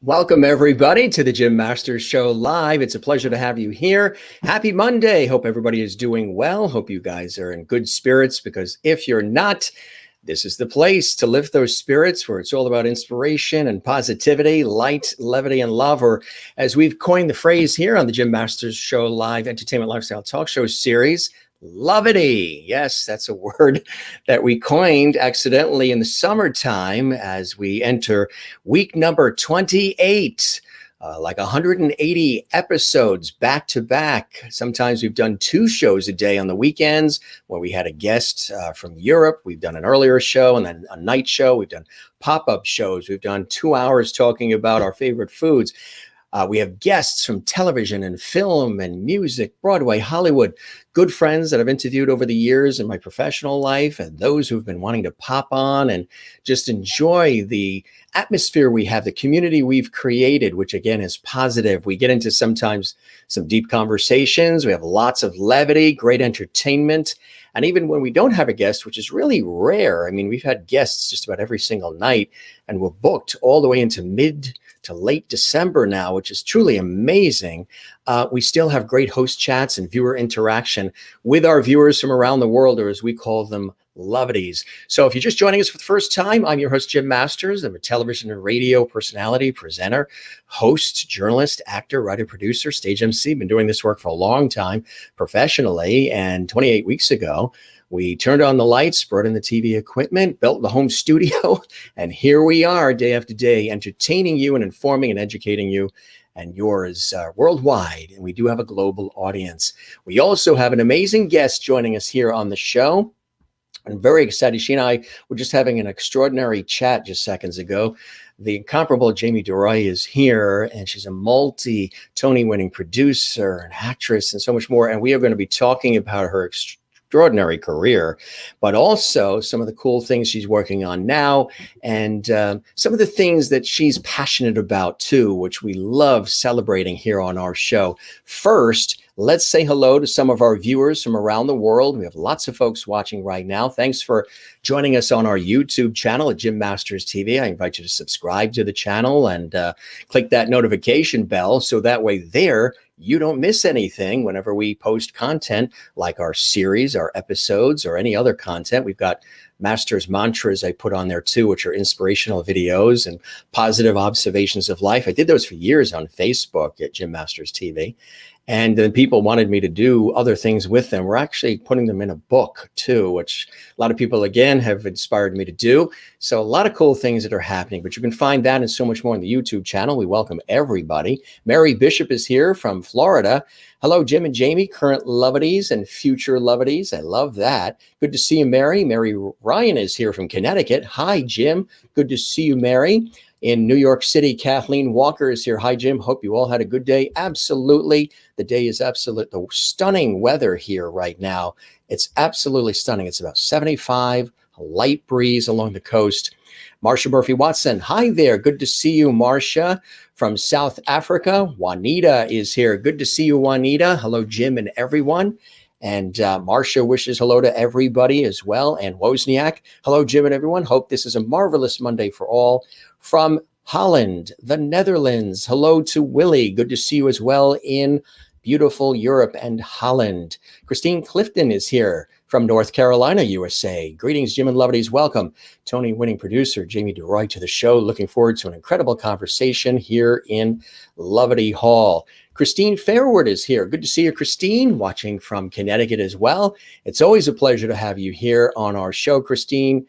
Welcome, everybody, to the Jim Masters Show Live. It's a pleasure to have you here. Happy Monday. Hope everybody is doing well. Hope you guys are in good spirits, because if you're not, this is the place to lift those spirits, where it's all about inspiration and positivity, light, levity, and love, or as we've coined the phrase here on the Jim Masters Show Live Entertainment Lifestyle Talk Show series, lovity. Yes, that's a word that we coined accidentally in the summertime as we enter week number 28. Like 180 episodes back to back. Sometimes we've done 2 shows a day on the weekends where we had a guest from Europe. We've done an earlier show and then a night show. We've done pop-up shows. We've done 2 hours talking about our favorite foods. We have guests from television and film and music, Broadway, Hollywood, good friends that I've interviewed over the years in my professional life, and those who've been wanting to pop on and just enjoy the atmosphere we have, the community we've created, which again is positive. We get into sometimes some deep conversations. We have lots of levity, great entertainment. And even when we don't have a guest, which is really rare, I mean, we've had guests just about every single night, and we're booked all the way into mid to late December now, which is truly amazing. We still have great host chats and viewer interaction with our viewers from around the world, or as we call them, lovities. So if you're just joining us for the first time, I'm your host, Jim Masters. I'm a television and radio personality, presenter, host, journalist, actor, writer, producer, stage MC. Been doing this work for a long time professionally. And 28 weeks ago, we turned on the lights, brought in the TV equipment, built the home studio, and here we are day after day, entertaining you and informing and educating you and yours worldwide. And we do have a global audience. We also have an amazing guest joining us here on the show. I'm very excited. She and I were just having an extraordinary chat just seconds ago. The incomparable Jamie deROY is here, and she's a multi-Tony winning producer and actress and so much more. And we are going to be talking about her extraordinary career, but also some of the cool things she's working on now, and some of the things that she's passionate about too, which we love celebrating here on our show. First, let's say hello to some of our viewers from around the world. We have lots of folks watching right now. Thanks for joining us on our YouTube channel at Jim Masters TV. I invite you to subscribe to the channel and click that notification bell, so that way there you don't miss anything whenever we post content like our series, our episodes, or any other content. We've got Masters mantras I put on there too, which are inspirational videos and positive observations of life. I did those for years on Facebook at Jim Masters TV. And then people wanted me to do other things with them. We're actually putting them in a book too, which a lot of people, again, have inspired me to do. So a lot of cool things that are happening, but you can find that and so much more on the YouTube channel. We welcome everybody. Mary Bishop is here from Florida. Hello, Jim and Jamie, current lovities and future lovities. I love that. Good to see you, Mary. Mary Ryan is here from Connecticut. Hi, Jim. Good to see you, Mary. In New York City, Kathleen Walker is here. Hi, Jim. Hope you all had a good day. Absolutely. The day is absolute. The stunning weather here right now. It's absolutely stunning. It's about 75, a light breeze along the coast. Marsha Murphy Watson. Hi there. Good to see you, Marsha. From South Africa, Juanita is here. Good to see you, Juanita. Hello, Jim and everyone. And Marsha wishes hello to everybody as well. And Wozniak. Hello, Jim and everyone. Hope this is a marvelous Monday for all. From Holland, the Netherlands. Hello to Willie. Good to see you as well in beautiful Europe and Holland. Christine Clifton is here from North Carolina, USA. Greetings, Jim and Lovities. Welcome. Tony winning producer Jamie deROY to the show. Looking forward to an incredible conversation here in Lovity Hall. Christine Fairwood is here. Good to see you, Christine, watching from Connecticut as well. It's always a pleasure to have you here on our show, Christine.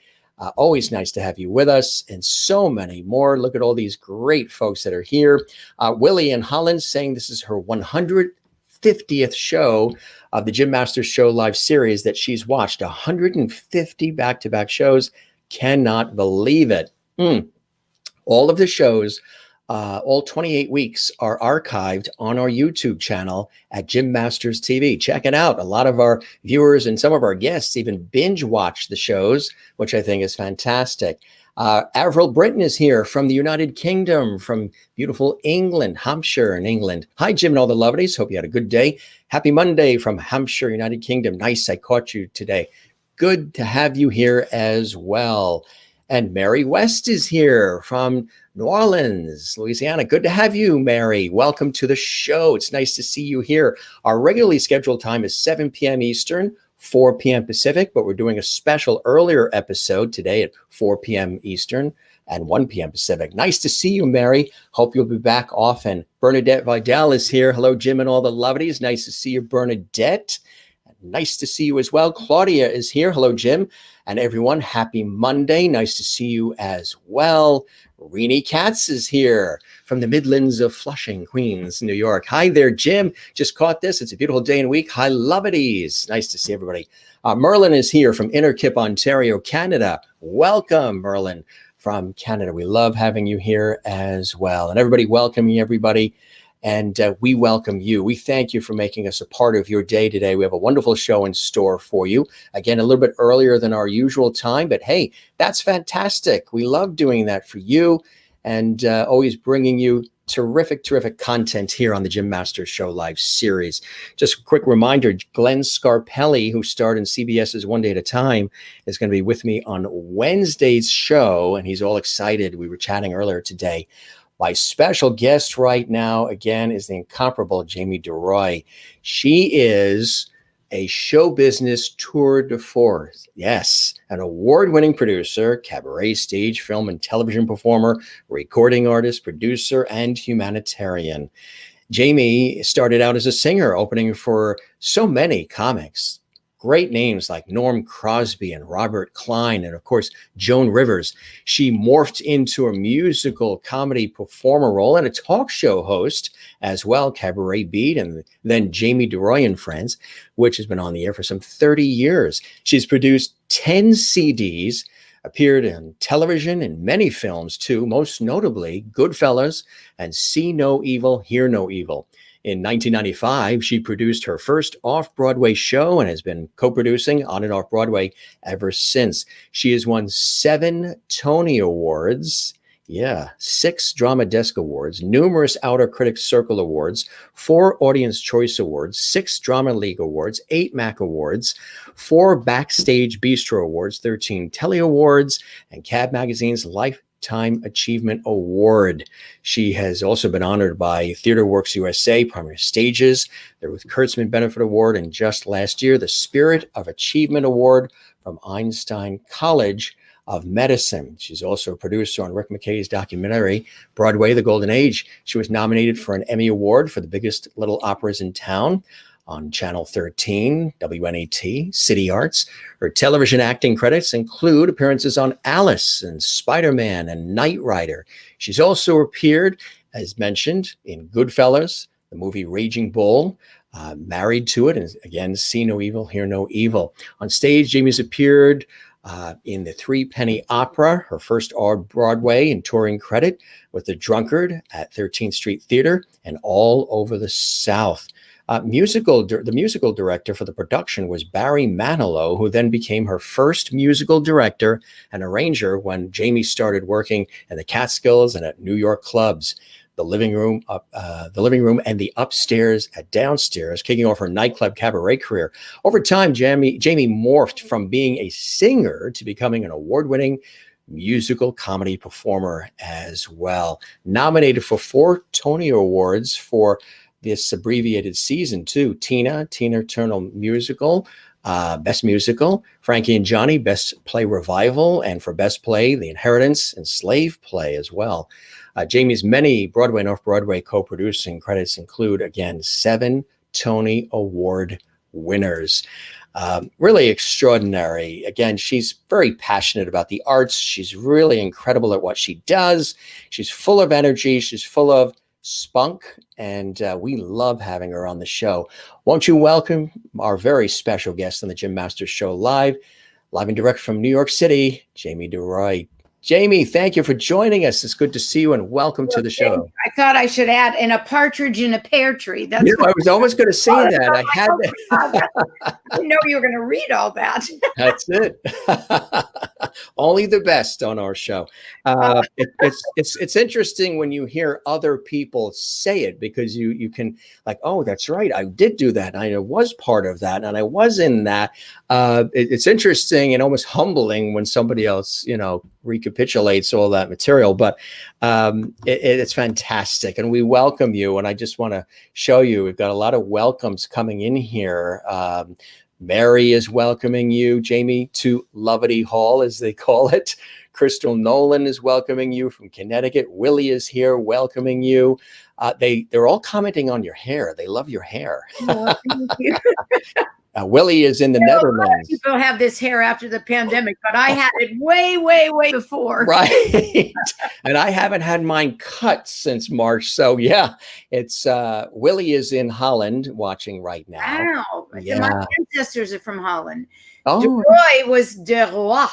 Always nice to have you with us, and so many more. Look at all these great folks that are here. Willie in Holland saying this is her 150th show of the Jim Masters Show Live series that she's watched. 150 back-to-back shows. Cannot believe it. All of the shows, all 28 weeks, are archived on our YouTube channel at Jim Masters TV. Check it out. A lot of our viewers and some of our guests even binge watch the shows, which I think is fantastic. Avril Britton is here from the United Kingdom, from beautiful England, Hampshire in England. Hi, Jim and all the lovelies. Hope you had a good day. Happy Monday from Hampshire, United Kingdom. Nice, I caught you today. Good to have you here as well. And Mary West is here from New Orleans, Louisiana. Good to have you, Mary. Welcome to the show. It's nice to see you here. Our regularly scheduled time is 7 p.m. Eastern, 4 p.m. Pacific, but we're doing a special earlier episode today at 4 p.m. Eastern and 1 p.m. Pacific. Nice to see you, Mary. Hope you'll be back often. Bernadette Vidal is here. Hello, Jim and all the lovelies. Nice to see you, Bernadette. Nice to see you as well. Claudia is here. Hello, Jim. And everyone, happy Monday. Nice to see you as well. Renee Katz is here from the Midlands of Flushing, Queens, New York. Hi there, Jim. Just caught this. It's a beautiful day and week. Hi, lovelies. Nice to see everybody. Merlin is here from Innerkip, Ontario, Canada. Welcome, Merlin, from Canada. We love having you here as well. And everybody, welcoming everybody. And we welcome you. We thank you for making us a part of your day today. We have a wonderful show in store for you. Again, a little bit earlier than our usual time, but hey, that's fantastic. We love doing that for you and always bringing you terrific content here on the Jim Masters Show Live series. Just a quick reminder, Glenn Scarpelli, who starred in CBS's One Day at a Time, is going to be with me on Wednesday's show, and he's all excited. We were chatting earlier today. My special guest right now, again, is the incomparable Jamie deROY. She is a show business tour de force. Yes, an award-winning producer, cabaret, stage, film, and television performer, recording artist, producer, and humanitarian. Jamie started out as a singer, opening for so many comics. Great names like Norm Crosby and Robert Klein, and of course, Joan Rivers. She morphed into a musical comedy performer role and a talk show host as well, Cabaret Beat, and then Jamie deROY and Friends, which has been on the air for some 30 years. She's produced 10 CDs, appeared in television and many films too, most notably Goodfellas and See No Evil, Hear No Evil. In 1995, she produced her first off-Broadway show and has been co-producing on and off Broadway ever since. She has won 7 Tony Awards, 6 Drama Desk Awards, numerous Outer Critics Circle Awards, 4 Audience Choice Awards, 6 Drama League Awards, 8 MAC Awards, 4 Backstage Bistro Awards, 13 Telly Awards, and Cab Magazine's Lifetime Achievement Award. She has also been honored by Theater Works USA, Premier Stages, the Ruth Kurtzman Benefit Award, and just last year, the Spirit of Achievement Award from Einstein College of Medicine. She's also a producer on Rick McKay's documentary, Broadway, The Golden Age. She was nominated for an Emmy Award for the biggest little operas in town on Channel 13, WNET, City Arts. Her television acting credits include appearances on Alice and Spider-Man and Knight Rider. She's also appeared, as mentioned, in Goodfellas, the movie Raging Bull, married to it, and again, See No Evil, Hear No Evil. On stage, Jamie's appeared in the Three Penny Opera, her first Broadway and touring credit with The Drunkard at 13th Street Theater and All Over the South. The musical director for the production was Barry Manilow, who then became her first musical director and arranger when Jamie started working in the Catskills and at New York clubs. The living room and the upstairs at downstairs, kicking off her nightclub cabaret career. Over time, Jamie morphed from being a singer to becoming an award-winning musical comedy performer as well. Nominated for 4 Tony Awards for this abbreviated season too. Tina Turner Musical, Best Musical, Frankie and Johnny, Best Play Revival, and for Best Play, The Inheritance and Slave Play as well. Jamie's many Broadway and off-Broadway co-producing credits include, again, 7 Tony Award winners. Really extraordinary. Again, she's very passionate about the arts. She's really incredible at what she does. She's full of energy. She's full of spunk, and we love having her on the show. Won't you welcome our very special guest on the Jim Masters Show live and direct from New York City, Jamie deROY. Jamie, thank you for joining us. It's good to see you, and welcome to the show. I thought I should add, and a partridge in a pear tree. That's I was always going to say that. I had to. I didn't know you were going to read all that. That's it. Only the best on our show. It's interesting when you hear other people say it, because you can, like, oh, that's right, I did do that. I was part of that, and I was in that. It's interesting and almost humbling when somebody else, recapitulates all that material. But it's fantastic, and we welcome you. And I just want to show you, we've got a lot of welcomes coming in here. Mary is welcoming you, Jamie, to Lovety Hall, as they call it. Crystal Nolan is welcoming you from Connecticut. Willie is here welcoming you. They're all commenting on your hair. They love your hair. Oh, thank you. Willie is in the Netherlands. A lot of people have this hair after the pandemic, but I had it way, way, way before. Right. And I haven't had mine cut since March. So yeah, it's Willie is in Holland watching right now. Wow. Yeah. My ancestors are from Holland. Oh. deROY was deROY.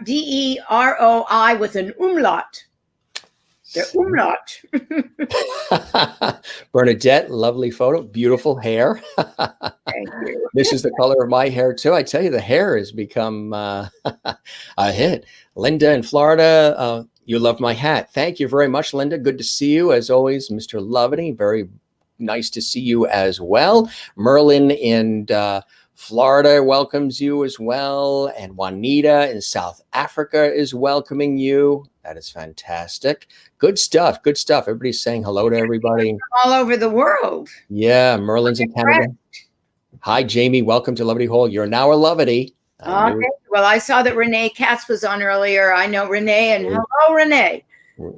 DEROI with an umlaut. The umlaut. Bernadette, lovely photo, beautiful hair. Thank you. This is the color of my hair too. I tell you, the hair has become a hit. Linda in Florida, you love my hat. Thank you very much, Linda. Good to see you as always, Mr. Lovety. Very nice to see you as well. Merlin in Florida welcomes you as well. And Juanita in South Africa is welcoming you. That is fantastic. Good stuff. Good stuff. Everybody's saying hello to everybody. All over the world. Yeah. Merlin's in Canada. Hi, Jamie. Welcome to Lovety Hall. You're now a Lovety. Okay. Well, I saw that Renee Katz was on earlier. I know Renee, and hello, Renee.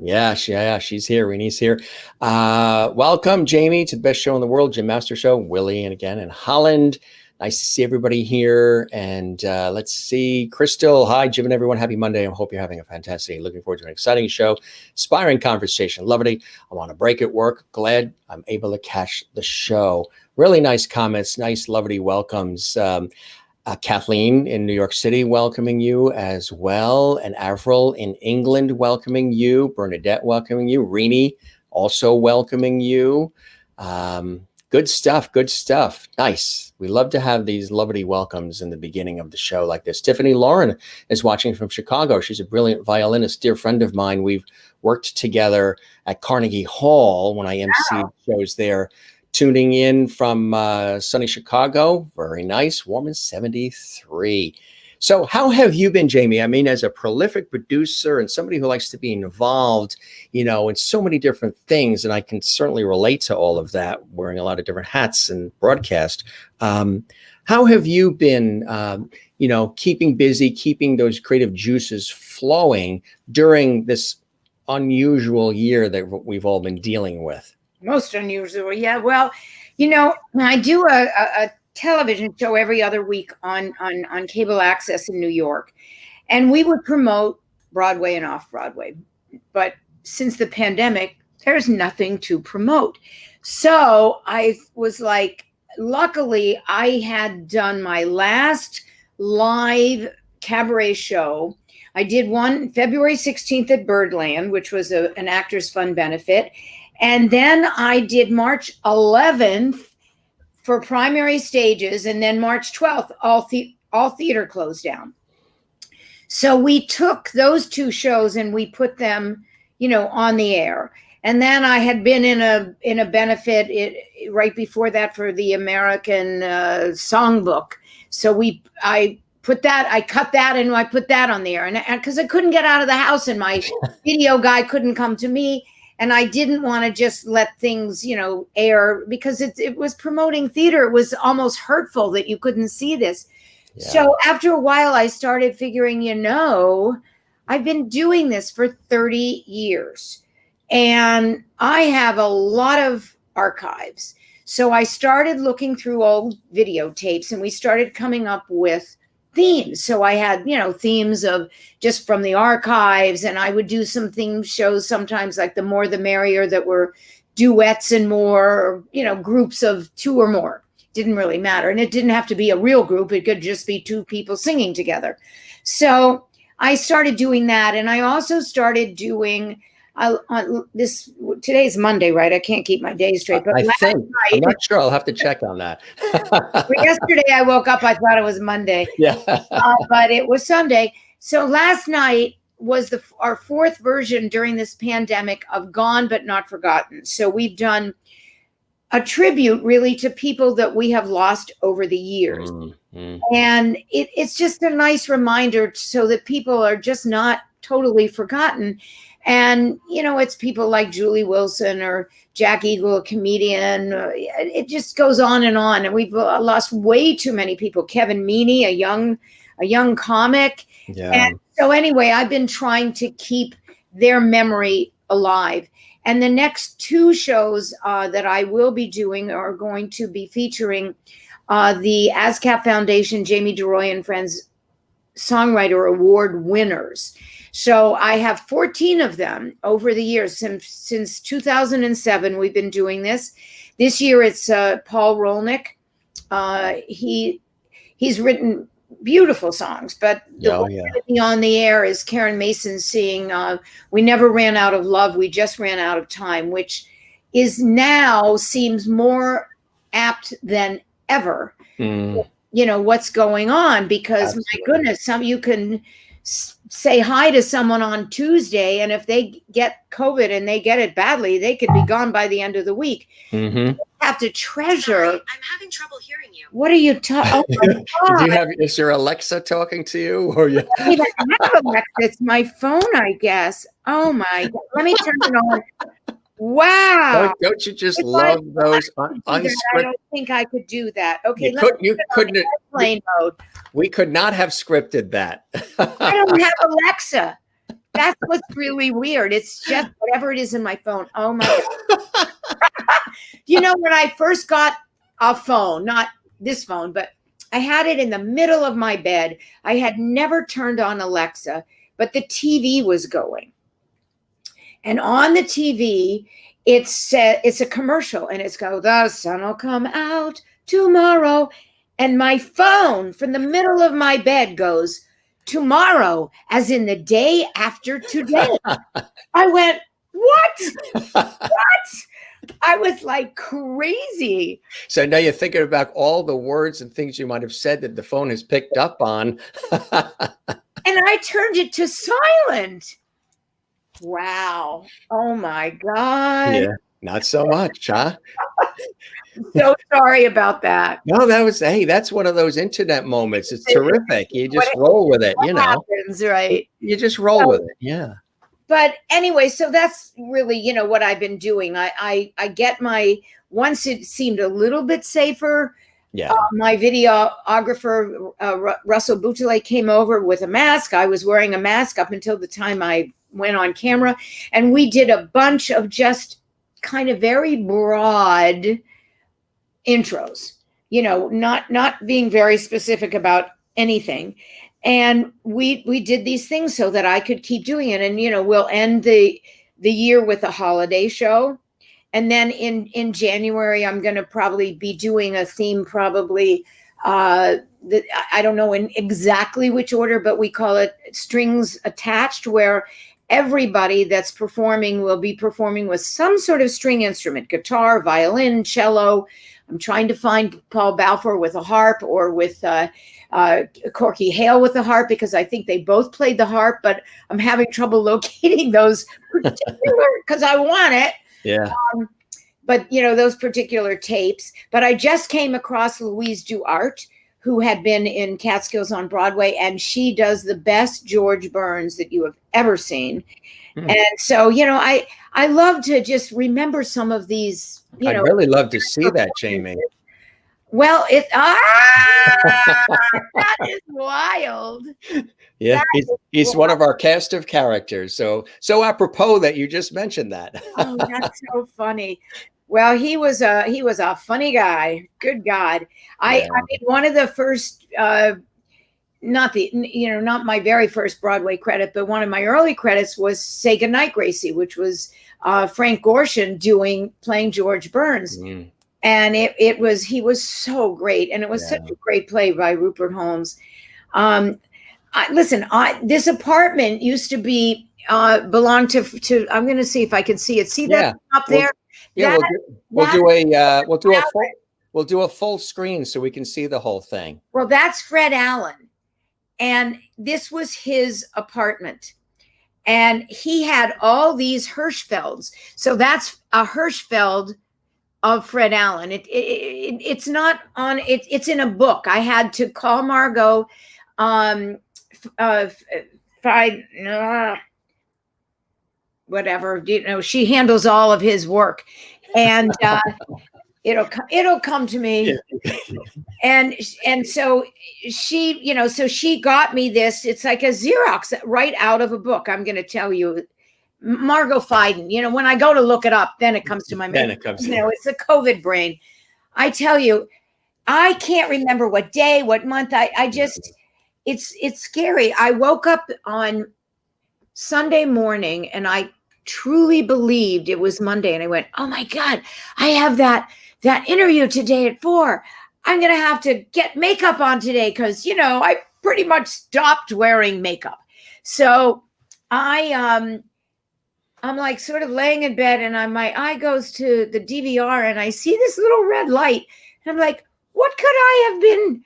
Yeah, she's here. Renee's here. Welcome, Jamie, to the best show in the world, Jim Master Show. Willie, and again in Holland. Nice to see everybody here. And let's see, Crystal. Hi, Jim and everyone. Happy Monday. I hope you're having a fantastic day. Looking forward to an exciting show. Inspiring conversation. Lovely. I'm on a break at work. Glad I'm able to catch the show. Really nice comments. Nice, lovely welcomes. Kathleen in New York City welcoming you as well. And Avril in England welcoming you. Bernadette welcoming you. Rini also welcoming you. Good stuff. Good stuff. Nice. We love to have these lovely welcomes in the beginning of the show like this. Tiffany Lauren is watching from Chicago. She's a brilliant violinist, dear friend of mine. We've worked together at Carnegie Hall when I emceed shows there. Tuning in from sunny Chicago. Very nice. Warm and 73. So how have you been, Jamie? I mean, as a prolific producer and somebody who likes to be involved, in so many different things, and I can certainly relate to all of that, wearing a lot of different hats and broadcast. How have you been, keeping busy, keeping those creative juices flowing during this unusual year that we've all been dealing with? Most unusual. Yeah. Well, I do a television show every other week on cable access in New York. And we would promote Broadway and off-Broadway. But since the pandemic, there's nothing to promote. So I was like, luckily, I had done my last live cabaret show. I did one February 16th at Birdland, which was an Actors Fund benefit. And then I did March 11th for primary stages, and then March 12th, all theater closed down. So we took those two shows and we put them, on the air. And then I had been in a benefit right before that for the American Songbook. So I cut that and I put that on the air, and because I couldn't get out of the house and my video guy couldn't come to me. And I didn't want to just let things, air, because it was promoting theater. It was almost hurtful that you couldn't see this. Yeah. So after a while, I started figuring, I've been doing this for 30 years and I have a lot of archives. So I started looking through old videotapes and we started coming up with themes. So I had, themes of just from the archives, and I would do some theme shows sometimes, like The More the Merrier, that were duets and more, groups of two or more. Didn't really matter. And it didn't have to be a real group. It could just be two people singing together. So I started doing that. And I also started doing today's Monday, right? I can't keep my days straight. But I think I'm night, not sure. I'll have to check on that. yesterday I woke up, I thought it was Monday. Yeah. But it was Sunday. So last night was our fourth version during this pandemic of Gone But Not Forgotten. So we've done a tribute really to people that we have lost over the years. Mm-hmm. And it's just a nice reminder so that people are just not totally forgotten. And, it's people like Julie Wilson or Jack Eagle, a comedian. It just goes on. And we've lost way too many people. Kevin Meaney, a young comic. Yeah. And so anyway, I've been trying to keep their memory alive. And the next two shows that I will be doing are going to be featuring the ASCAP Foundation, Jamie deROY and Friends Songwriter Award winners. So I have 14 of them over the years. Since 2007, we've been doing this. This year, it's Paul Rolnick. He's written beautiful songs, but on the air is Karen Mason singing We Never Ran Out of Love, We Just Ran Out of Time, which is now seems more apt than ever. What's going on, because Absolutely. My goodness, you can say hi to someone on Tuesday, and if they get COVID and they get it badly, they could be gone by the end of the week. Mm-hmm. You have to treasure. Sorry, I'm having trouble hearing you. What are you talking? Oh is your Alexa talking to you? Or you? I don't even have Alexa. It's my phone, I guess. Oh my God. Let me turn it on. Wow. Don't you just love those unscripted? I don't think I could do that. Okay. You couldn't. Mode. We could not have scripted that. I don't have Alexa. That's what's really weird. It's just whatever it is in my phone. Oh my God. When I first got a phone, not this phone, but I had it in the middle of my bed. I had never turned on Alexa, but the TV was going. And on the TV, it's a commercial, and it's go, the sun will come out tomorrow. And my phone from the middle of my bed goes, tomorrow, as in the day after today. I went, what? What? I was like crazy. So now you're thinking about all the words and things you might have said that the phone has picked up on. And I turned it to silent. Wow. Oh my God. Yeah, not so much, huh? So sorry about that. No, that's one of those internet moments. It's terrific. You just roll with it, happens, right? You just roll with it. Yeah. But anyway, so that's really, what I've been doing. I get once it seemed a little bit safer. Yeah. My videographer, Russell Boutele, came over with a mask. I was wearing a mask up until the time I went on camera. And we did a bunch of just kind of very broad intros, not being very specific about anything. And we did these things so that I could keep doing it. And, we'll end the year with a holiday show. And then in January, I'm going to probably be doing a theme, I don't know in exactly which order, but we call it Strings Attached, where everybody that's performing will be performing with some sort of string instrument, guitar, violin, cello. I'm trying to find Paul Balfour with a harp, or with Corky Hale with the harp, because I think they both played the harp, but I'm having trouble locating those particular, because I want it. Yeah. But, those particular tapes. But I just came across Louise Duarte, who had been in Catskills on Broadway, and she does the best George Burns that you have ever seen. And so, I love to just remember some of these. I'd really love to see that, Jamie. Well, that is wild. Yeah, he's one of our cast of characters. So apropos that you just mentioned that. Oh, that's so funny. Well, he was a funny guy. Good God. I mean, one of the first, not my very first Broadway credit, but one of my early credits was Say Goodnight, Gracie, which was Frank Gorshin playing George Burns. And he was so great. And it was such a great play by Rupert Holmes. Listen, this apartment used to be belonged to, I'm going to see if I can see it. See Yeah. that up We'll, there? yeah, That, we'll that do a Allen. we'll do a full screen so we can see the whole thing. Well, that's Fred Allen. And this was his apartment. And he had all these Hirschfelds. So that's a Hirschfeld of Fred Allen. It's not on it, it's in a book. I had to call Margot whatever, she handles all of his work, and it'll come to me. And so she got me this. It's like a Xerox right out of a book. I'm going to tell you, Margot Fiden. When I go to look it up, then it comes to my mind. Then it comes. It's a COVID brain. I tell you, I can't remember what day, what month. I just, it's scary. I woke up on Sunday morning and I truly believed it was Monday, and I went, oh my God, I have that interview today at 4. I'm going to have to get makeup on today because, I pretty much stopped wearing makeup. So I'm like sort of laying in bed, and my eye goes to the DVR, and I see this little red light. And I'm like, what could I have been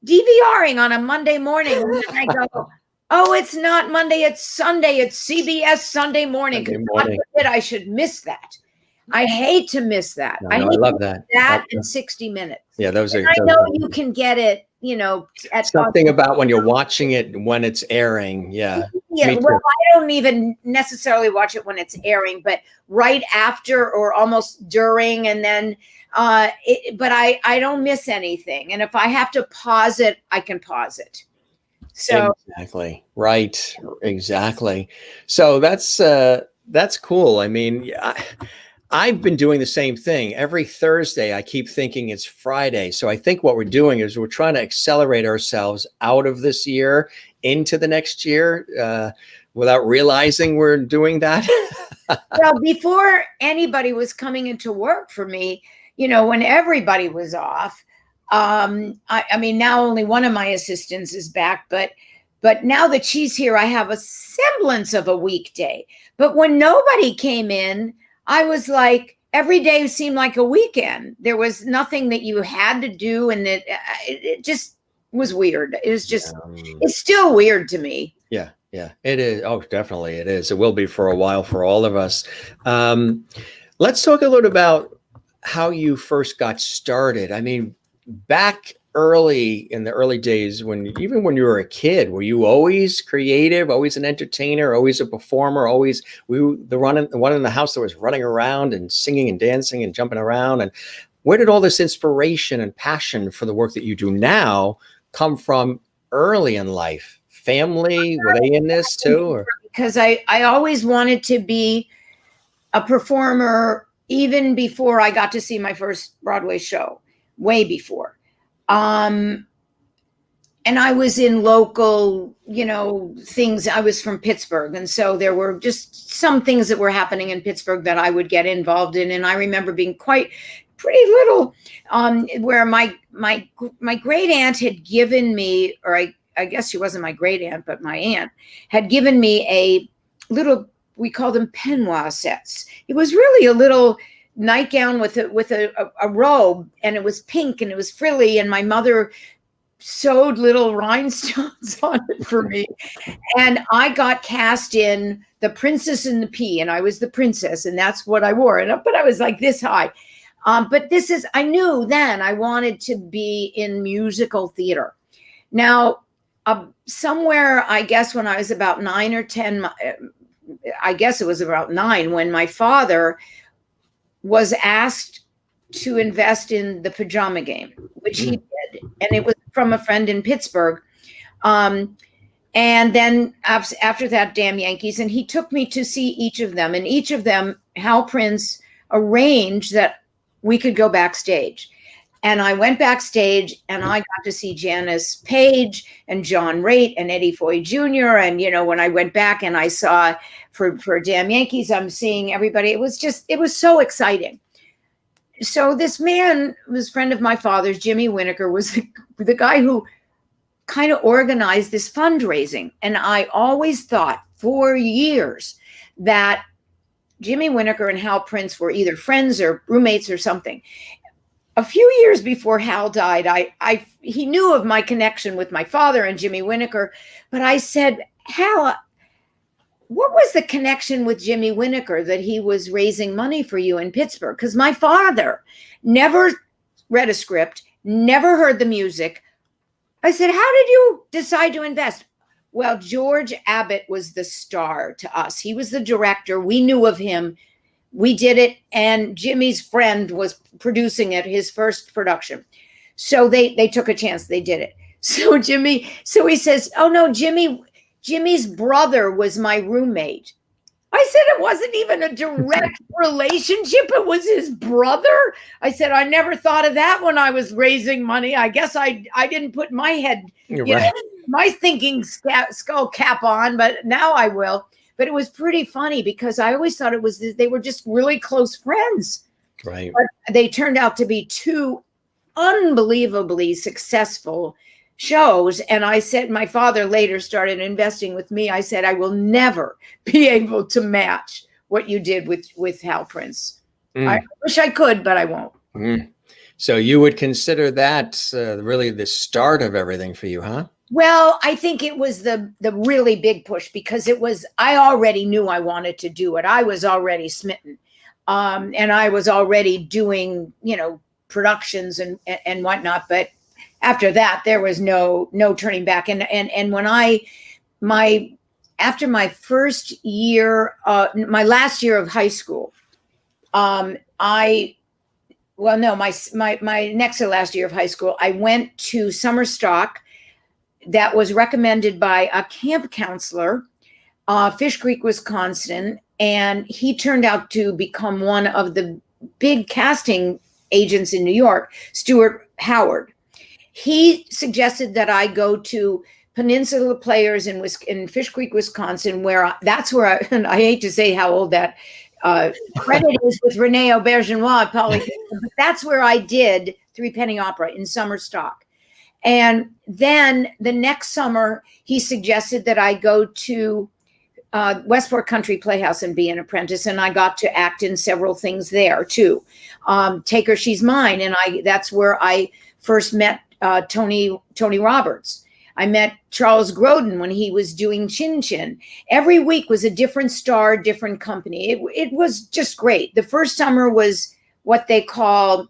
DVRing on a Monday morning? And then I go, oh, it's not Monday, it's Sunday. It's CBS Sunday morning. Sunday morning. I should miss that. I hate to miss that. I love that. That in 60 Minutes. Yeah, those are. I know you can get it, at something about when you're watching it when it's airing. Yeah. Yeah. Well, I don't even necessarily watch it when it's airing, but right after or almost during, and then. But I don't miss anything, and if I have to pause it, I can pause it. So exactly right, exactly. So that's cool. I mean, I've been doing the same thing. Every Thursday, I keep thinking it's Friday. So I think what we're doing is we're trying to accelerate ourselves out of this year into the next year without realizing we're doing that. Well, before anybody was coming into work for me, when everybody was off, I mean, now only one of my assistants is back, but now that she's here, I have a semblance of a weekday. But when nobody came in, I was like, every day seemed like a weekend. There was nothing that you had to do, and it just was weird. It was just, it's still weird to me. Yeah, it is. Oh, definitely it is. It will be for a while for all of us. Let's talk a little about how you first got started. I mean, back early in the early days, even when you were a kid, were you always creative, always an entertainer, always a performer, always the one in the house that was running around and singing and dancing and jumping around? And where did all this inspiration and passion for the work that you do now come from early in life? Family, were they in this too? Or? Because I always wanted to be a performer even before I got to see my first Broadway show, way before. And I was in local, things. I was from Pittsburgh. And so there were just some things that were happening in Pittsburgh that I would get involved in. And I remember being pretty little, where my great aunt had given me, or I guess she wasn't my great aunt, but my aunt had given me a little, we called them peignoir sets. It was really a little nightgown with a robe, and it was pink and it was frilly, and my mother sewed little rhinestones on it for me. And I got cast in The Princess and the Pea, and I was the princess, and that's what I wore. But I was like this high. But I knew then I wanted to be in musical theater. Now, somewhere, I guess when I was about 9 or 10, I guess it was about 9, when my father was asked to invest in the Pajama Game, which he did. And it was from a friend in Pittsburgh. And then after that, Damn Yankees. And he took me to see each of them. And each of them, Hal Prince arranged that we could go backstage. And I went backstage, and I got to see Janice Page and John Raitt and Eddie Foy Jr. And, when I went back and I saw for Damn Yankees, I'm seeing everybody. It was so exciting. So this man was a friend of my father's, Jimmy Winokur, was the guy who kind of organized this fundraising. And I always thought, for years that Jimmy Winnaker and Hal Prince were either friends or roommates or something. A few years before Hal died, he knew of my connection with my father and Jimmy Winnaker, but I said, Hal, what was the connection with Jimmy Winnaker that he was raising money for you in Pittsburgh? Because my father never read a script, never heard the music. I said, how did you decide to invest? Well, George Abbott was the star to us. He was the director. We knew of him. We did it. And Jimmy's friend was producing it, his first production. So they took a chance. They did it. So he says, oh no, Jimmy's brother was my roommate. I said, it wasn't even a direct relationship. It was his brother. I said, I never thought of that when I was raising money. I guess I didn't put my head, my thinking skull cap on, but now I will. But it was pretty funny because I always thought they were just really close friends. Right. But they turned out to be two unbelievably successful shows. And I said, my father later started investing with me. I said, I will never be able to match what you did with Hal Prince. I wish I could, but I won't. So you would consider that really the start of everything for you, huh? Well, I think it was the really big push because I already knew I wanted to do it. I was already smitten. And I was already doing, productions and whatnot. But after that, there was no turning back. And when after my first year, my last year of high school, my next to last year of high school, I went to summer stock that was recommended by a camp counselor, Fish Creek, Wisconsin. And he turned out to become one of the big casting agents in New York, Stuart Howard. He suggested that I go to Peninsula Players in Fish Creek, Wisconsin, that's where I hate to say how old that credit is with Renee Aubergenois, but that's where I did Three Penny Opera in summer stock. And then the next summer, he suggested that I go to Westport Country Playhouse and be an apprentice. And I got to act in several things there too. Take Her, She's Mine. And that's where I first met Tony Roberts. I met Charles Grodin when he was doing Chin Chin. Every week was a different star, different company. It was just great. The first summer was what they call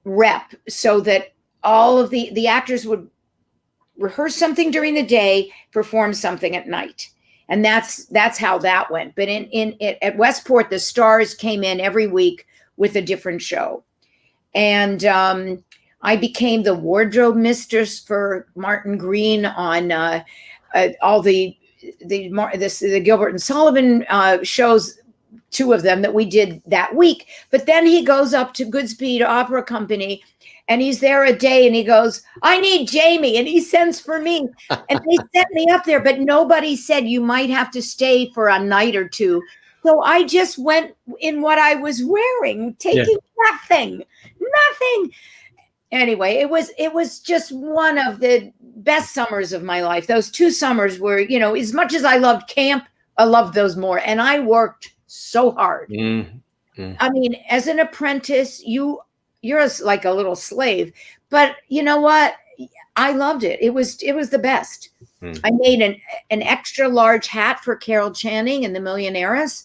rep, so that all of the actors would rehearse something during the day, perform something at night. And that's how that went. But at Westport, the stars came in every week with a different show. And I became the wardrobe mistress for Martin Green on all the Gilbert and Sullivan shows, two of them that we did that week. But then he goes up to Goodspeed Opera Company, and he's there a day, and he goes, I need Jamie, and he sends for me. And they sent me up there, but nobody said you might have to stay for a night or two. So I just went in what I was wearing, taking nothing. Anyway, it was just one of the best summers of my life. Those 2 summers were, as much as I loved camp, I loved those more. And I worked so hard. I mean, as an apprentice, you're like a little slave, but you know what? I loved it. It was the best. I made an extra large hat for Carol Channing in The Millionaires.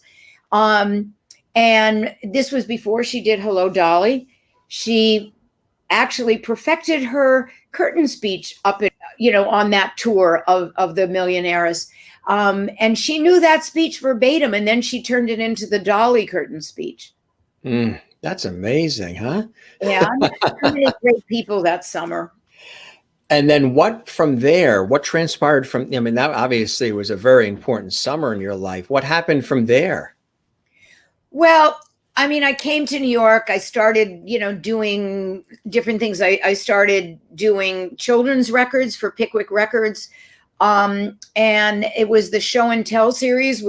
And this was before she did Hello, Dolly. She actually perfected her curtain speech up at, on that tour of The Millionaires. And she knew that speech verbatim, and then she turned it into the Dolly curtain speech. That's amazing, huh? Yeah, I met great people that summer. And then what transpired from, that obviously was a very important summer in your life. What happened from there? Well, I came to New York. I started, doing different things. I started doing children's records for Pickwick Records. And it was the Show and Tell series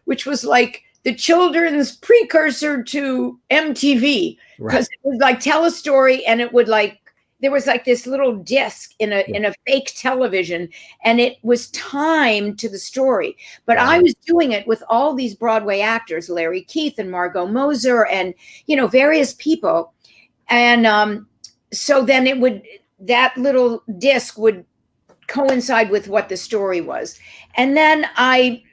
which was like the children's precursor to MTV, because it would like tell a story, and it would like there was like this little disc in a fake television, and it was timed to the story. But Wow. I was doing it with all these Broadway actors, Larry Keith and Margot Moser, and various people. And so then that little disc would coincide with what the story was. And then I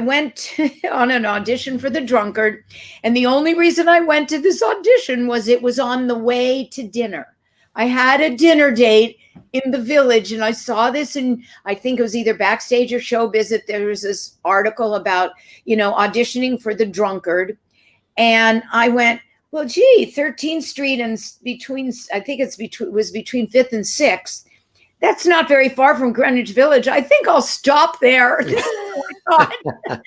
went on an audition for The Drunkard, and the only reason I went to this audition was it was on the way to dinner. I had a dinner date in the Village, and I saw this, and I think it was either Backstage or Showbiz, that there was this article about, auditioning for The Drunkard. And I went, well, gee, 13th Street and I think it was between 5th and 6th. That's not very far from Greenwich Village. I think I'll stop there. I'll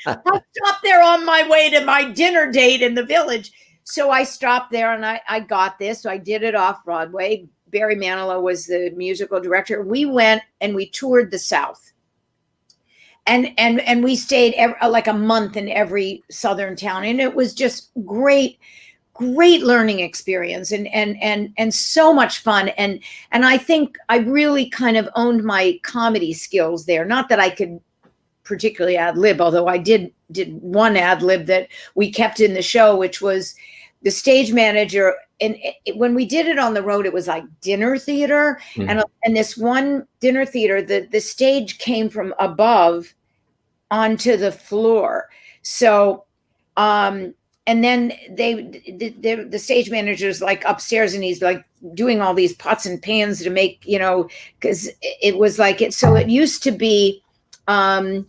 stop there on my way to my dinner date in the Village. So I stopped there, and I got this. So I did it off Broadway. Barry Manilow was the musical director. We went and we toured the South. And we stayed like a month in every Southern town. And it was just great learning experience and so much fun. And I think I really kind of owned my comedy skills there. Not that I could particularly ad lib, although I did one ad lib that we kept in the show, which was the stage manager. And when we did it on the road, it was like dinner theater. Mm-hmm. And this one dinner theater, the stage came from above onto the floor. So, and then the stage manager's like upstairs, and he's like doing all these pots and pans to make, because it was like it. So it used to be, oh,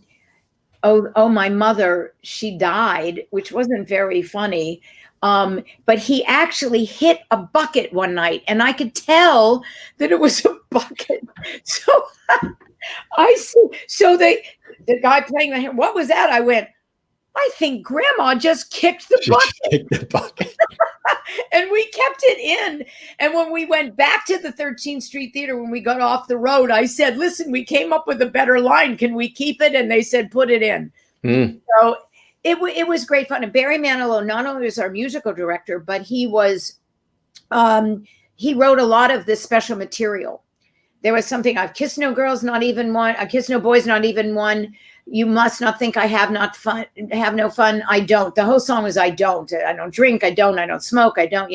my mother, she died, which wasn't very funny. But he actually hit a bucket one night, and I could tell that it was a bucket. So the guy playing the hand, what was that? I went, I think Grandma just kicked the bucket. And we kept it in. And when we went back to the 13th Street Theater, when we got off the road, I said, listen, we came up with a better line. Can we keep it? And they said, put it in. So it was great fun. And Barry Manilow not only was our musical director, but he was, he wrote a lot of this special material. There was something, I've kissed no girls, not even one. I kissed no boys, not even one. You must not think I have no fun. I don't. The whole song was, I don't drink. I don't smoke. I don't,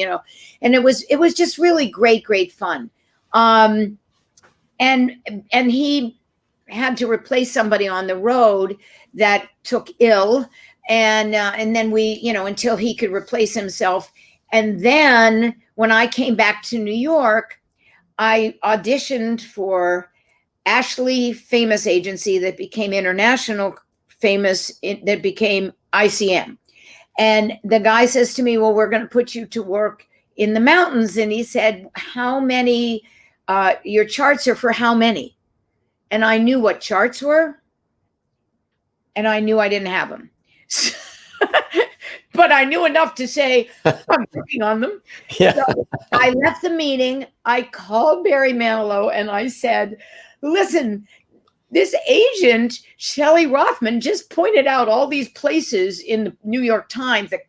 and it was just really great fun. And he had to replace somebody on the road that took ill. And then we, until he could replace himself. And then when I came back to New York, I auditioned for Ashley Famous Agency that became international famous, that became ICM. And the guy says to me, well, we're going to put you to work in the mountains. And he said, how many, your charts are for how many? And I knew what charts were. And I knew I didn't have them. But I knew enough to say, I'm working on them. Yeah. So I left the meeting. I called Barry Manilow and I said, listen, this agent, Shelley Rothman, just pointed out all these places in the New York Times, that,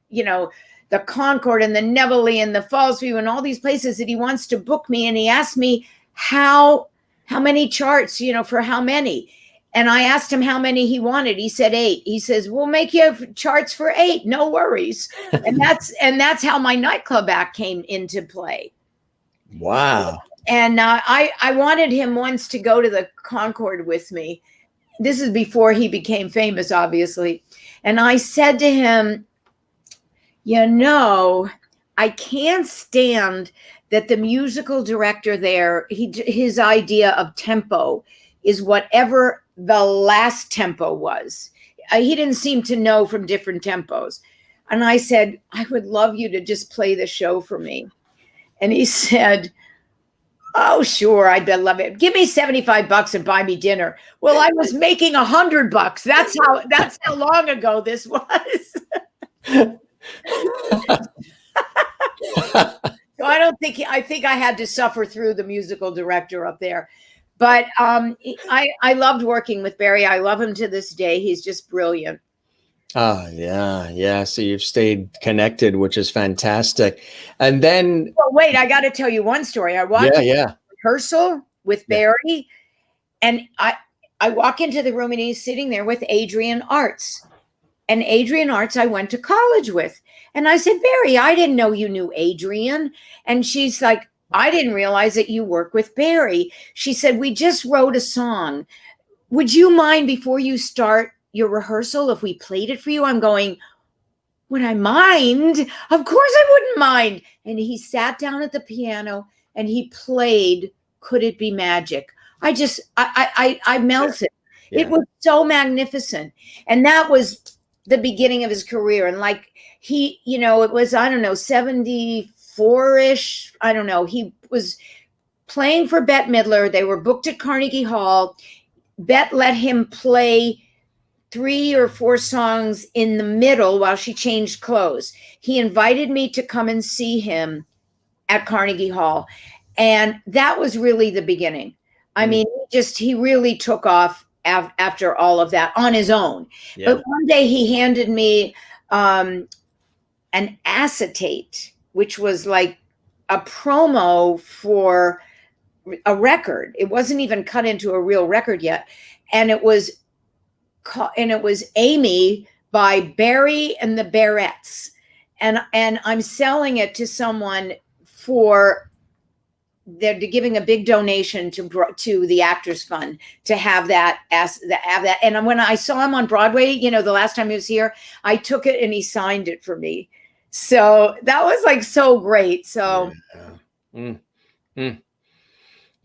the Concord and the Nevele and the Falls View and all these places that he wants to book me. And he asked me how many charts, for how many. And I asked him how many he wanted. He said 8. He says, we'll make you charts for 8. No worries. And that's how my nightclub act came into play. Wow. And I wanted him once to go to the Concord with me. This is before he became famous, obviously. And I said to him, I can't stand that the musical director there, his idea of tempo is whatever the last tempo was. He didn't seem to know from different tempos. And I said, I would love you to just play the show for me. And he said, oh, sure, I'd love it. Give me $75 and buy me dinner. Well, I was making $100. That's how long ago this was. So I think I had to suffer through the musical director up there. But I loved working with Barry. I love him to this day. He's just brilliant. Ah, yeah, yeah. So you've stayed connected, which is fantastic. And then, Well, wait, I got to tell you one story. I walked yeah, into yeah, rehearsal with yeah. Barry, and I walk into the room and he's sitting there with Adrian Arts. And Adrian Arts I went to college with. And I said, Barry, I didn't know you knew Adrian. And she's like, I didn't realize that you work with Barry. She said, we just wrote a song. Would you mind before you start your rehearsal if we played it for you? I'm going, would I mind? Of course I wouldn't mind. And he sat down at the piano and he played Could It Be Magic? I melted. It Yeah. was so magnificent. And that was the beginning of his career. And like he, it was, I don't know, 74-ish. I don't know. He was playing for Bette Midler. They were booked at Carnegie Hall. Bette let him play 3 or 4 songs in the middle while she changed clothes. He invited me to come and see him at Carnegie Hall. And that was really the beginning. I mean, he really took off after all of that on his own. Yeah. But one day he handed me an acetate, which was like a promo for a record. It wasn't even cut into a real record yet. And it was Amy by Barry and the Barrettes. And I'm selling it to someone for they're giving a big donation to the Actors Fund to have that and when I saw him on Broadway, the last time he was here, I took it and he signed it for me. So that was like so great. So You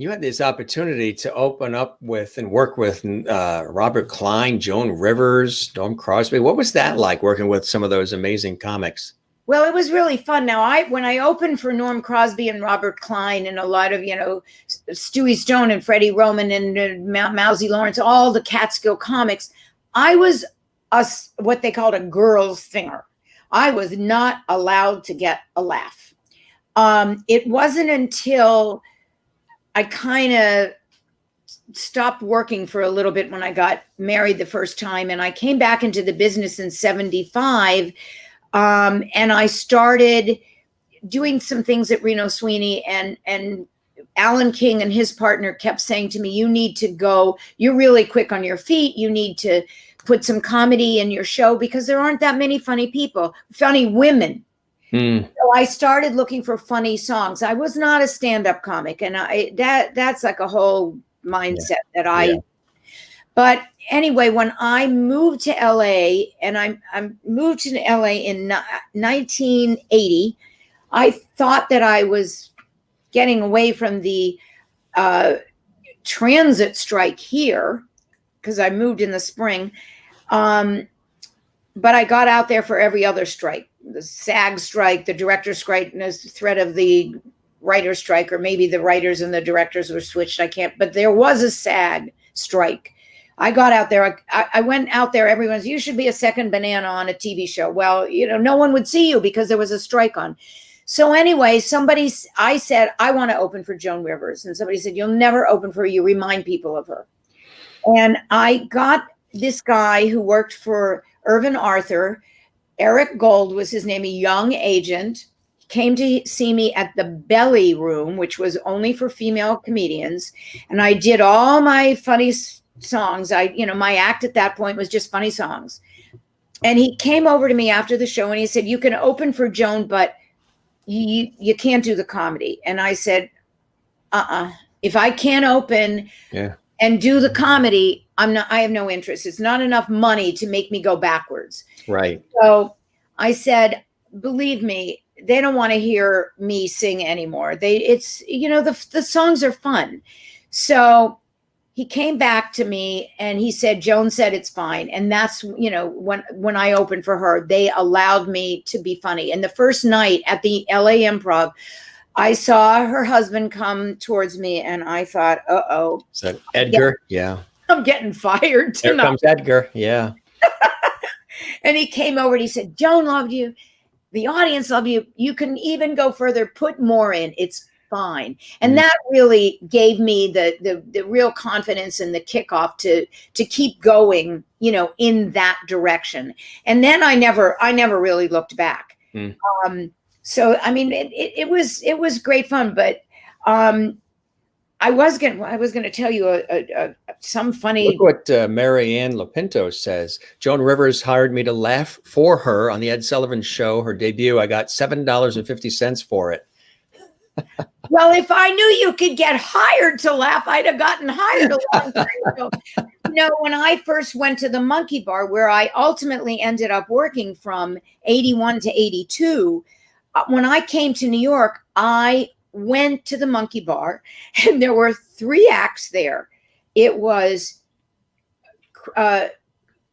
had this opportunity to open up with and work with Robert Klein, Joan Rivers, Norm Crosby. What was that like working with some of those amazing comics? Well, it was really fun. Now, when I opened for Norm Crosby and Robert Klein and a lot of, Stewie Stone and Freddie Roman and Mousy Lawrence, all the Catskill comics, I was what they called a girls singer. I was not allowed to get a laugh. It wasn't until I kind of stopped working for a little bit when I got married the first time, and I came back into the business in 75. And I started doing some things at Reno Sweeney, and Alan King and his partner kept saying to me, you need to go, you're really quick on your feet. You need to put some comedy in your show because there aren't that many funny women. So I started looking for funny songs. I was not a stand-up comic, and that's like a whole mindset but anyway, when I moved to LA, and I moved to LA in 1980, I thought that I was getting away from the transit strike here because I moved in the spring. But I got out there for every other strike, the SAG strike, the director strike, and the threat of the writer strike, or maybe the writers and the directors were switched. I can't, but there was a SAG strike. I got out there. I went out there. Everyone's, you should be a second banana on a TV show. Well, no one would see you because there was a strike on. So anyway, I said, I want to open for Joan Rivers. And somebody said, you'll never open for her. You remind people of her. And I got this guy who worked for Irvin Arthur. Eric Gold was his name, a young agent. He came to see me at the Belly Room, which was only for female comedians. And I did all my funny songs. My act at that point was just funny songs. And he came over to me after the show and he said, you can open for Joan, but you can't do the comedy. And I said, if I can't open and do the comedy, I have no interest. It's not enough money to make me go backwards. Right. So I said, believe me, they don't want to hear me sing anymore. The songs are fun. So he came back to me and he said, Joan said it's fine. And that's, when I opened for her, they allowed me to be funny. And the first night at the LA Improv, I saw her husband come towards me and I thought, uh-oh. Is that Edgar? Yeah. I'm getting fired tonight. Here comes Edgar. Yeah. And he came over and he said, Joan loved you. The audience loved you. You can even go further, put more in. It's fine. And that really gave me the real confidence and the kickoff to keep going, you know, in that direction. And then I never really looked back. So I mean, it was great fun, but I was gonna tell you some funny. Look what Mary Ann Lopinto says. Joan Rivers hired me to laugh for her on the Ed Sullivan Show. Her debut, I got $7.50 for it. Well, if I knew you could get hired to laugh, I'd have gotten hired a long time ago. You know, when I first went to the Monkey Bar, where I ultimately ended up working from 81 to 82, when I came to New York, I went to the Monkey Bar, and there were 3 acts there. It was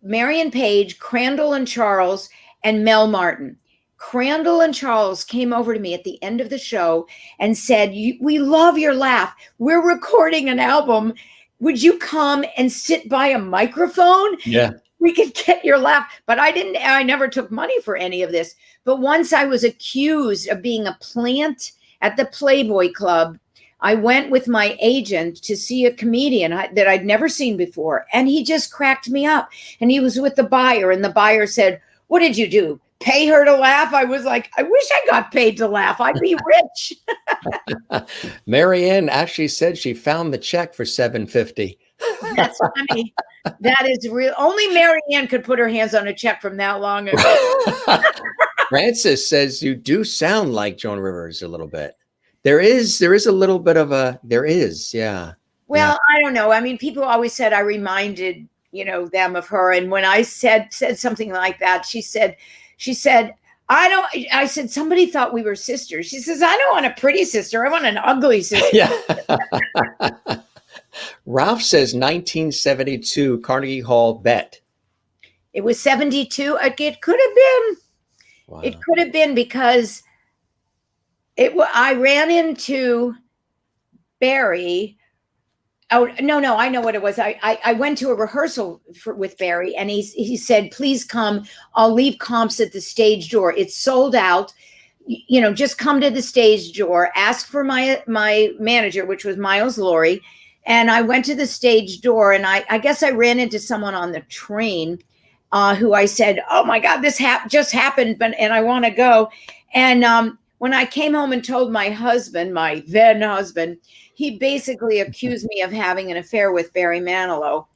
Marion Page, Crandall and Charles, and Mel Martin. Crandall and Charles came over to me at the end of the show and said, "We love your laugh. We're recording an album. Would you come and sit by a microphone? Yeah. We could get your laugh." But I never took money for any of this. But once I was accused of being a plant at the Playboy Club, I went with my agent to see a comedian that I'd never seen before. And he just cracked me up. And he was with the buyer. And the buyer said, "What did you do? Pay her to laugh?" I was like, I wish I got paid to laugh. I'd be rich. Mary Ann actually said she found the check for $7.50. That's funny. That is real. Only Mary Ann could put her hands on a check from that long ago. Francis says you do sound like Joan Rivers a little bit. There is a little bit of yeah. Well, yeah. I don't know. I mean, people always said I reminded, you know, them of her. And when I said something like that, she said, I said, somebody thought we were sisters. She says, "I don't want a pretty sister. I want an ugly sister." Yeah. Ralph says 1972 Carnegie Hall bet. It was 72. It could have been. Wow. It could have been because I ran into Barry. Oh, no, I know what it was. I went to a rehearsal with Barry, and he said, "Please come. I'll leave comps at the stage door. It's sold out. You know, just come to the stage door, ask for my manager," which was Miles Laurie. And I went to the stage door, and I guess I ran into someone on the train who I said, "Oh my God, this just happened, and I want to go." And when I came home and told my husband, my then husband, he basically accused me of having an affair with Barry Manilow.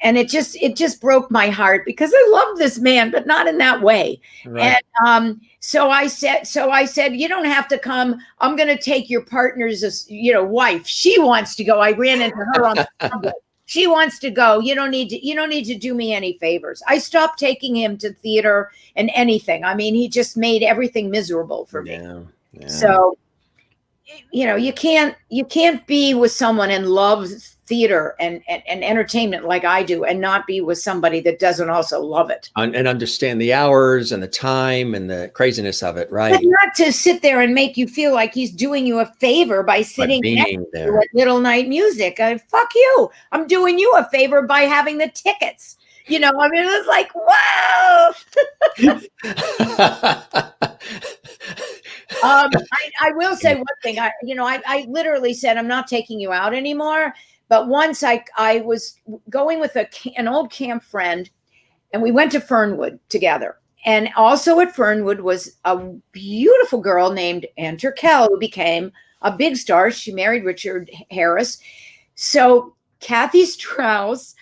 And it just broke my heart because I love this man, but not in that way. Right. And so I said, "You don't have to come. I'm going to take your partner's, wife. She wants to go." I ran into her on the subway. "She wants to go. You don't need to do me any favors." I stopped taking him to theater and anything. I mean, he just made everything miserable for me. Yeah. So, you can't be with someone and love theater and entertainment like I do and not be with somebody that doesn't also love it. And understand the hours and the time and the craziness of it, right? But not to sit there and make you feel like he's doing you a favor by sitting next there at Little Night Music. Fuck you. I'm doing you a favor by having the tickets. I mean, it was like, wow. I will say one thing. I literally said, "I'm not taking you out anymore." But once I was going with an old camp friend, and we went to Fernwood together. And also at Fernwood was a beautiful girl named Ann Turkel, who became a big star. She married Richard Harris. So Kathy Strauss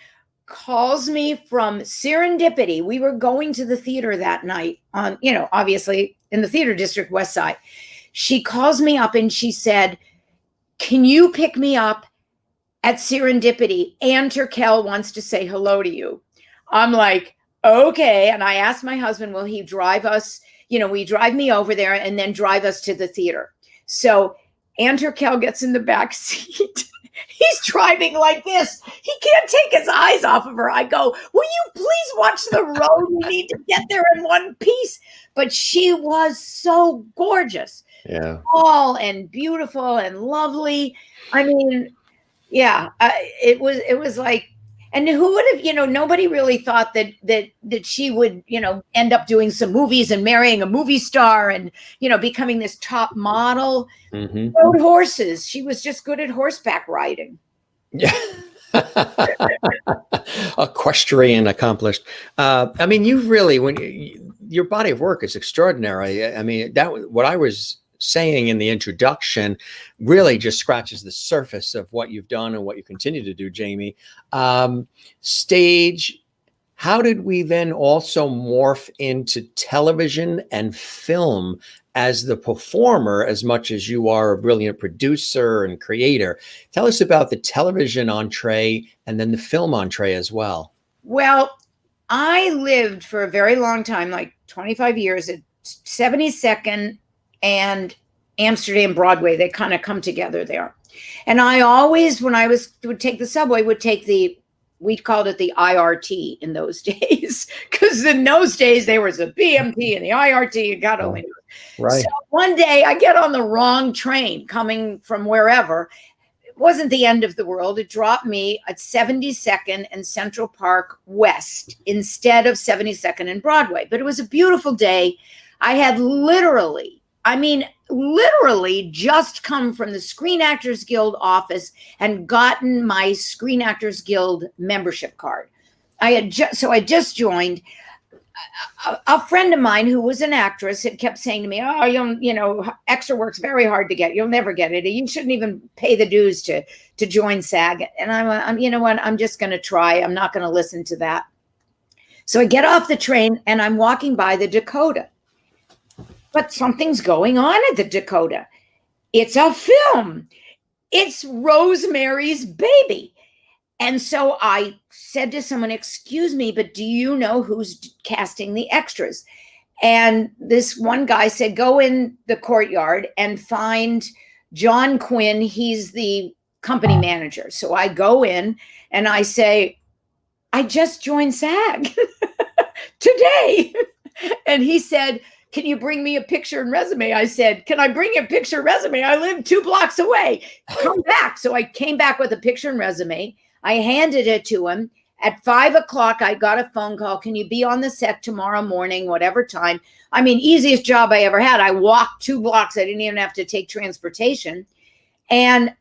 calls me from Serendipity. We were going to the theater that night on, obviously in the theater district, West Side. She calls me up and she said, "Can you pick me up at Serendipity? Ann Turkel wants to say hello to you." I'm like, okay. And I asked my husband, will he drive us? Will he drive me over there and then drive us to the theater? So Ann Turkel gets in the back seat. He's driving like this. He can't take his eyes off of her. I go, "Will you please watch the road? We need to get there in one piece." But she was so gorgeous. Yeah. Tall and beautiful and lovely. I mean, yeah, it was like, And who would have, nobody really thought that she would, end up doing some movies and marrying a movie star and, becoming this top model. Mm-hmm. Rode horses. She was just good at horseback riding. Yeah. Equestrian accomplished. I mean, you've really, your body of work is extraordinary. I mean, what I was saying in the introduction really just scratches the surface of what you've done and what you continue to do, Jamie. Stage, how did we then also morph into television and film as the performer, as much as you are a brilliant producer and creator? Tell us about the television entree and then the film entree as well. Well, I lived for a very long time, like 25 years, at 72nd and Amsterdam Broadway. They kind of come together there. And I always, when I would take the subway, we called it the IRT in those days, because in those days there was a BMT and the IRT, and God only knew. Right. So one day I get on the wrong train coming from wherever. It wasn't the end of the world. It dropped me at 72nd and Central Park West instead of 72nd and Broadway. But it was a beautiful day. I had literally just come from the Screen Actors Guild office and gotten my Screen Actors Guild membership card. I just joined. A friend of mine who was an actress had kept saying to me, "Oh, extra work's very hard to get. You'll never get it. You shouldn't even pay the dues to join SAG." And I'm you know what? I'm just going to try. I'm not going to listen to that. So I get off the train and I'm walking by the Dakota. But something's going on at the Dakota. It's a film. It's Rosemary's Baby. And so I said to someone, "Excuse me, but do you know who's casting the extras?" And this one guy said, "Go in the courtyard and find John Quinn. He's the company manager." So I go in and I say, "I just joined SAG today." And he said, "Can you bring me a picture and resume?" I said, "Can I bring you a picture and resume? I live 2 blocks away. Come back." So I came back with a picture and resume. I handed it to him. At 5 o'clock, I got a phone call. "Can you be on the set tomorrow morning, whatever time?" I mean, easiest job I ever had. I walked 2 blocks. I didn't even have to take transportation. And,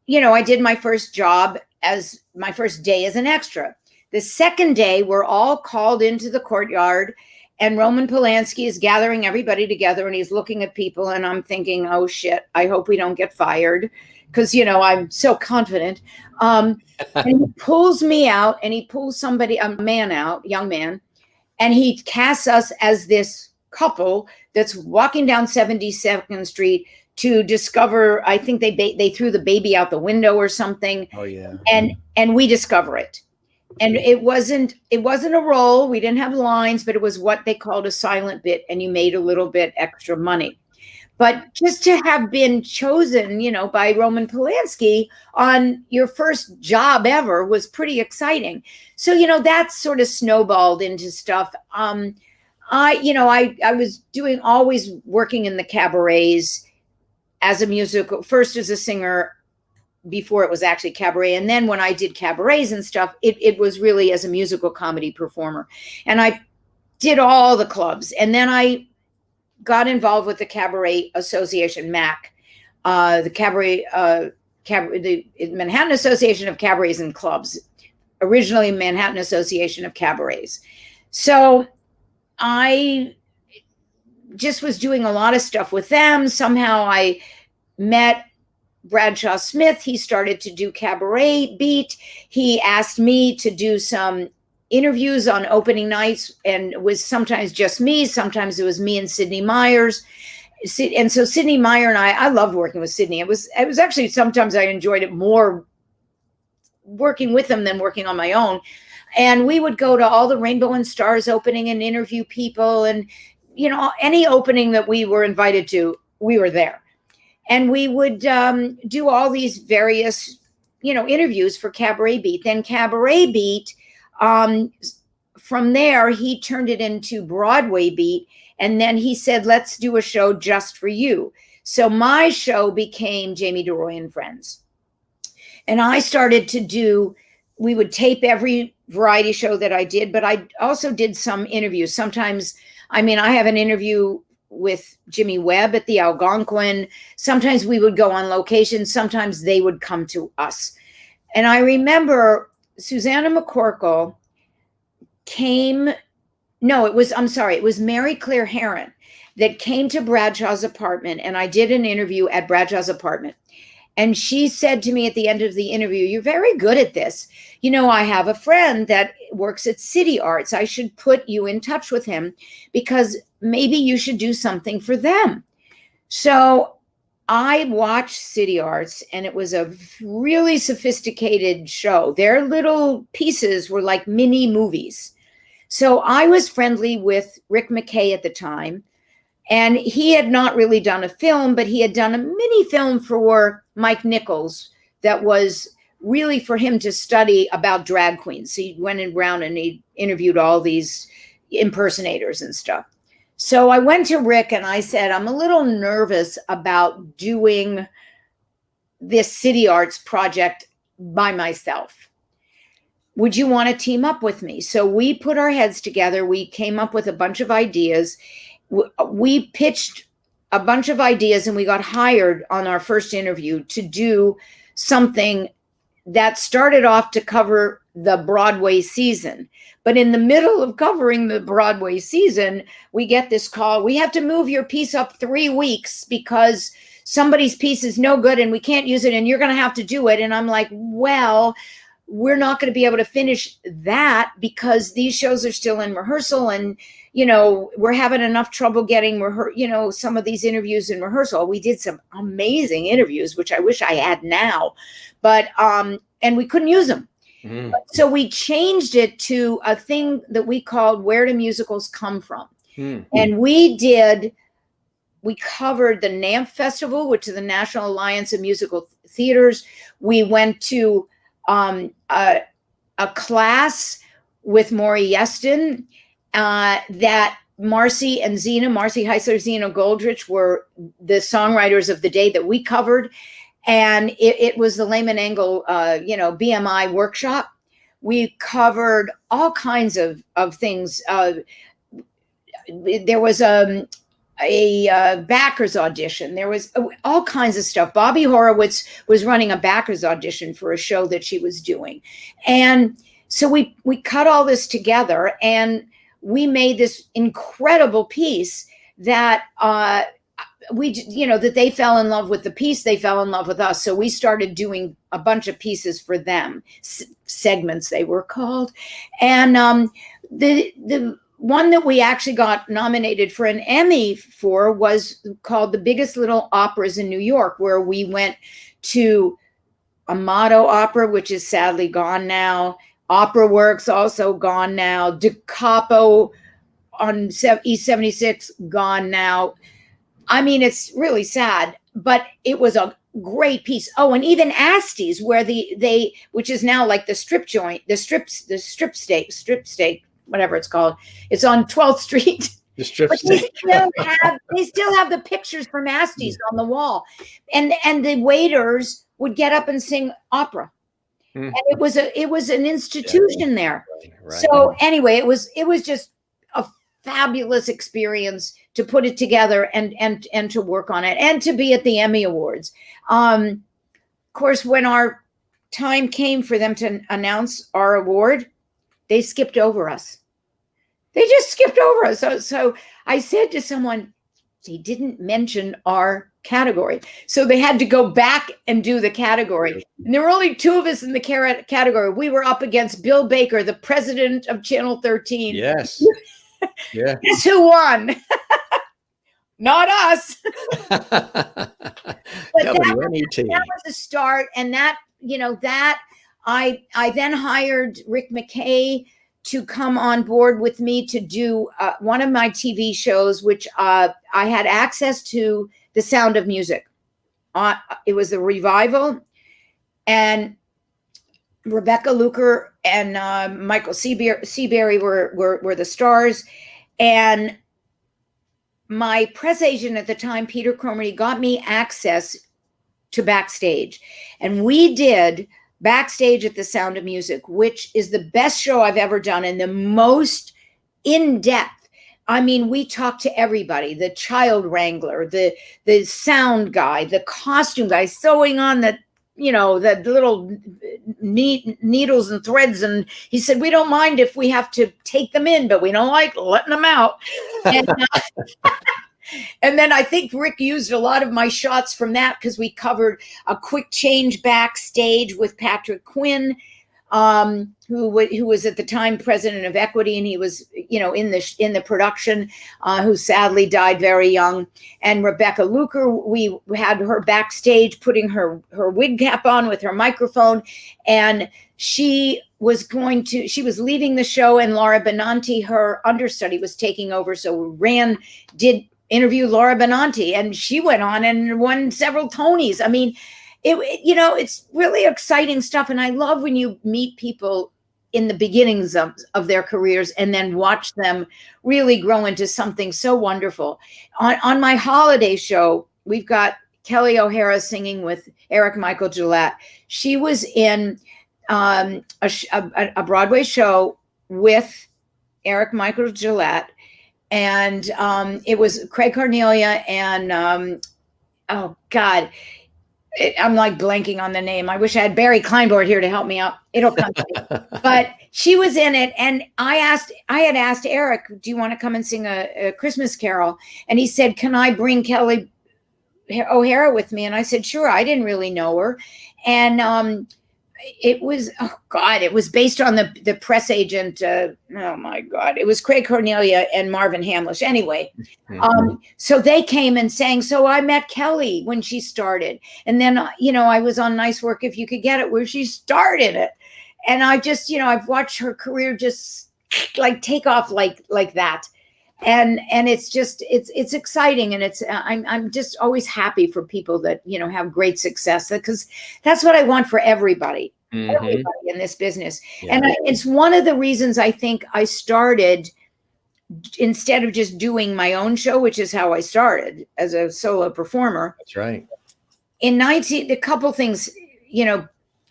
I did my first job as my first day as an extra. The second day, we're all called into the courtyard, and Roman Polanski is gathering everybody together, and he's looking at people, and I'm thinking, "Oh shit, I hope we don't get fired," because I'm so confident. And he pulls me out, and he pulls a young man, and he casts us as this couple that's walking down 72nd Street to discover, I think they threw the baby out the window or something. Oh yeah. And we discover it. And it wasn't a role. We didn't have lines, but it was what they called a silent bit, and you made a little bit extra money. But just to have been chosen, by Roman Polanski on your first job ever was pretty exciting. So, that sort of snowballed into stuff. I was always working in the cabarets as a musical, first as a singer, before it was actually cabaret. And then when I did cabarets and stuff, it was really as a musical comedy performer. And I did all the clubs. And then I got involved with the Cabaret Association, MAC, the Manhattan Association of Cabarets and Clubs, originally Manhattan Association of Cabarets. So I just was doing a lot of stuff with them. Somehow I met Bradshaw Smith. He started to do Cabaret Beat. He asked me to do some interviews on opening nights, and it was sometimes just me. Sometimes it was me and Sidney Meyers. And so Sidney Meyer and I loved working with Sidney. It was actually, sometimes I enjoyed it more working with him than working on my own. And we would go to all the Rainbow and Stars opening and interview people. And, any opening that we were invited to, we were there. And we would do all these various, interviews for Cabaret Beat. Then Cabaret Beat, from there, he turned it into Broadway Beat. And then he said, "Let's do a show just for you." So my show became Jamie deROY and Friends. And I started to do we would tape every variety show that I did, but I also did some interviews. Sometimes, I mean, I have an interview with Jimmy Webb at the Algonquin. Sometimes we would go on location. Sometimes they would come to us. And I remember Susanna McCorkle it was Mary Claire Heron that came to Bradshaw's apartment, and I did an interview at Bradshaw's apartment. And she said to me at the end of the interview, "You're very good at this. You know, I have a friend that works at City Arts. I should put you in touch with him because maybe you should do something for them." So I watched City Arts, and it was a really sophisticated show. Their little pieces were like mini movies. So I was friendly with Rick McKay at the time. And he had not really done a film, but he had done a mini film for Mike Nichols that was really for him to study about drag queens. So he went around and he interviewed all these impersonators and stuff. So I went to Rick and I said, "I'm a little nervous about doing this City Arts project by myself. Would you want to team up with me?" So we put our heads together. We came up with a bunch of ideas. We pitched a bunch of ideas and we got hired on our first interview to do something that started off to cover the Broadway season. But in the middle of covering the Broadway season, we get this call: "We have to move your piece up 3 weeks because somebody's piece is no good and we can't use it and you're going to have to do it." And I'm like, well, we're not going to be able to finish that because these shows are still in rehearsal, and we're having enough trouble getting some of these interviews in rehearsal. We did some amazing interviews, which I wish I had now, but and we couldn't use them. So we changed it to a thing that we called "Where Do Musicals Come From?" And we covered the NAMP Festival, which is the National Alliance of Musical Theaters. We went to a class with Maury Yeston that Marcy Heisler, Zena Goldrich were the songwriters of the day that we covered. And it was the Lehman Engel, BMI workshop. We covered all kinds of things. There was a backers audition. There was all kinds of stuff. Bobby Horowitz was running a backers audition for a show that she was doing. And so we cut all this together and we made this incredible piece that that they fell in love with the piece, they fell in love with us. So we started doing a bunch of pieces for them, segments they were called. And the one that we actually got nominated for an Emmy for was called The Biggest Little Operas in New York, where we went to Amato Opera, which is sadly gone now. Opera Works, also gone now. Da Capo on East 76, gone now. I mean, it's really sad, but it was a great piece. Oh, and even Asties, where which is now like the strip joint, the strip steak, whatever it's called. It's on 12th Street. The strip steak. They still have the pictures from Asties on the wall, and the waiters would get up and sing opera. And it was an institution there. Right. So anyway, it was just a fabulous experience to put it together and to work on it and to be at the Emmy Awards. Of course, when our time came for them to announce our award, they skipped over us. They just skipped over us. So I said to someone, they didn't mention our category. So they had to go back and do the category. And there were only 2 of us in the category. We were up against Bill Baker, the president of Channel 13. Yes. Yeah. Guess who won? Not us. But that was the start. And that I then hired Rick McKay to come on board with me to do one of my TV shows, which I had access to, The Sound of Music. It was a revival, and Rebecca Luker and Michael Seabury were the stars. And my press agent at the time, Peter Cromarty, got me access to backstage. And we did backstage at The Sound of Music, which is the best show I've ever done and the most in-depth. I mean, we talked to everybody, the child wrangler, the sound guy, the costume guy, sewing on the little needles and threads. And he said, we don't mind if we have to take them in, but we don't like letting them out. And, and then I think Rick used a lot of my shots from that because we covered a quick change backstage with Patrick Quinn, who was at the time president of Equity, and he was, in the production, who sadly died very young. And Rebecca Luker, we had her backstage putting her wig cap on with her microphone, and she was leaving the show, and Laura Benanti, her understudy, was taking over. So did interview Laura Benanti, and she went on and won several Tonys. I mean, it's really exciting stuff. And I love when you meet people in the beginnings of their careers and then watch them really grow into something so wonderful. On my holiday show, we've got Kelly O'Hara singing with Eric Michael Gillette. She was in a Broadway show with Eric Michael Gillette. And it was Craig Cornelia and, oh God, I'm like blanking on the name. I wish I had Barry Kleinbord here to help me out. It'll come to me. But she was in it. And I had asked Eric, do you want to come and sing a Christmas carol? And he said, can I bring Kelly O'Hara with me? And I said, sure. I didn't really know her. And it was, oh God, it was based on the press agent. Oh my God. It was Craig Cornelia and Marvin Hamlish. Anyway, so they came and sang. So I met Kelly when she started. And then, I was on Nice Work If You Could Get It, where she started it. And I just, I've watched her career just like take off like that. And it's just, it's exciting. And I'm just always happy for people that, have great success, because that's what I want for everybody in this business. Yeah. And it's one of the reasons I think I started, instead of just doing my own show, which is how I started as a solo performer. That's right. A couple things,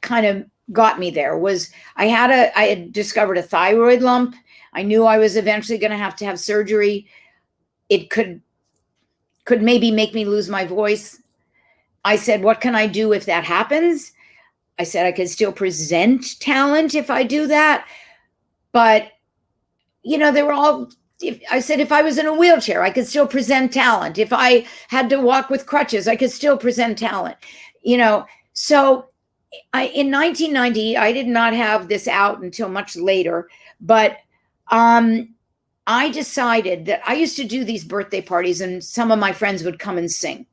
kind of got me there was I had discovered a thyroid lump. I knew I was eventually going to have surgery. It could maybe make me lose my voice. I said, what can I do if that happens? I said, I could still present talent if I do that. But, they were all, I said, if I was in a wheelchair, I could still present talent. If I had to walk with crutches, I could still present talent. So in 1990, I did not have this out until much later, but I decided that I used to do these birthday parties and some of my friends would come and sing.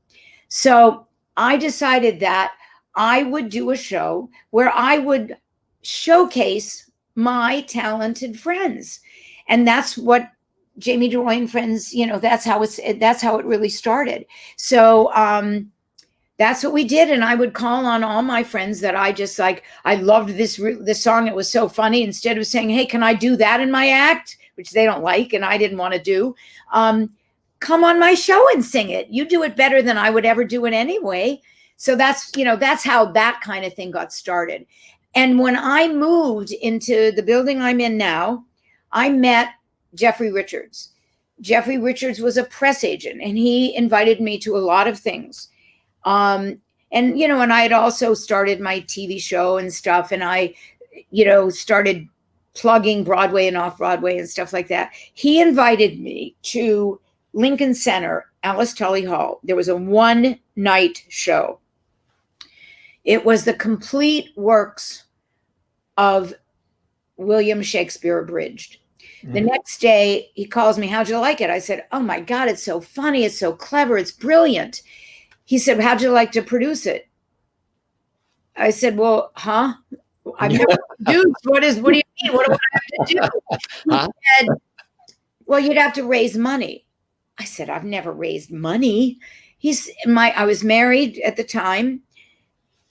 So I decided that I would do a show where I would showcase my talented friends. And that's what Jamie deROY and Friends, that's how it really started. So that's what we did. And I would call on all my friends that I just like, I loved this song. It was so funny. Instead of saying, hey, can I do that in my act? Which they don't like, and I didn't want to do. Come on my show and sing it. You do it better than I would ever do it anyway. So that's how that kind of thing got started. And when I moved into the building I'm in now, I met Jeffrey Richards. Jeffrey Richards was a press agent, and he invited me to a lot of things. And I had also started my TV show and stuff. And I, started plugging Broadway and off Broadway and stuff like that. He invited me to Lincoln Center, Alice Tully Hall. There was a one-night show. It was the complete works of William Shakespeare abridged. The next day he calls me, how'd you like it? I said, oh my God, it's so funny. It's so clever. It's brilliant. He said, how'd you like to produce it? I said, well, I've never produced. What do you mean? What do I have to do? He said, well, you'd have to raise money. I said, I've never raised money. I was married at the time.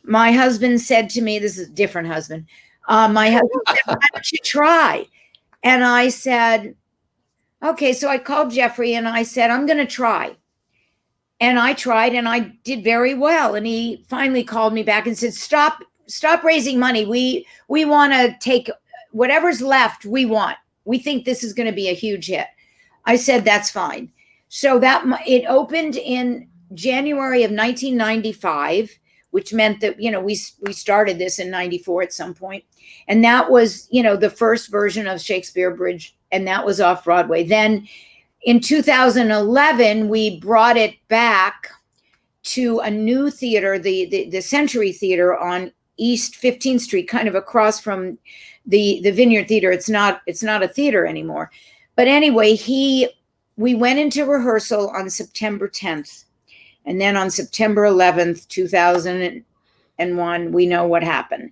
My husband said to me, this is a different husband. My husband said, why don't you try? And I said, okay. So I called Jeffrey and I said, I'm going to try. And I tried and I did very well. And he finally called me back and said, stop stop raising money. We want to take whatever's left. We think this is going to be a huge hit. I said, that's fine. So it opened in January of 1995, which meant that, we started this in 94 at some point. And that was, the first version of Shakespeare Bridge, and that was off Broadway. Then in 2011, we brought it back to a new theater, the Century Theater on East 15th Street, kind of across from the Vineyard Theater. It's not a theater anymore. But anyway, we went into rehearsal on September 10th. And then on September 11th, 2001, we know what happened.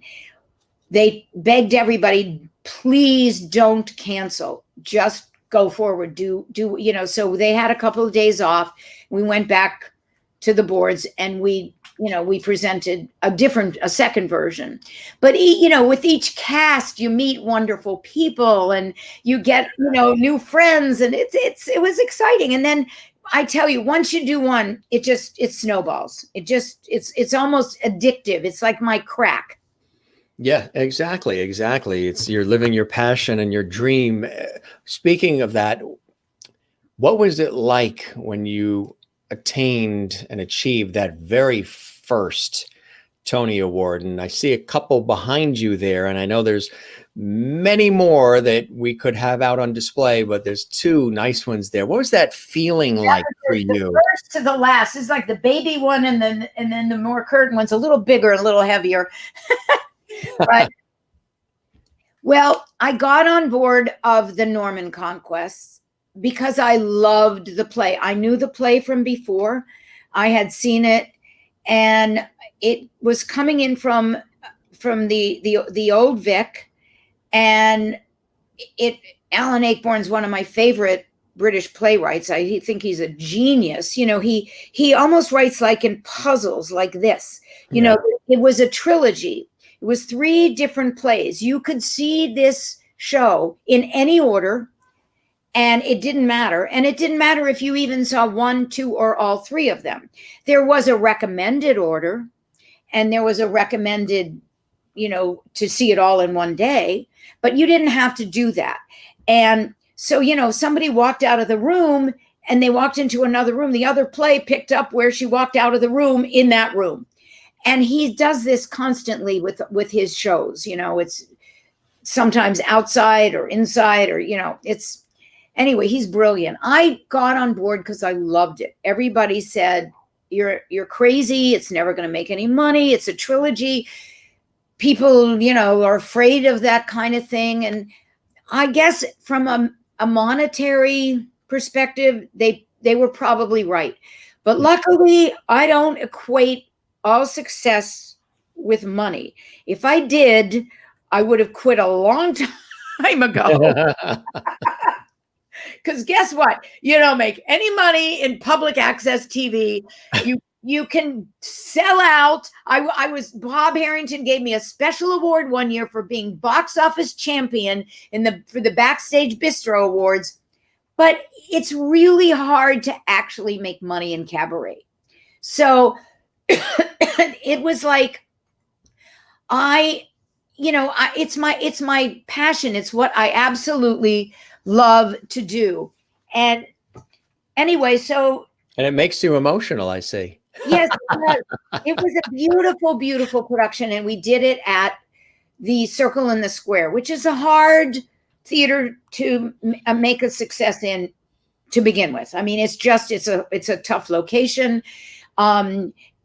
They begged everybody, please don't cancel. Just go forward. So they had a couple of days off. We went back to the boards and we presented a second version. But, with each cast, you meet wonderful people and you get, new friends, and it was exciting. And then I tell you, once you do one, it snowballs. It's almost addictive. It's like my crack. Yeah, exactly. You're living your passion and your dream. Speaking of that, what was it like when you attained and achieved that very first Tony Award? And I see a couple behind you there, and I know there's many more that we could have out on display, but there's two nice ones there. What was that feeling like for you? The first to the last is like the baby one, and then the more curtain one's a little bigger, a little heavier. But well, I got on board of the Norman Conquests because I loved the play. I knew the play from before. I had seen it, and it was coming in from the old Vic, and Alan Ayckbourn's one of my favorite British playwrights. I think he's a genius. He almost writes like in puzzles like this. It was a trilogy. It was 3 different plays. You could see this show in any order, and it didn't matter. And it didn't matter if you even saw 1, 2, or all 3 of them. There was a recommended order, and there was a recommended, to see it all in one day, but you didn't have to do that. And so, somebody walked out of the room and they walked into another room. The other play picked up where she walked out of the room in that room. And he does this constantly with his shows. It's sometimes outside or inside, or, anyway, he's brilliant. I got on board because I loved it. Everybody said, you're crazy. It's never going to make any money. It's a trilogy. People, are afraid of that kind of thing. And I guess from a monetary perspective, they were probably right. But luckily, I don't equate all success with money. If I did, I would have quit a long time ago. Because guess what? You don't make any money in public access TV. You can sell out. Bob Harrington gave me a special award one year for being box office champion for the Backstage Bistro Awards. But it's really hard to actually make money in cabaret. So it was like, it's my passion. It's what I absolutely love to do. And anyway, and it makes you emotional, I see. Yes, it was a beautiful, beautiful production. And we did it at the Circle in the Square, which is a hard theater to make a success in to begin with. I mean, it's a tough location.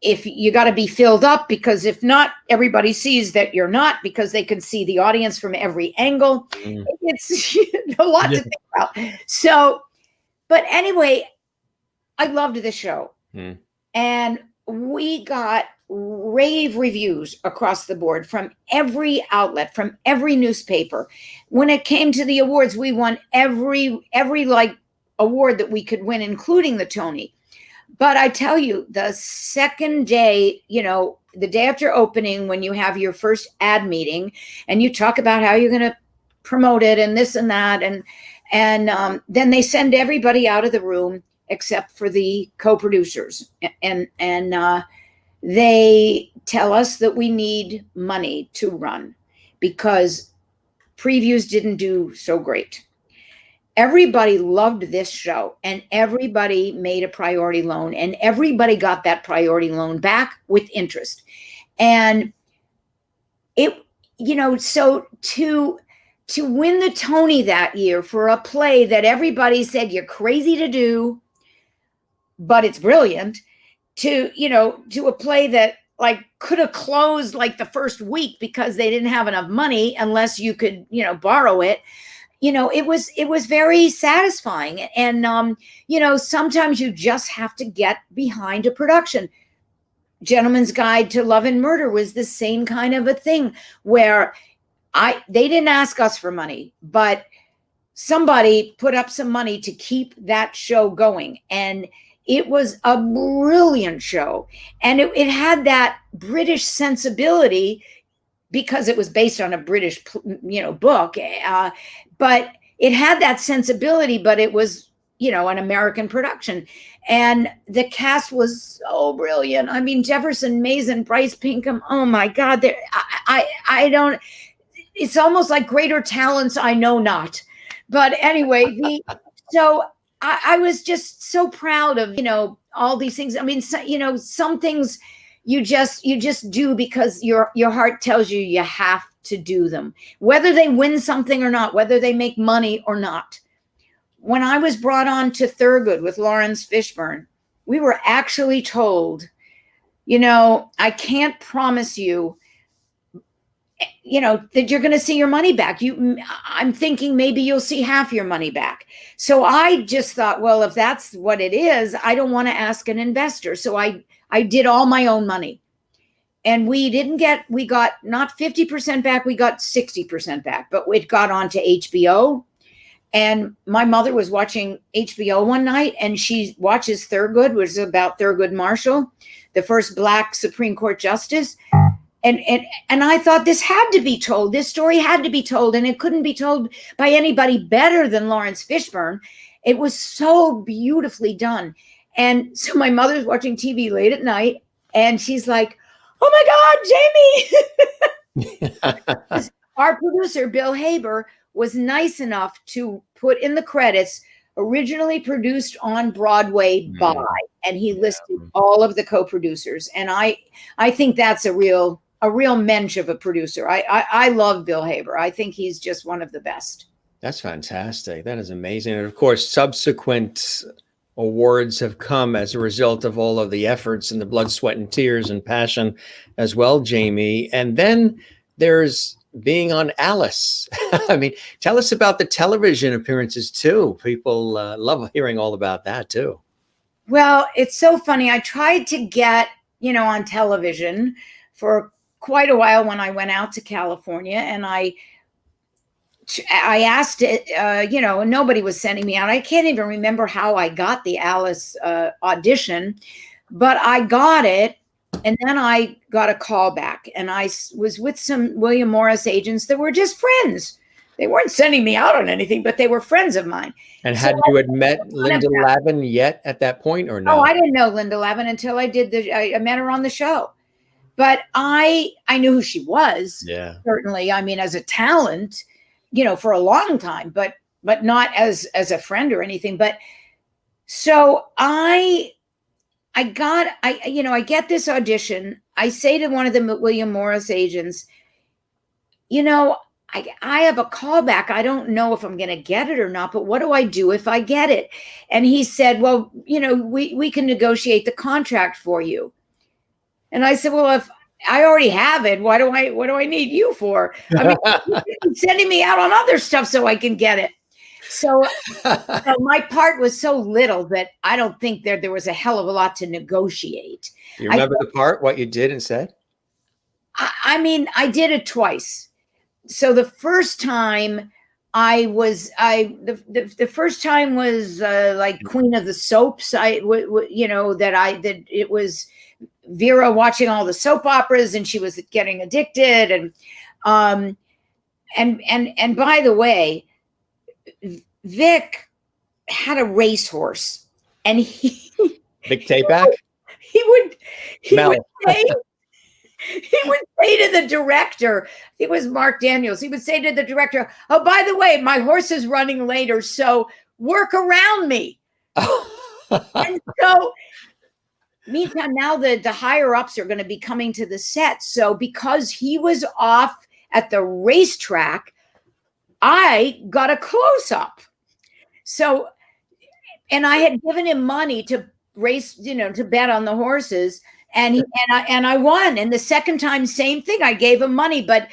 If you got to be filled up, because if not, everybody sees that you're not, because they can see the audience from every angle. It's a lot to think about. So, but anyway, I loved the show. And we got rave reviews across the board from every outlet, from every newspaper. When it came to the awards, we won every like award that we could win, including the Tony. But I tell you, the second day, the day after opening, when you have your first ad meeting and you talk about how you're going to promote it and this and that, and then they send everybody out of the room except for the co-producers, and they tell us that we need money to run because previews didn't do so great. Everybody loved this show and everybody made a priority loan and everybody got that priority loan back with interest. And it, so to win the Tony that year for a play that everybody said you're crazy to do, but it's brilliant, to a play that like could have closed like the first week because they didn't have enough money unless you could borrow it. It was very satisfying. And sometimes you just have to get behind a production. Gentleman's Guide to Love and Murder was the same kind of a thing where they didn't ask us for money, but somebody put up some money to keep that show going. And it was a brilliant show. And it had that British sensibility because it was based on a British, book. But it had that sensibility, but it was, an American production. And the cast was so brilliant. I mean, Jefferson Mason, Bryce Pinkham. Oh my God. I don't, it's almost like greater talents I know not. But anyway, so I was just so proud of, all these things. I mean, some things you just do because your heart tells you you have to do them, whether they win something or not, whether they make money or not. When I was brought on to Thurgood with Lawrence Fishburne, we were actually told, I can't promise you, that you're going to see your money back. I'm thinking maybe you'll see half your money back. So I just thought, well, if that's what it is, I don't want to ask an investor. So I did all my own money. And we got not 50% back, we got 60% back, but it got onto HBO. And my mother was watching HBO one night and she watches Thurgood, which is about Thurgood Marshall, the first Black Supreme Court justice. And I thought this had to be told. This story had to be told, and it couldn't be told by anybody better than Lawrence Fishburne. It was so beautifully done. And so my mother's watching TV late at night, and she's like, "Oh my God, Jamie!" Our producer, Bill Haber, was nice enough to put in the credits, originally produced on Broadway by, and he listed all of the co-producers. And I think that's a real mensch of a producer. I love Bill Haber. I think he's just one of the best. That's fantastic. That is amazing. And of course, subsequent awards have come as a result of all of the efforts and the blood, sweat, and tears and passion as well, Jamie. And then there's being on Alice. I mean, tell us about the television appearances too. People love hearing all about that too. Well, it's so funny. I tried to get, on television for quite a while when I went out to California, and I asked it, and nobody was sending me out. I can't even remember how I got the Alice audition, but I got it. And then I got a call back, and I was with some William Morris agents that were just friends. They weren't sending me out on anything, but they were friends of mine. And had you had met Linda Lavin yet at that point, or no? Oh, I didn't know Linda Lavin until I met her on the show. But I knew who she was. Yeah, certainly. I mean, as a talent, for a long time, but not as a friend or anything. But so I get this audition. I say to one of the William Morris agents, I have a callback. I don't know if I'm going to get it or not, but what do I do if I get it? And he said, well, we can negotiate the contract for you. And I said, well, if I already have it, what do I need you for? I mean, you're sending me out on other stuff so I can get it. So my part was so little that I don't think there was a hell of a lot to negotiate. Do you remember the part, what you did and said? I mean, I did it twice. So the first time the first time was like Queen of the Soaps. That it was Vera watching all the soap operas and she was getting addicted. And by the way, Vic had a racehorse, and Vic Tapeback? He would say, He would say to the director, I think it was Mark Daniels, he would say to the director, oh, by the way, my horse is running later, so work around me. And so, meantime, now the higher ups are going to be coming to the set. So because he was off at the racetrack, I got a close up. So, and I had given him money to race, to bet on the horses. And I won. And the second time, same thing. I gave him money, but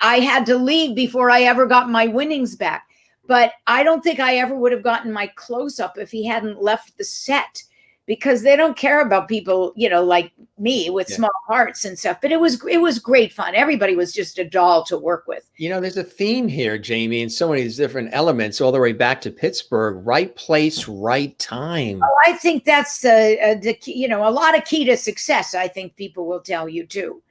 I had to leave before I ever got my winnings back. But I don't think I ever would have gotten my close up if he hadn't left the set, because they don't care about people, like me with small hearts and stuff. But it was great fun. Everybody was just a doll to work with. There's a theme here, Jamie, in so many of these different elements, all the way back to Pittsburgh. Right place, right time. Oh, I think that's the key, a lot of key to success. I think people will tell you too.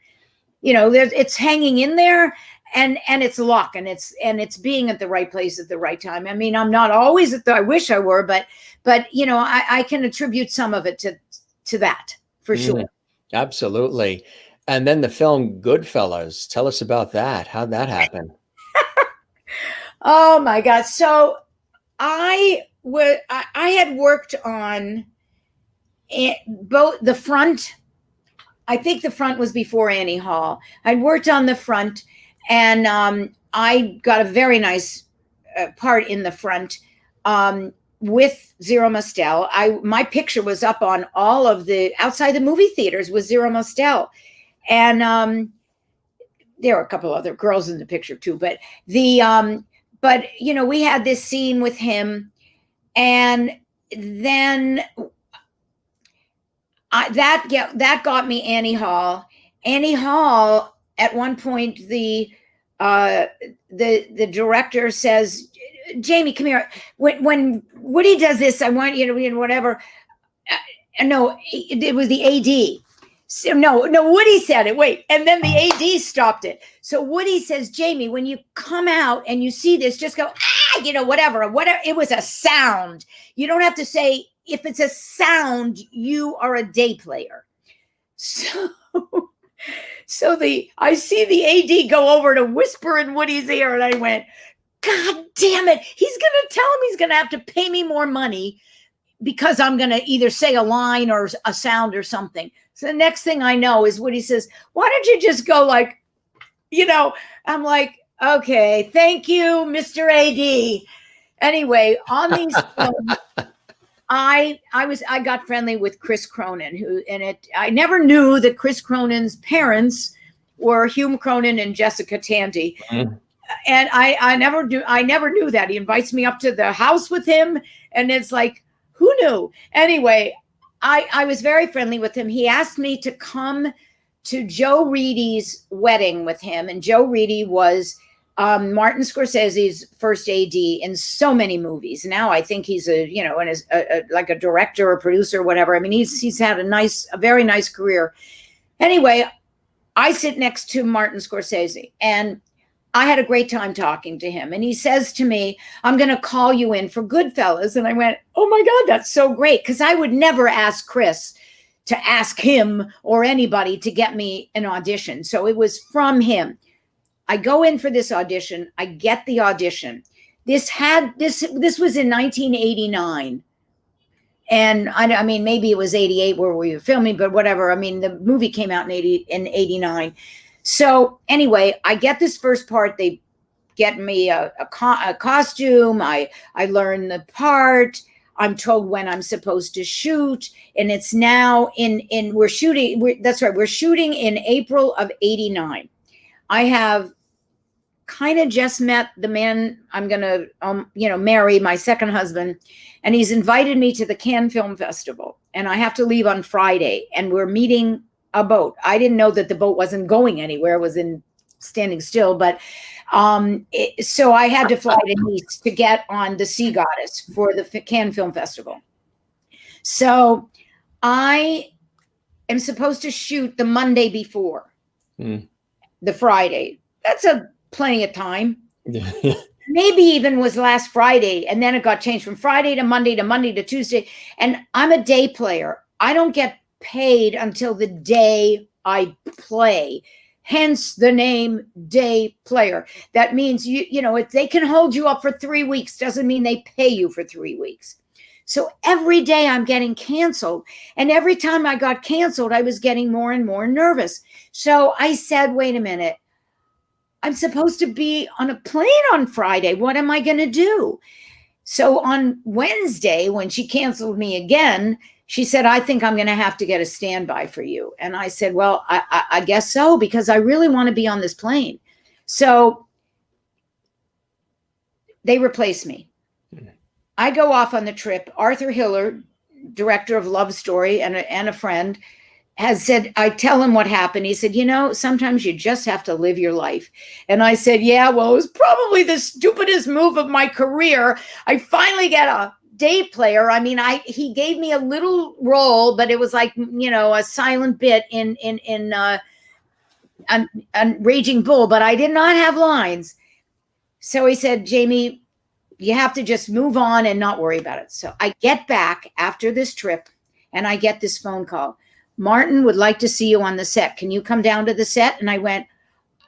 It's hanging in there, and it's luck, and it's being at the right place at the right time. I mean, I'm not always I wish I were, but I can attribute some of it to that for sure. Absolutely. And then the film Goodfellas. Tell us about that. How'd that happen? Oh my God. So I had worked on both the front. I think the front was before Annie Hall. I'd worked on the front, and I got a very nice part in the front with Zero Mostel. My picture was up on all of the outside the movie theaters with Zero Mostel, and there were a couple other girls in the picture too. But we had this scene with him, and then that got me Annie Hall. Annie Hall, at one point, the director says, Jamie, come here. When Woody does this, I want you to, whatever. No, it was the AD. So no, Woody said it. Wait, and then the AD stopped it. So Woody says, Jamie, when you come out and you see this, just go, whatever. It was a sound. You don't have to say, if it's a sound, you are a day player. So I see the AD go over to whisper in Woody's ear, and I went, God damn it. He's going to tell him he's going to have to pay me more money because I'm going to either say a line or a sound or something. So the next thing I know is Woody says, why don't you just go like, I'm like, okay, thank you, Mr. AD. Anyway, on these films, I got friendly with Chris Cronin, I never knew that Chris Cronin's parents were Hume Cronin and Jessica Tandy. Mm-hmm. And I never knew that. He invites me up to the house with him, and it's like, who knew? Anyway, I was very friendly with him. He asked me to come to Joe Reedy's wedding with him, and Joe Reedy was Martin Scorsese's first AD in so many movies. Now I think he's like a director or producer or whatever. I mean, he's had a very nice career. Anyway, I sit next to Martin Scorsese, and I had a great time talking to him. And he says to me, I'm going to call you in for Goodfellas. And I went, oh my God, that's so great. Because I would never ask Chris to ask him or anybody to get me an audition. So it was from him. I go in for this audition. I get the audition. This was in 1989. And I mean, maybe it was 88 where we were filming, but whatever. I mean, the movie came out in 89. So anyway, I get this first part. They get me a costume. I learn the part. I'm told when I'm supposed to shoot. And it's now we're shooting. That's right. We're shooting in April of 89. I have kind of just met the man I'm going to, marry, my second husband. And he's invited me to the Cannes Film Festival. And I have to leave on Friday. And we're meeting a boat. I didn't know that the boat wasn't going anywhere. It was standing still. But so I had to fly to Nice to get on the Sea Goddess for the Cannes Film Festival. So I am supposed to shoot the Monday before the Friday. That's plenty of time. Maybe even was last Friday. And then it got changed from Friday to Monday to Tuesday. And I'm a day player. I don't get paid until the day I play. Hence the name day player. That means if they can hold you up for 3 weeks, doesn't mean they pay you for 3 weeks. So every day I'm getting canceled. And every time I got canceled, I was getting more and more nervous. So I said, wait a minute, I'm supposed to be on a plane on Friday. What am I going to do? So on Wednesday, when she canceled me again, she said, I think I'm going to have to get a standby for you. And I said, well, I guess so, because I really want to be on this plane. So they replaced me. I go off on the trip. Arthur Hiller, director of Love Story and a friend, has said, I tell him what happened. He said, sometimes you just have to live your life. And I said, yeah, well, it was probably the stupidest move of my career. I finally get a day player. I mean, he gave me a little role, but it was like, a silent bit in Raging Bull, but I did not have lines. So he said, Jamie, you have to just move on and not worry about it. So I get back after this trip and I get this phone call. Martin would like to see you on the set. Can you come down to the set? And I went,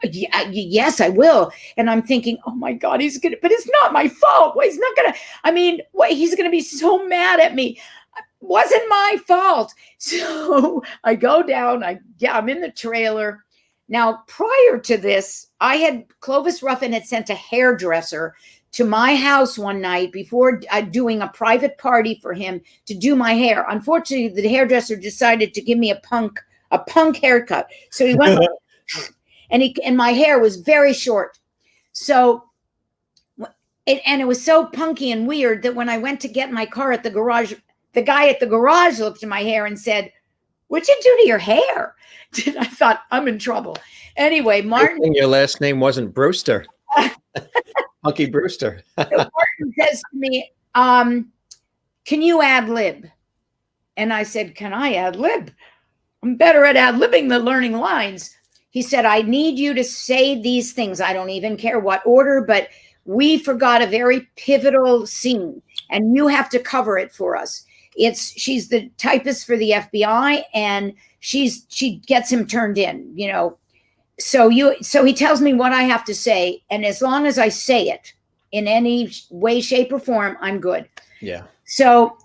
yes, I will. And I'm thinking, oh my God, but it's not my fault. Well, he's not going to, he's going to be so mad at me. It wasn't my fault. So I go down, I'm in the trailer. Now, prior to this, Clovis Ruffin had sent a hairdresser to my house one night before doing a private party for him to do my hair. Unfortunately, the hairdresser decided to give me a punk haircut. So he went and my hair was very short. So it was so punky and weird that when I went to get my car at the garage, the guy at the garage looked at my hair and said, what'd you do to your hair? I thought, I'm in trouble. Anyway, Martin. Your last name wasn't Brewster. Punky Brewster. So Martin says to me, can you ad lib? And I said, can I ad lib? I'm better at ad libbing than learning lines. He said, I need you to say these things. I don't even care what order, but we forgot a very pivotal scene and you have to cover it for us. She's the typist for the FBI and she gets him turned in, So he tells me what I have to say. And as long as I say it in any way, shape or form, I'm good. Yeah. So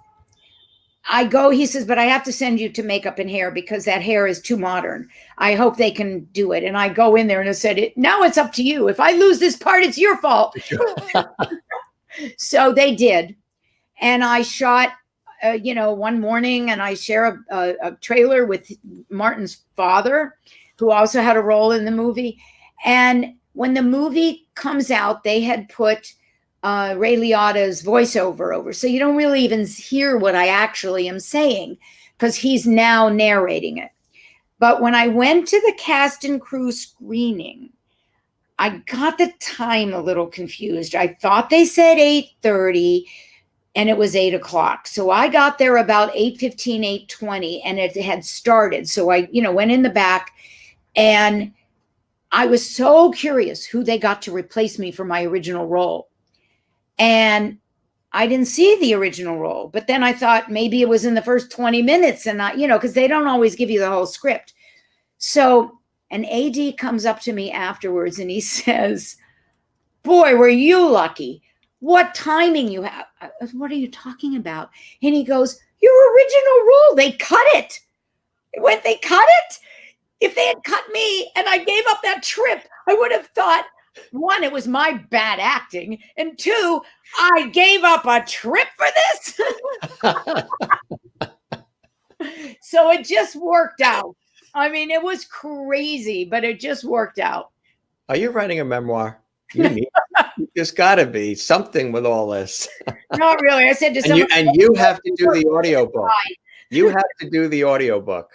I go, he says, but I have to send you to makeup and hair because that hair is too modern. I hope they can do it. And I go in there and I said, now it's up to you. If I lose this part, it's your fault. So they did. And I shot, one morning and I share a trailer with Martin's father, who also had a role in the movie. And when the movie comes out, they had put Ray Liotta's voiceover over. So you don't really even hear what I actually am saying because he's now narrating it. But when I went to the cast and crew screening, I got the time a little confused. I thought they said 8:30 and it was 8 o'clock. So I got there about 8:15, 8:20 and it had started. So I, went in the back and I was so curious who they got to replace me for my original role. And I didn't see the original role, but then I thought maybe it was in the first 20 minutes and because they don't always give you the whole script. So an AD comes up to me afterwards and he says, boy, were you lucky. What timing you have. What are you talking about? And he goes, your original role, they cut it. When they cut it, if they had cut me and I gave up that trip, I would have thought, one, it was my bad acting. And two, I gave up a trip for this. So it just worked out. I mean, it was crazy, but it just worked out. Are you writing a memoir? There's got to be something with all this. Not really. I said to someone, and you have to do the audiobook. You have to do the audiobook.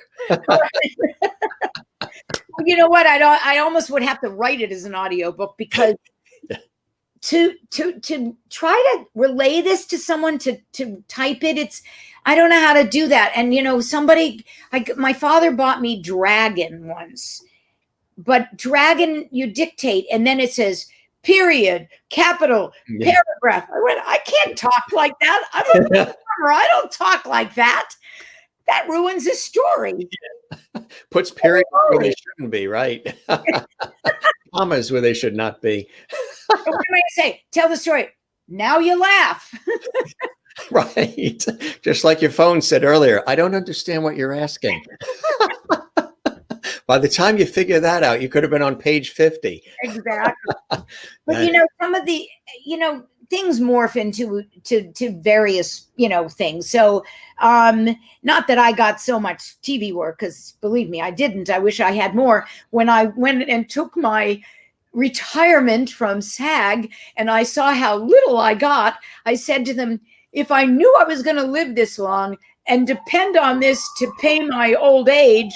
You know what? I almost would have to write it as an audiobook because to try to relay this to someone to type it, I don't know how to do that. And my father bought me Dragon once, but Dragon you dictate and then it says period, capital, paragraph. I went, I can't talk like that. I'm a performer. I don't talk like that. that ruins the story. Puts periods where they shouldn't be, right? Commas where they should not be. What am I going to say? Tell the story. Now you laugh. Right. Just like your phone said earlier, I don't understand what you're asking. By the time you figure that out, you could have been on page 50. Exactly. But you know, some of the, you know, things morph into to various, you know, things. So not that I got so much TV work, because believe me, I didn't. I wish I had more. When I went and took my retirement from SAG and I saw how little I got, I said to them, if I knew I was going to live this long and depend on this to pay my old age,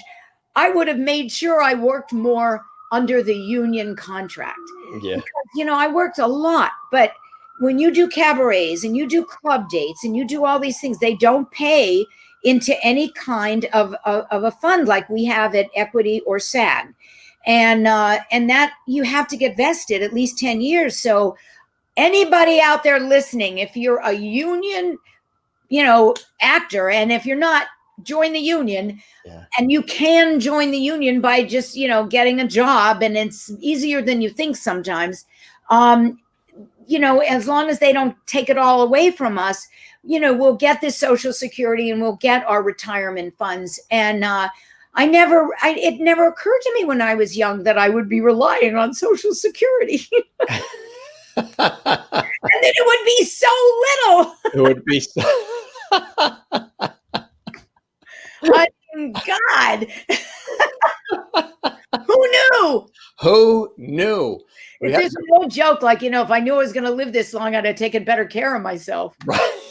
I would have made sure I worked more under the union contract. Yeah. Because, you know, I worked a lot, but when you do cabarets and you do club dates and you do all these things, they don't pay into any kind of a fund like we have at Equity or SAG. And that you have to get vested at least 10 years. So anybody out there listening, if you're a union, you know, actor, and if you're not, join the union. Yeah. And you can join the union by just, you know, getting a job, and it's easier than you think sometimes. You know, as long as they don't take it all away from us, you know, we'll get this Social Security and we'll get our retirement funds. And it never occurred to me when I was young that I would be relying on Social Security. And then it would be so little. It would be so. I mean, God. Who knew? Who knew? There's an old joke, like, you know, if I knew I was going to live this long, I'd have taken better care of myself. Right.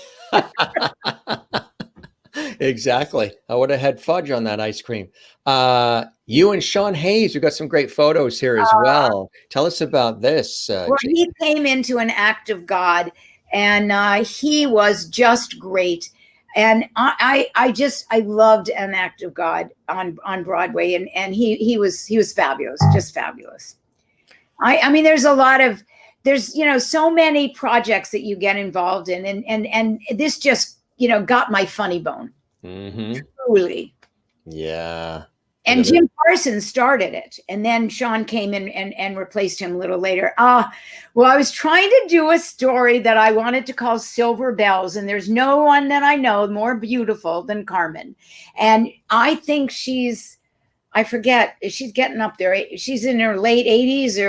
Exactly. I would have had fudge on that ice cream. You and Sean Hayes, we've got some great photos here as well. Tell us about this. Well, he came into an act of God, and he was just great. And I loved An Act of God on Broadway, and he was fabulous, just fabulous. I mean, there's you know, so many projects that you get involved in, and this just, you know, got my funny bone. Mm-hmm. Truly. Yeah. And Jim Parsons started it, and then Sean came in and replaced him a little later. Well, I was trying to do a story that I wanted to call Silver Bells, and there's no one that I know more beautiful than Carmen. And I think I forget, she's getting up there. She's in her late 80s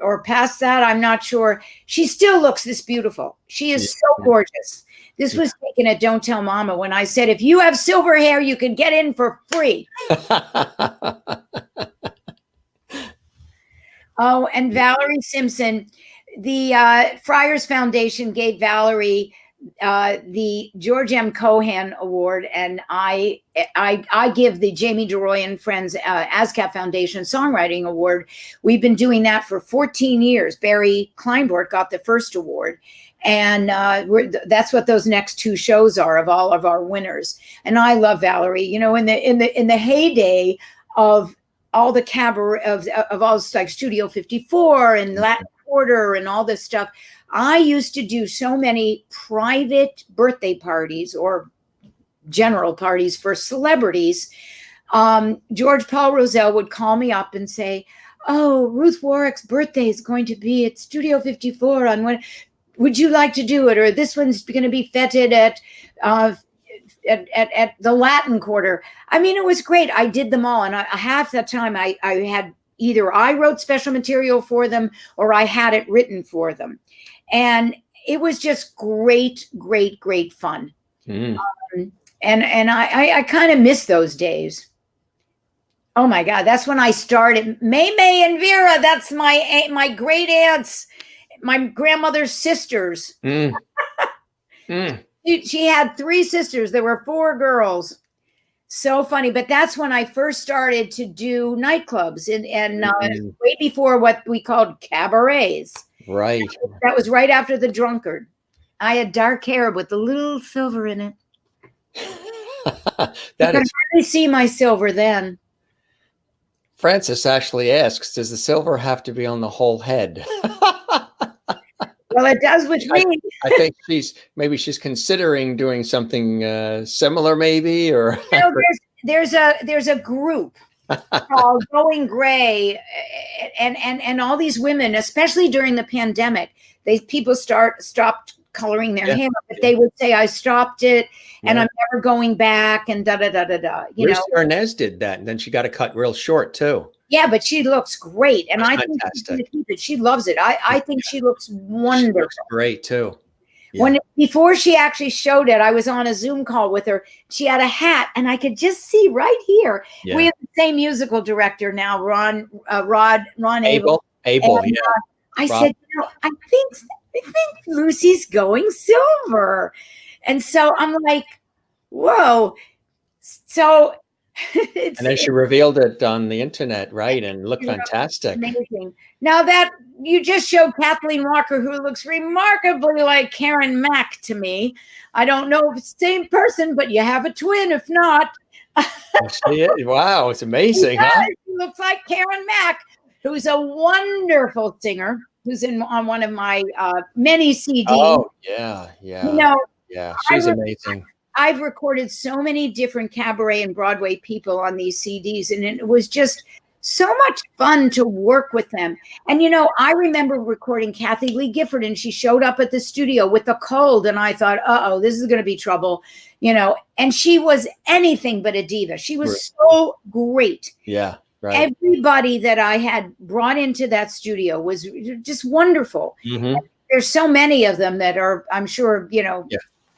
or past that. I'm not sure. She still looks this beautiful. She is so gorgeous. This was taken at Don't Tell Mama when I said, if you have silver hair, you can get in for free. Oh, and Valerie Simpson, the Friars Foundation gave Valerie the George M. Cohan Award, and I give the Jamie deROY and Friends ASCAP Foundation Songwriting Award. We've been doing that for 14 years. Barry Kleinbort got the first award. And that's what those next two shows are, of all of our winners. And I love Valerie. You know, in the heyday of all the cabaret of all, like Studio 54 and Latin Quarter and all this stuff, I used to do so many private birthday parties or general parties for celebrities. George Paul Roselle would call me up and say, "Oh, Ruth Warwick's birthday is going to be at Studio 54 on one. Would you like to do it? Or this one's going to be feted at the Latin Quarter." I mean, it was great. I did them all. And half the time I had either I wrote special material for them or I had it written for them. And it was just great, great, great fun. And I kind of miss those days. Oh my God, that's when I started. May and Vera, that's my great aunts, my grandmother's sisters. She had 3 sisters. There were 4 girls. So funny. But that's when I first started to do nightclubs and way before what we called cabarets. Right. That was right after The Drunkard. I had dark hair with a little silver in it. That you is. could hardly see my silver then. Francis actually asks, does the silver have to be on the whole head? Well, it does with me. I think she's considering doing something similar, maybe, or You know, there's a group called Going Gray, and all these women, especially during the pandemic, people stopped coloring their hair, but they would say, "I stopped it, and I'm never going back," and da da da da da. Lucy Arnaz did that, and then she got it cut real short too. Yeah, but she looks great, and That's I think she's fantastic. gonna keep it. She loves it. I think she looks wonderful. She looks great too. Yeah. Before she actually showed it, I was on a Zoom call with her. She had a hat, and I could just see right here. Yeah. We have the same musical director now, Ron Abel. Abel, and, yeah. I said, I think Lucy's going silver, and so I'm like, whoa. So, and then she revealed it on the internet, right? And looked fantastic. Amazing. Now that you just showed Kathleen Walker, who looks remarkably like Karen Mack to me. I don't know if it's the same person, but you have a twin, if not. Wow, it's amazing, huh? She looks like Karen Mack, who's a wonderful singer, who's on one of my many CDs. Oh, yeah. Yeah, she's amazing. I've recorded so many different cabaret and Broadway people on these CDs, and it was just so much fun to work with them. And, I remember recording Kathy Lee Gifford, and she showed up at the studio with a cold, and I thought, uh-oh, this is going to be trouble, and she was anything but a diva. She was so great. Yeah, right. Everybody that I had brought into that studio was just wonderful. Mm-hmm. There's so many of them that are, I'm sure,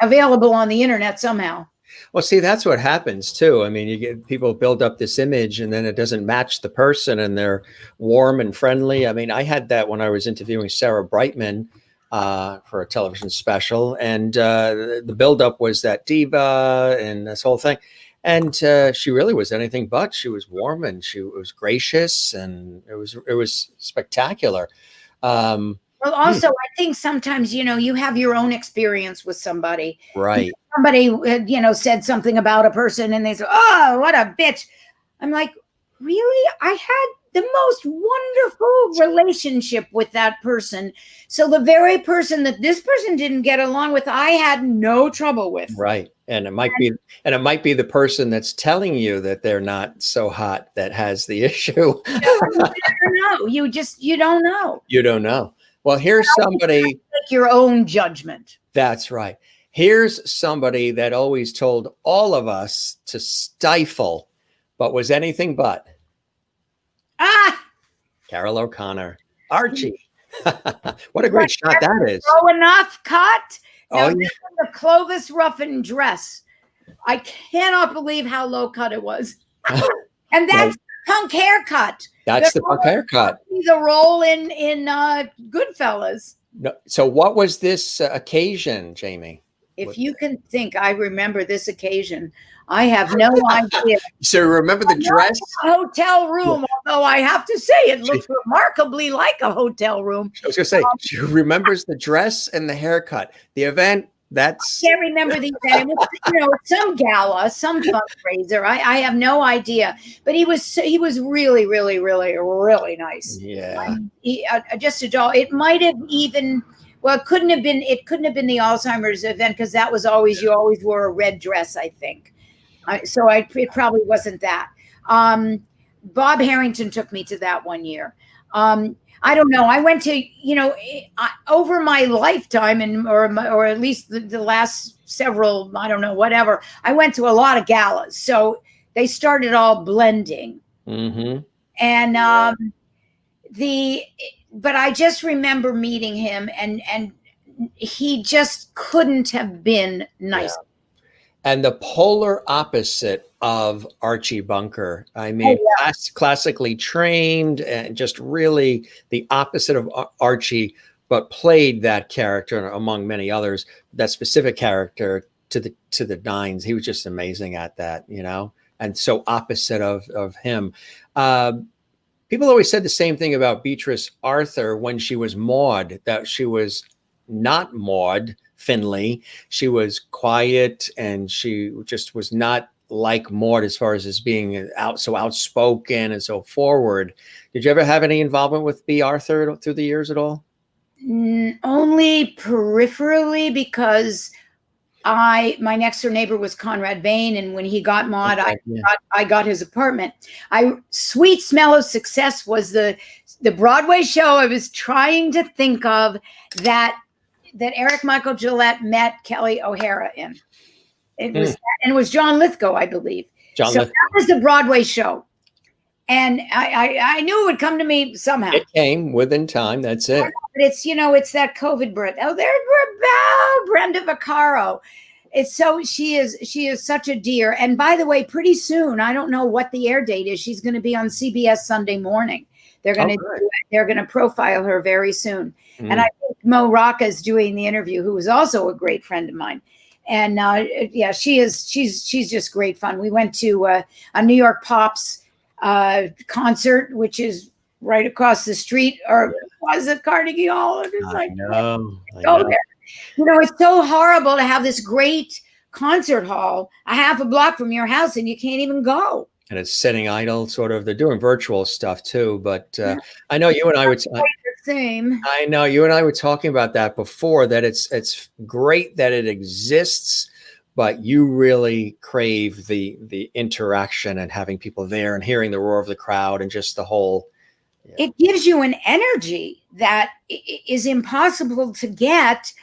available on the internet somehow. Well, see, that's what happens too. I mean, you get people build up this image and then it doesn't match the person, and they're warm and friendly. I mean, I had that when I was interviewing Sarah Brightman for a television special, and the buildup was that diva and this whole thing. And she really was anything but. She was warm, and she was gracious, and it was spectacular. Well, also, I think sometimes, you have your own experience with somebody. Right. Somebody, said something about a person, and they say, "Oh, what a bitch." I'm like, really? I had the most wonderful relationship with that person. So the very person that this person didn't get along with, I had no trouble with. Right. And it might be the person that's telling you that they're not so hot that has the issue. I don't know. You don't know. You don't know. Well, here's somebody. Make your own judgment. That's right. Here's somebody that always told all of us to stifle, but was anything but. Carol O'Connor. Archie. What a great shot that is. Low enough cut. Now, yeah. The Clovis Ruffin dress. I cannot believe how low cut it was. And that's punk haircut. That's the punk haircut. The role in Goodfellas. No, so what was this occasion, Jamie? If you can think, I remember this occasion. I have no idea. So remember the dress? Hotel room, although I have to say it looks remarkably like a hotel room. I was going to say, she remembers the dress and the haircut. The event, I can't remember the event. It was, some gala, some fundraiser. I have no idea. But he was really, really, really, really nice. Yeah. Just a doll. It might have even. Well, it couldn't have been the Alzheimer's event, because that was you always wore a red dress, I think. It probably wasn't that. Bob Harrington took me to that one year. I don't know. I went to, over my lifetime or at least the last several, I don't know, whatever. I went to a lot of galas. So they started all blending. Mm-hmm. And but I just remember meeting him, and he just couldn't have been nicer. Yeah. And the polar opposite of Archie Bunker. I mean, classically trained and just really the opposite of Archie, but played that character among many others, that specific character to the nines. He was just amazing at that, and so opposite of him. People always said the same thing about Beatrice Arthur when she was Maud, that she was not Maud Finley. She was quiet, and she just was not like Maud as far as being so outspoken and so forward. Did you ever have any involvement with B. Arthur through the years at all? Only peripherally, because my next door neighbor was Conrad Bain, and when he got Maude, Okay, yeah. I got his apartment. Sweet Smell of Success was the Broadway show I was trying to think of that Eric Michael Gillette met Kelly O'Hara in. It was John Lithgow, I believe. John Lithgow. That was the Broadway show. And I knew it would come to me somehow. It came within time. That's it. But it's, it's that COVID breath. Oh, there's Brenda Vaccaro. It's so she is such a dear. And by the way, pretty soon, I don't know what the air date is. She's going to be on CBS Sunday morning. They're going to profile her very soon. And I think Mo Rocca is doing the interview, who is also a great friend of mine. And she's just great fun. We went to a New York Pops concert, which is right across the street, or was it Carnegie Hall? I know. It's so horrible to have this great concert hall a half a block from your house and you can't even go. And it's sitting idle, sort of. They're doing virtual stuff too, but I know you and I would. I know you and I were talking about that before. That it's great that it exists, but you really crave the interaction and having people there and hearing the roar of the crowd and just the whole. Yeah. It gives you an energy that is impossible to get,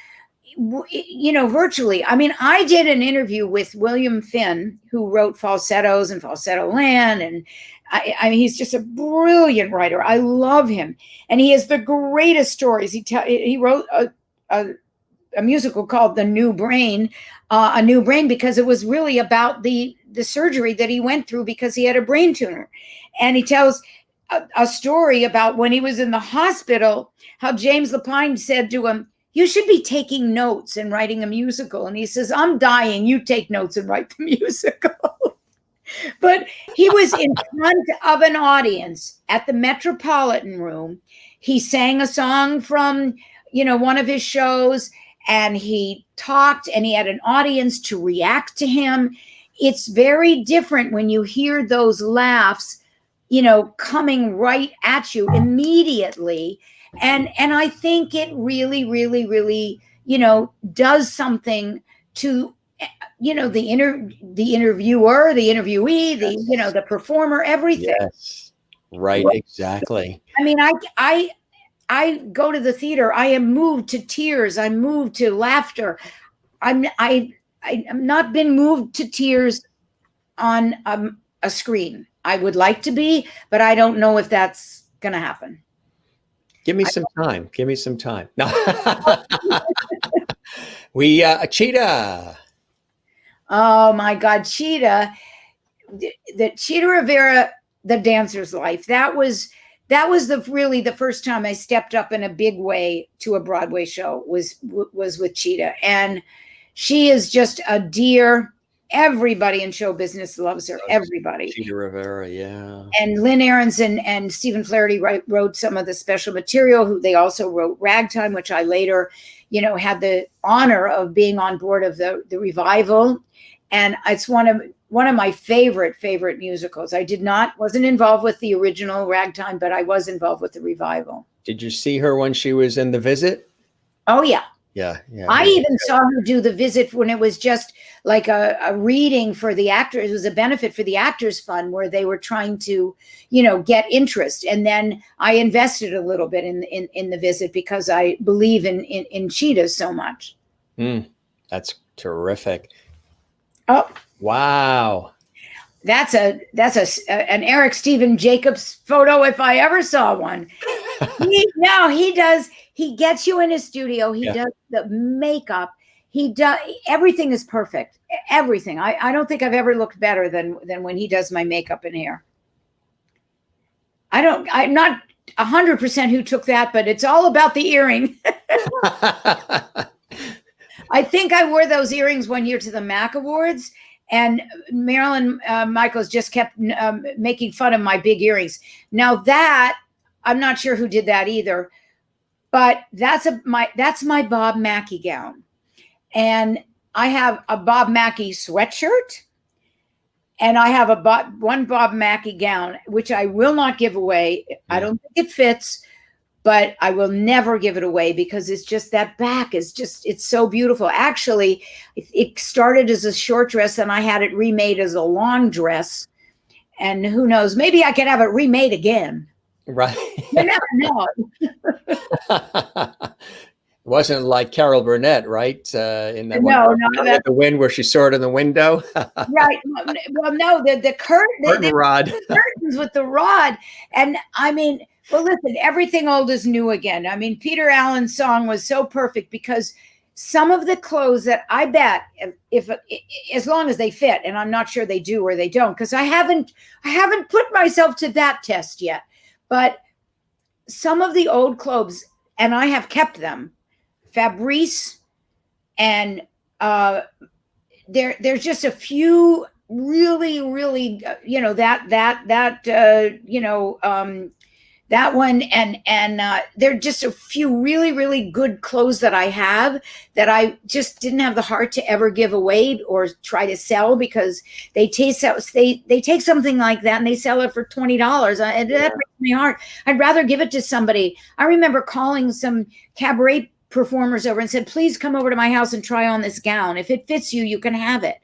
virtually. I mean, I did an interview with William Finn, who wrote Falsettos and Falsetto Land, and I mean, he's just a brilliant writer. I love him, and he has the greatest stories. He wrote a musical called The New Brain, because it was really about the surgery that he went through because he had a brain tumor, and he tells a story about when he was in the hospital, how James Lapine said to him, "You should be taking notes and writing a musical." And he says, "I'm dying. You take notes and write the musical." But he was in front of an audience at the Metropolitan Room. He sang a song from, one of his shows, and he talked, and he had an audience to react to him. It's very different when you hear those laughs, coming right at you immediately. And I think it really, really, really, does something to, the interviewer, the interviewee, the performer, everything. Yes, right, exactly. I mean, I go to the theater. I am moved to tears. I'm moved to laughter. I'm not been moved to tears on a screen. I would like to be, but I don't know if that's going to happen. Give me some time. Give me some time. No. Cheetah. Oh my God, Cheetah. The Cheetah Rivera, The Dancer's Life. That was really the first time I stepped up in a big way to a Broadway show was with Cheetah. And she is just a dear. Everybody in show business loves her. Everybody. Cheetah Rivera, yeah. And Lynn Ahrens and Stephen Flaherty wrote some of the special material. Who they also wrote Ragtime, which I later, had the honor of being on board of the revival. And it's one of my favorite musicals. I wasn't involved with the original Ragtime, but I was involved with the revival. Did you see her when she was in The Visit? Oh yeah. Yeah. I even saw her do The Visit when it was just like a reading for the actors. It was a benefit for the Actors Fund where they were trying to, get interest. And then I invested a little bit in The Visit because I believe in Cheetah so much. That's terrific. Oh, wow. That's an Eric Stephen Jacobs photo if I ever saw one. He does. He gets you in his studio. He does the makeup. He does everything is perfect. Everything. I don't think I've ever looked better than when he does my makeup and hair. I'm not 100% who took that, but it's all about the earring. I think I wore those earrings one year to the MAC Awards, and Marilyn Michaels just kept making fun of my big earrings. Now that I'm not sure who did that either. But that's my Bob Mackie gown. And I have a Bob Mackie sweatshirt. And I have one Bob Mackie gown, which I will not give away. I don't think it fits. but I will never give it away because it's just that back is just, it's so beautiful. Actually, it started as a short dress and I had it remade as a long dress. And who knows, maybe I could have it remade again. Right. You never know. It wasn't like Carol Burnett, right? In that one, No, no, Gone with the Wind, where she saw it in the window. right. Well, no, the Curtain rod. curtains with the rod. And I mean, well, listen, everything old is new again. I mean, Peter Allen's song was so perfect because some of the clothes that I bet if as long as they fit, and I'm not sure they do or they don't, because I haven't put myself to that test yet. But some of the old clothes, and I have kept them, Fabrice, and there's just a few really, really, that one, and there are just a few really, really good clothes that I have that I just didn't have the heart to ever give away or try to sell, because they take something like that and they sell it for $20. And that breaks my heart. I'd rather give it to somebody. I remember calling some cabaret performers over and said, please come over to my house and try on this gown. If it fits you, you can have it.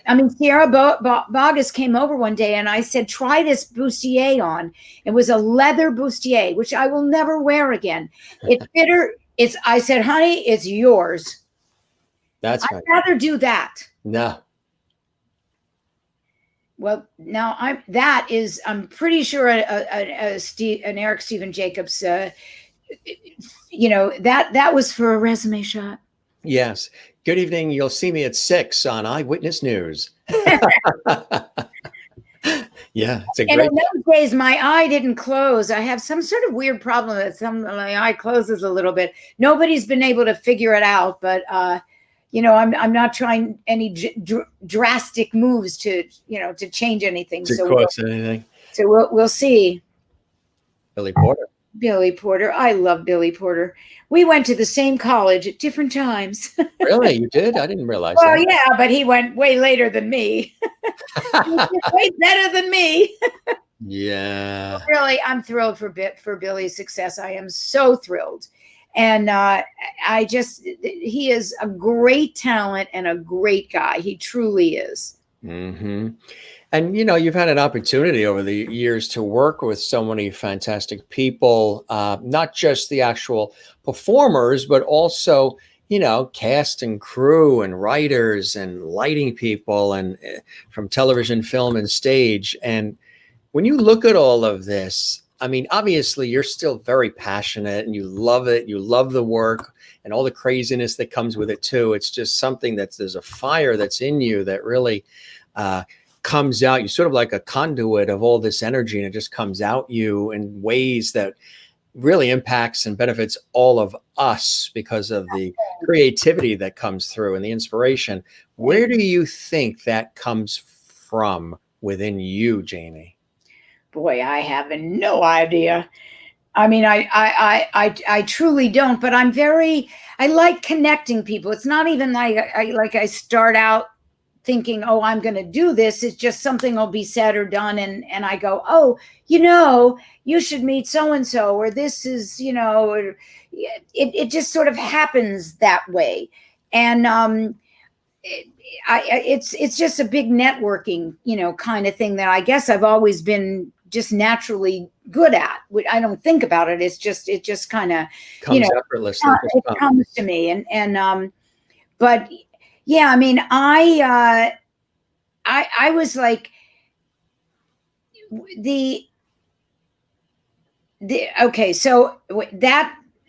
I mean, Sierra Boggess came over one day and I said, try this bustier on. It was a leather bustier, which I will never wear again. It fit her. I said, honey, it's yours. I'd rather do that. No. Well, now I'm pretty sure an Eric Stephen Jacobs, that was for a resume shot. Yes. Good evening. You'll see me at 6 on Eyewitness News. Yeah, it's a great. And in those days, my eye didn't close. I have some sort of weird problem that my eye closes a little bit. Nobody's been able to figure it out, but I'm not trying any drastic moves to change anything. Anything. So we'll see. Billy Porter. Billy Porter. I love Billy Porter. We went to the same college at different times. Really? You did? I didn't realize that. Well, that. yeah, but he went way later than me. He was way better than me. Yeah. Really, I'm thrilled for Billy's success. I am so thrilled. And he is a great talent and a great guy. He truly is. Mm-hmm. And, you've had an opportunity over the years to work with so many fantastic people, not just the actual performers, but also, cast and crew and writers and lighting people and from television, film, and stage. And when you look at all of this, I mean, obviously, you're still very passionate and you love it. You love the work and all the craziness that comes with it, too. It's just something there's a fire that's in you that really comes out. You're sort of like a conduit of all this energy, and it just comes out you in ways that really impacts and benefits all of us because of the creativity that comes through and the inspiration. Where do you think that comes from within you, Jamie? Boy, I have no idea. I mean, I truly don't, but I like connecting people. It's not even like I start out thinking, oh, I'm going to do this. It's just something will be said or done. And I go, oh, you should meet so-and-so, or this is, it just sort of happens that way. And it's just a big networking, kind of thing that I guess I've always been just naturally good at. I don't think about it. It just kind of comes effortlessly. It comes to me. But yeah, I mean, I was like okay. So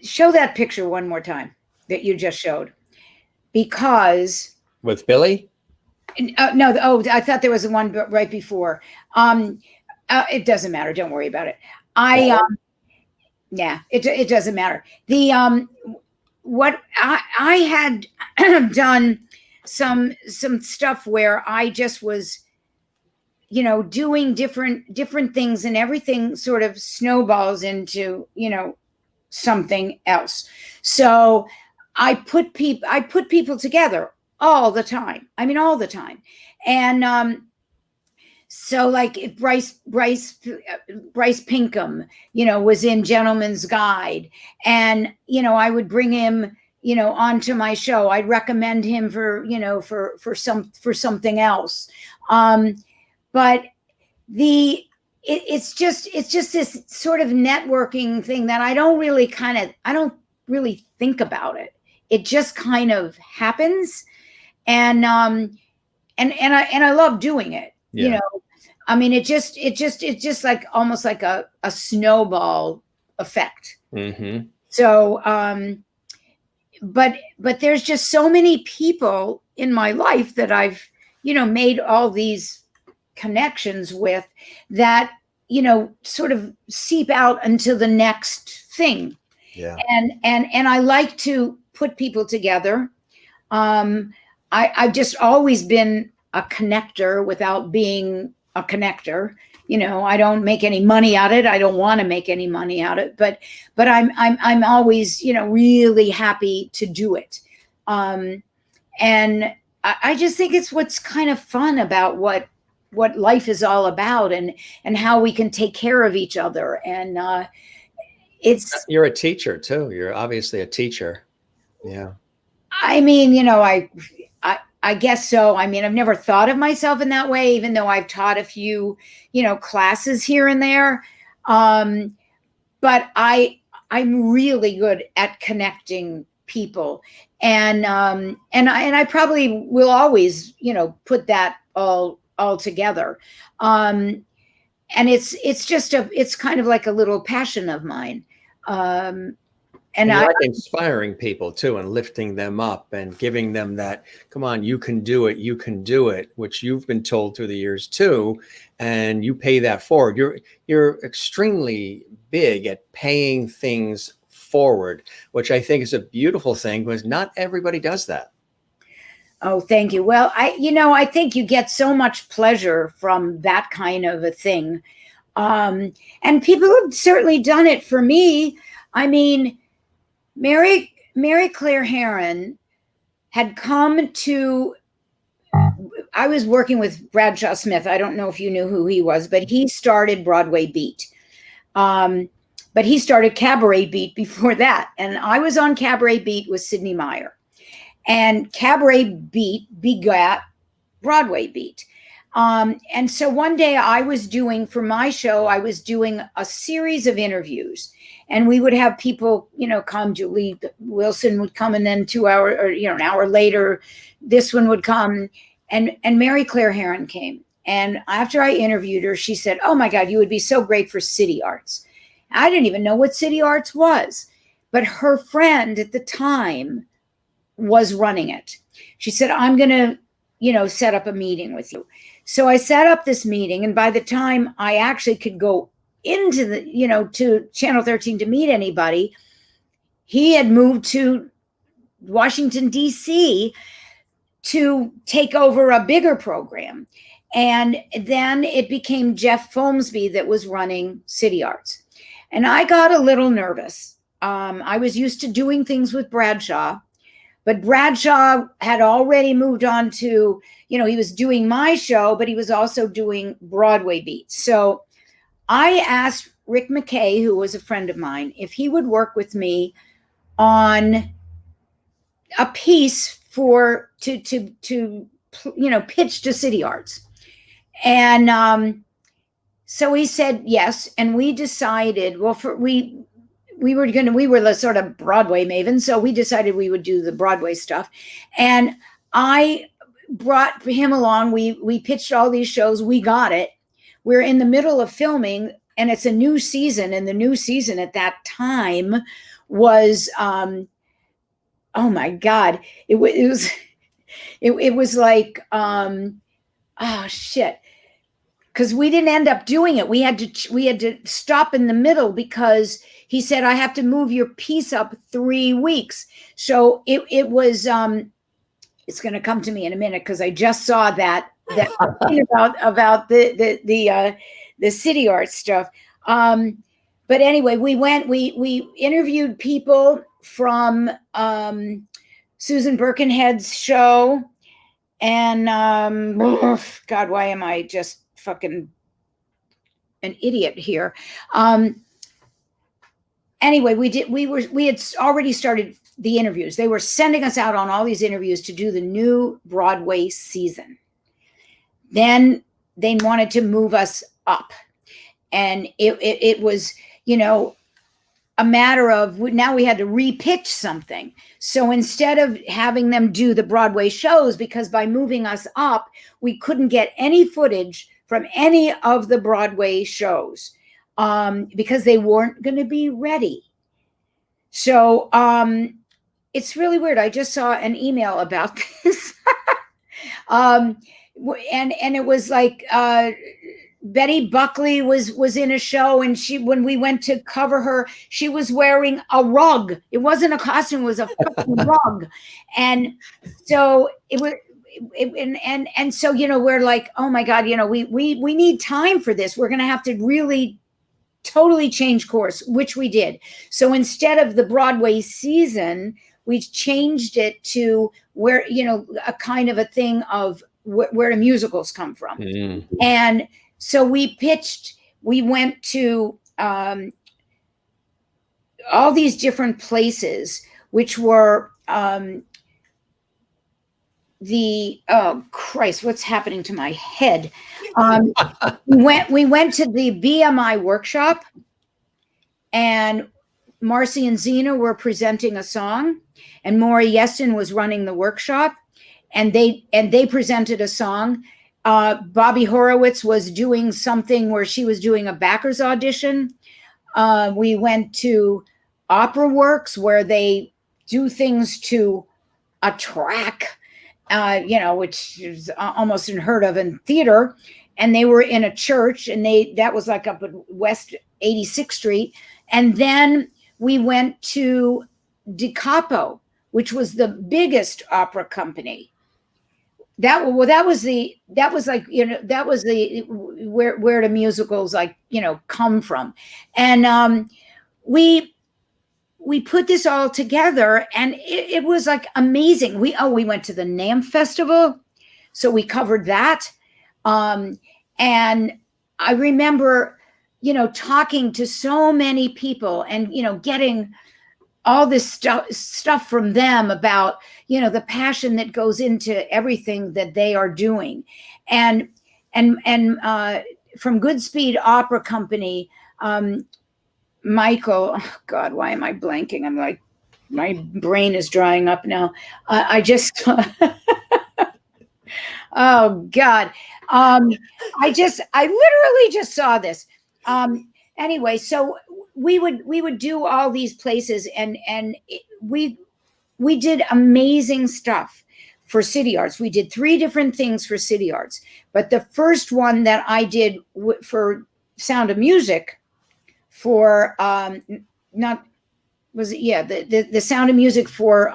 show that picture one more time that you just showed, because with Billy. No. Oh, I thought there was one right before. It doesn't matter. Don't worry about it. Yeah, it doesn't matter. What I had done some stuff where I just was, doing different things, and everything sort of snowballs into, something else. So I put people together all the time. I mean, all the time. And So like if Bryce Pinkham, was in Gentleman's Guide, and I would bring him, onto my show. I'd recommend him for, for something else. But it's just this sort of networking thing that I don't really think about it. It just kind of happens, and I love doing it. Yeah. I mean, it's just like almost like a snowball effect. Mm-hmm. So, but there's just so many people in my life that I've, made all these connections with, that, sort of seep out into the next thing. Yeah. And I like to put people together. I've just always been a connector without being a connector. I don't make any money out of it. I don't want to make any money out of it, but I'm always, really happy to do it. And I just think it's what's kind of fun about what life is all about, and how we can take care of each other. And you're a teacher too. You're obviously a teacher. Yeah. I mean, I guess so. I mean, I've never thought of myself in that way, even though I've taught a few, classes here and there. But I'm really good at connecting people, and I probably will always, put that all together. And it's kind of like a little passion of mine. And I like inspiring people too, and lifting them up and giving them that, come on, you can do it, which you've been told through the years too. And you pay that forward. You're extremely big at paying things forward, which I think is a beautiful thing, because not everybody does that. Oh, thank you. Well, I think you get so much pleasure from that kind of a thing. And people have certainly done it for me. I mean, Mary Claire Herron had come to, I was working with Bradshaw Smith. I don't know if you knew who he was, but he started Broadway Beat. But he started Cabaret Beat before that. And I was on Cabaret Beat with Sidney Meyer. And Cabaret Beat begat Broadway Beat. And so one day for my show, I was doing a series of interviews, and we would have people, come. Julie Wilson would come, and then 2 hours, or, an hour later, this one would come, and Mary Claire Herron came. And after I interviewed her, she said, "Oh my God, you would be so great for City Arts." I didn't even know what City Arts was, but her friend at the time was running it. She said, "I'm going to, set up a meeting with you." So I set up this meeting, and by the time I actually could go into the, to Channel 13 to meet anybody, he had moved to Washington, D.C. to take over a bigger program. And then it became Jeff Folmsby that was running City Arts. And I got a little nervous. I was used to doing things with Bradshaw, but Bradshaw had already moved on to, he was doing my show, but he was also doing Broadway Beat. So I asked Rick McKay, who was a friend of mine, if he would work with me on a piece to pitch to City Arts. And so he said yes, and we decided, well, we were the sort of Broadway maven, so we decided we would do the Broadway stuff. And I brought him along. We pitched all these shows. We got it. We're in the middle of filming, and it's a new season. And the new season at that time was, oh my God, it was like, oh shit. Because we didn't end up doing it. We had to stop in the middle, because he said, "I have to move your piece up 3 weeks." So it was, it's going to come to me in a minute, because I just saw that about the City Arts stuff. But anyway, we interviewed people from Susan Birkenhead's show, and God, why am I just fucking an idiot here. Anyway, we had already started the interviews. They were sending us out on all these interviews to do the new Broadway season. Then they wanted to move us up, and it was, a matter of now we had to repitch something. So instead of having them do the Broadway shows, because by moving us up, we couldn't get any footage from any of the Broadway shows because they weren't going to be ready. So it's really weird. I just saw an email about this. And it was like Betty Buckley was in a show, and when we went to cover her, she was wearing a rug. It wasn't a costume; it was a fucking rug. And so it was, and so we're like, oh my God, we need time for this. We're going to have to really totally change course, which we did. So instead of the Broadway season, we changed it to where a kind of a thing of where the musicals come from. And so we went to all these different places, which were oh Christ, what's happening to my head? We went to the BMI workshop, and Marcy and Zena were presenting a song, and Maury Yeston was running the workshop, and they presented a song. Bobby Horowitz was doing something where she was doing a backers audition. We went to Opera Works, where they do things to a track, which is almost unheard of in theater. And they were in a church, and that was like up at West 86th Street. And then we went to Di Capo, which was the biggest opera company. That was where the musicals come from. And we put this all together, and it was like amazing. We went to the NAMM Festival, so we covered that. And I remember, talking to so many people and, getting all this stuff from them about, the passion that goes into everything that they are doing. And from Goodspeed Opera Company, Michael, oh God, why am I blanking? I'm like, my brain is drying up now. I just, oh God. I literally just saw this. Anyway, so we would do all these places, and we did amazing stuff for City Arts. We did 3 different things for City Arts, but the first one that I did for Sound of Music for the Sound of Music for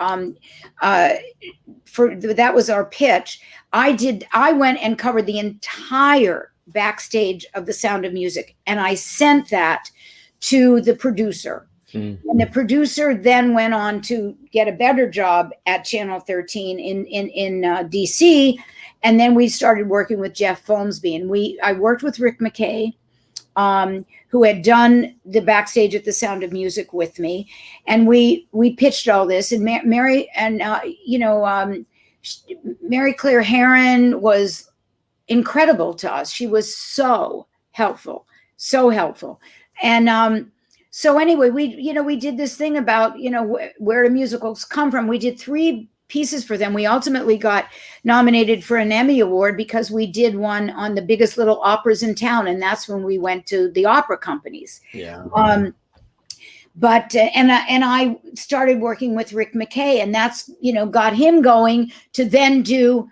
that was our pitch. I went and covered the entire backstage of the Sound of Music, and I sent that to the producer. Mm-hmm. And the producer then went on to get a better job at Channel 13 in DC, and then we started working with Jeff Folmsby, and I worked with Rick McKay, who had done the backstage at the Sound of Music with me, and we pitched all this. And Mary Claire Heron was incredible to us. She was so helpful. And so anyway, we did this thing about where the musicals come from. We did 3 pieces for them. We ultimately got nominated for an Emmy Award because we did one on the biggest little operas in town, and that's when we went to the opera companies. Yeah. But I started working with Rick McKay, and that's got him going to then do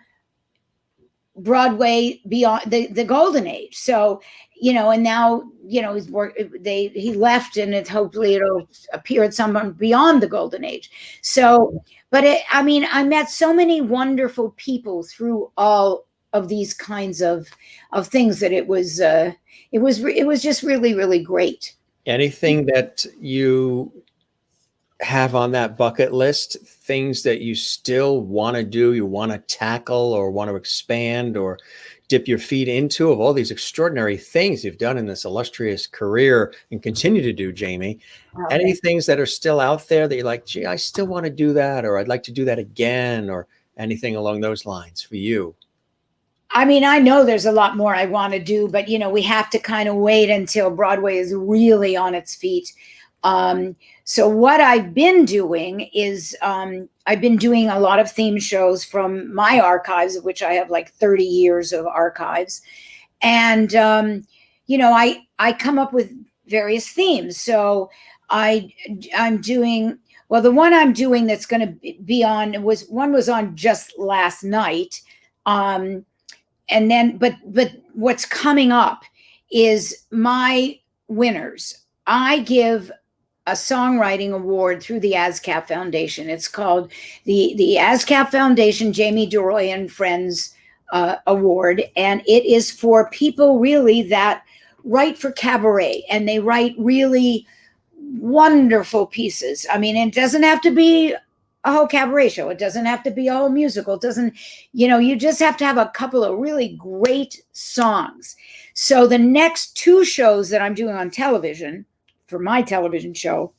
Broadway beyond the Golden Age. So and now he left, and hopefully it'll appear at someone beyond the Golden Age. So, but I met so many wonderful people through all of these kinds of things that it was just really, really great. Anything that you have on that bucket list, things that you still want to do, you want to tackle or want to expand, or dip your feet into, of all these extraordinary things you've done in this illustrious career and continue to do, Jamie. Any things that are still out there that you're like, gee, I still want to do that, or I'd like to do that again, or anything along those lines for you? I mean, I know there's a lot more I want to do, but we have to kind of wait until Broadway is really on its feet. So what I've been doing is I've been doing a lot of theme shows from my archives, of which I have like 30 years of archives. And, I come up with various themes. So I'm doing, well, the one I'm doing that's going to be on was on just last night. And then, but what's coming up is my winners. I give a songwriting award through the ASCAP Foundation. It's called the ASCAP Foundation Jamie deROY and Friends Award. And it is for people really that write for cabaret, and they write really wonderful pieces. I mean, it doesn't have to be a whole cabaret show. It doesn't have to be a whole musical. It doesn't, you just have to have a couple of really great songs. So the next two shows that I'm doing on television for my television show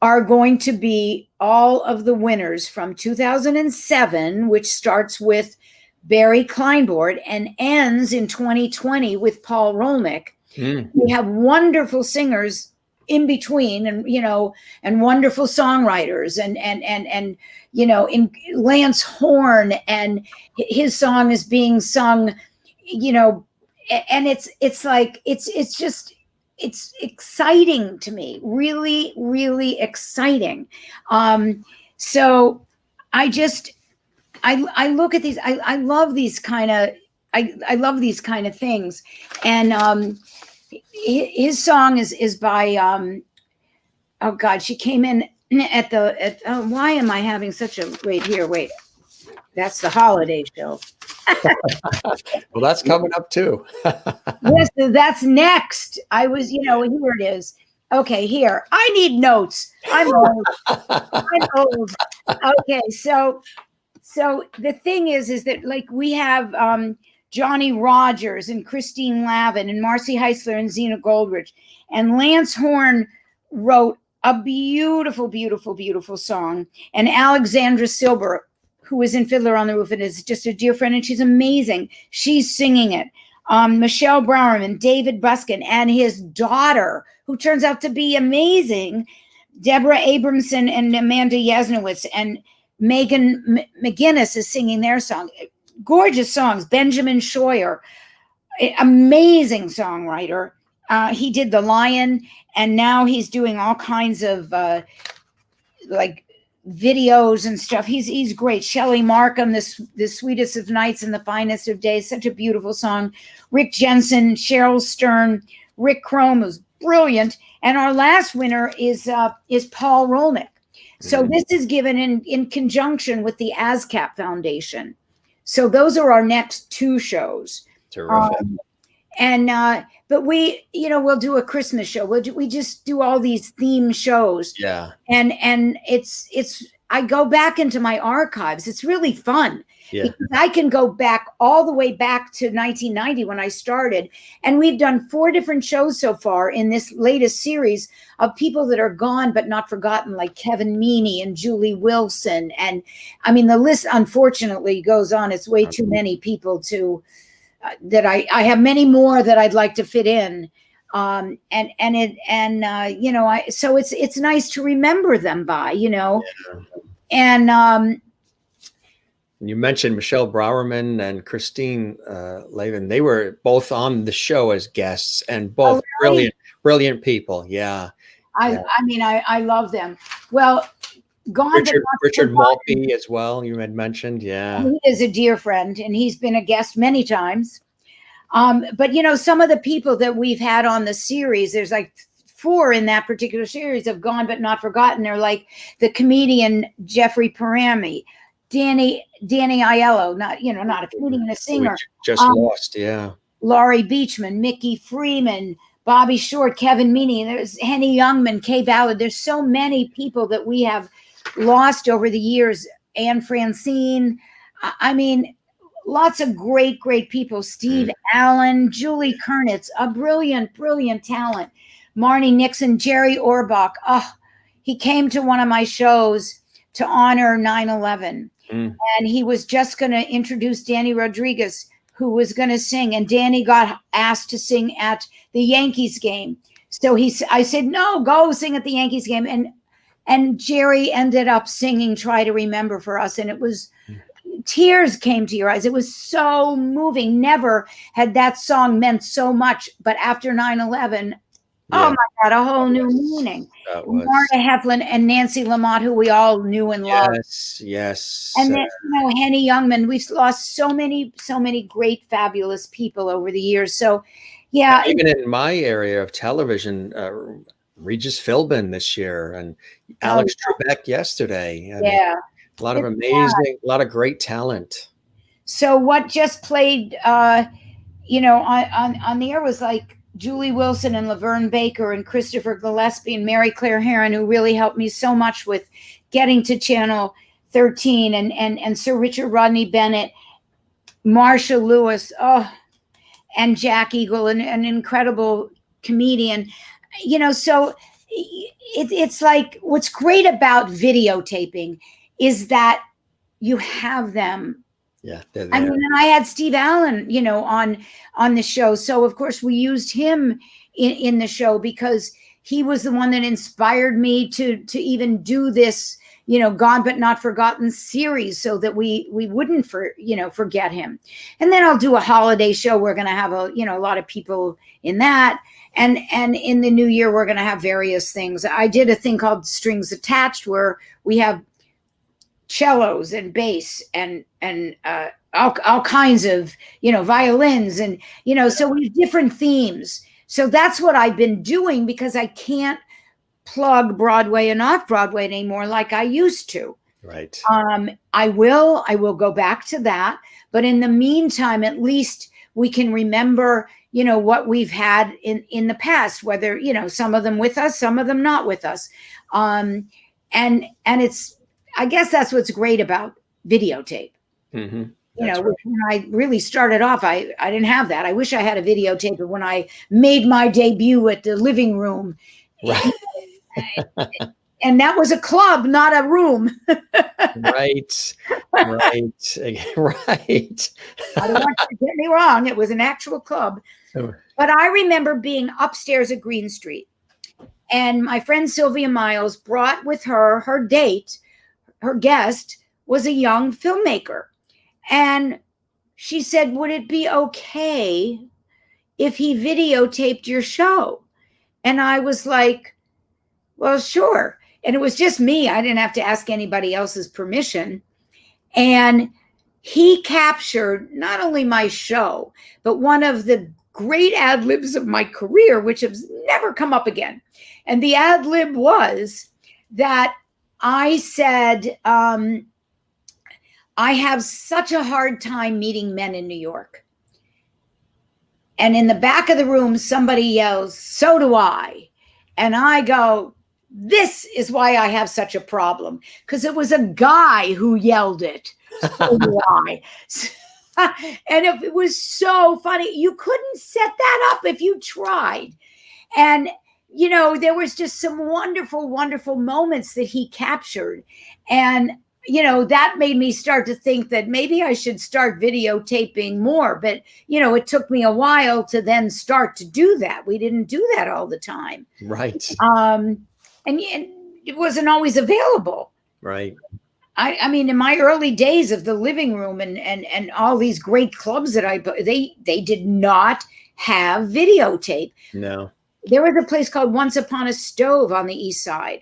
are going to be all of the winners from 2007, which starts with Barry Kleinbord and ends in 2020 with Paul Rolnick. We have wonderful singers in between, and and wonderful songwriters, and in Lance Horn, and his song is being sung, and it's like it's exciting to me, really, really exciting. So I look at these, I love these kind of I love these kind of things, and his song is by oh God, she came in at why am I having such a wait, that's the holiday show. Well, that's coming up too. Yes, that's next. I was, here it is. Okay, here. I need notes. I'm old. I'm old. Okay, so the thing is that like we have Johnny Rogers and Christine Lavin and Marcy Heisler and Zena Goldridge, and Lance Horn wrote a beautiful, beautiful, beautiful song, and Alexandra Silber, who is in Fiddler on the Roof and is just a dear friend, and she's amazing. She's singing it. Michelle Browerman, David Buskin, and his daughter, who turns out to be amazing, Deborah Abramson and Amanda Yasnowitz, and Megan McGinnis is singing their song. Gorgeous songs. Benjamin Scheuer, amazing songwriter. He did The Lion, and now he's doing all kinds of like videos and stuff. He's great. Shelley Markham, the sweetest of nights and the finest of days, such a beautiful song. Rick Jensen, Cheryl Stern, Rick Chrome, who's brilliant. And our last winner is Paul Rolnick. So this is given in conjunction with the ASCAP Foundation. So those are our next two shows. Terrific. But we, we'll do a Christmas show. We just do all these theme shows. Yeah. And it's I go back into my archives. It's really fun. Yeah. Because I can go back all the way back to 1990 when I started. And we've done 4 different shows so far in this latest series of people that are gone but not forgotten, like Kevin Meaney and Julie Wilson. And I mean, the list unfortunately goes on. It's way too many people to that I have many more that I'd like to fit in. So it's nice to remember them by, Yeah. And you mentioned Michelle Browerman and Christine Lavin. They were both on the show as guests, and both brilliant people. Yeah. I mean, I love them. Well, Richard Maltby as well, you had mentioned. Yeah. He is a dear friend, and he's been a guest many times. But some of the people that we've had on the series, there's like 4 in that particular series of Gone But Not Forgotten. They're like the comedian Jeffrey Parami, Danny Aiello, not a comedian, a singer. Just lost, yeah. Laurie Beachman, Mickey Freeman, Bobby Short, Kevin Meaney, there's Henny Youngman, Kay Ballard. There's so many people that we have lost over the years. Anne Francine. I mean, lots of great people. Steve Allen, Julie Kernitz, a brilliant talent. Marnie Nixon, Jerry Orbach. Oh, he came to one of my shows to honor 9/11. And he was just going to introduce Danny Rodriguez, who was going to sing. And Danny got asked to sing at the Yankees game. So I said, no, go sing at the Yankees game. And Jerry ended up singing Try to Remember for us. And it was, tears came to your eyes. It was so moving. Never had that song meant so much. But after 9/11, oh my God, a whole new meaning. Marta Heflin and Nancy Lamott, who we all knew and loved. Yes. And then, Henny Youngman. We've lost so many great, fabulous people over the years. So, yeah. Even in my area of television, Regis Philbin this year and Alex Trebek yesterday. I mean, a lot of amazing, a lot of great talent. So what just played, on the air was like Julie Wilson and Laverne Baker and Christopher Gillespie and Mary Claire Heron, who really helped me so much with getting to Channel 13, and Sir Richard Rodney Bennett, Marsha Lewis, and Jack Eagle, an incredible comedian. So it's like, what's great about videotaping is that you have them. Yeah. I mean, and I had Steve Allen, on the show. So of course we used him in the show because he was the one that inspired me to even do this, Gone But Not Forgotten series, so that we wouldn't forget him. And then I'll do a holiday show. We're going to have a lot of people in that. And in the new year, we're going to have various things. I did a thing called Strings Attached, where we have cellos and bass and all kinds of, violins and, so we have different themes. So that's what I've been doing, because I can't plug Broadway and off Broadway anymore like I used to. Right. I will go back to that. But in the meantime, at least we can remember, what we've had in the past, whether, some of them with us, some of them not with us. And it's, I guess that's what's great about videotape. Mm-hmm. When I really started off, I didn't have that. I wish I had a videotape of when I made my debut at the Living Room. Right. And that was a club, not a room. Right. I don't want you to get me wrong. It was an actual club. But I remember being upstairs at Green Street. And my friend Sylvia Miles brought with her, her guest was a young filmmaker. And she said, would it be okay if he videotaped your show? And I was like, well, sure. And it was just me. I didn't have to ask anybody else's permission. And he captured not only my show, but one of the great ad libs of my career, which has never come up again. And the ad lib was that I said, I have such a hard time meeting men in New York. And in the back of the room, somebody yells, so do I. And I go, this is why I have such a problem. Because it was a guy who yelled it. So do I. And it was so funny. You couldn't set that up if you tried. And, there was just some wonderful, wonderful moments that he captured. And, that made me start to think that maybe I should start videotaping more. But, it took me a while to then start to do that. We didn't do that all the time. Right. And it wasn't always available. Right. I mean, in my early days of the Living Room and all these great clubs that they did not have videotape. No. There was a place called Once Upon a Stove on the East Side.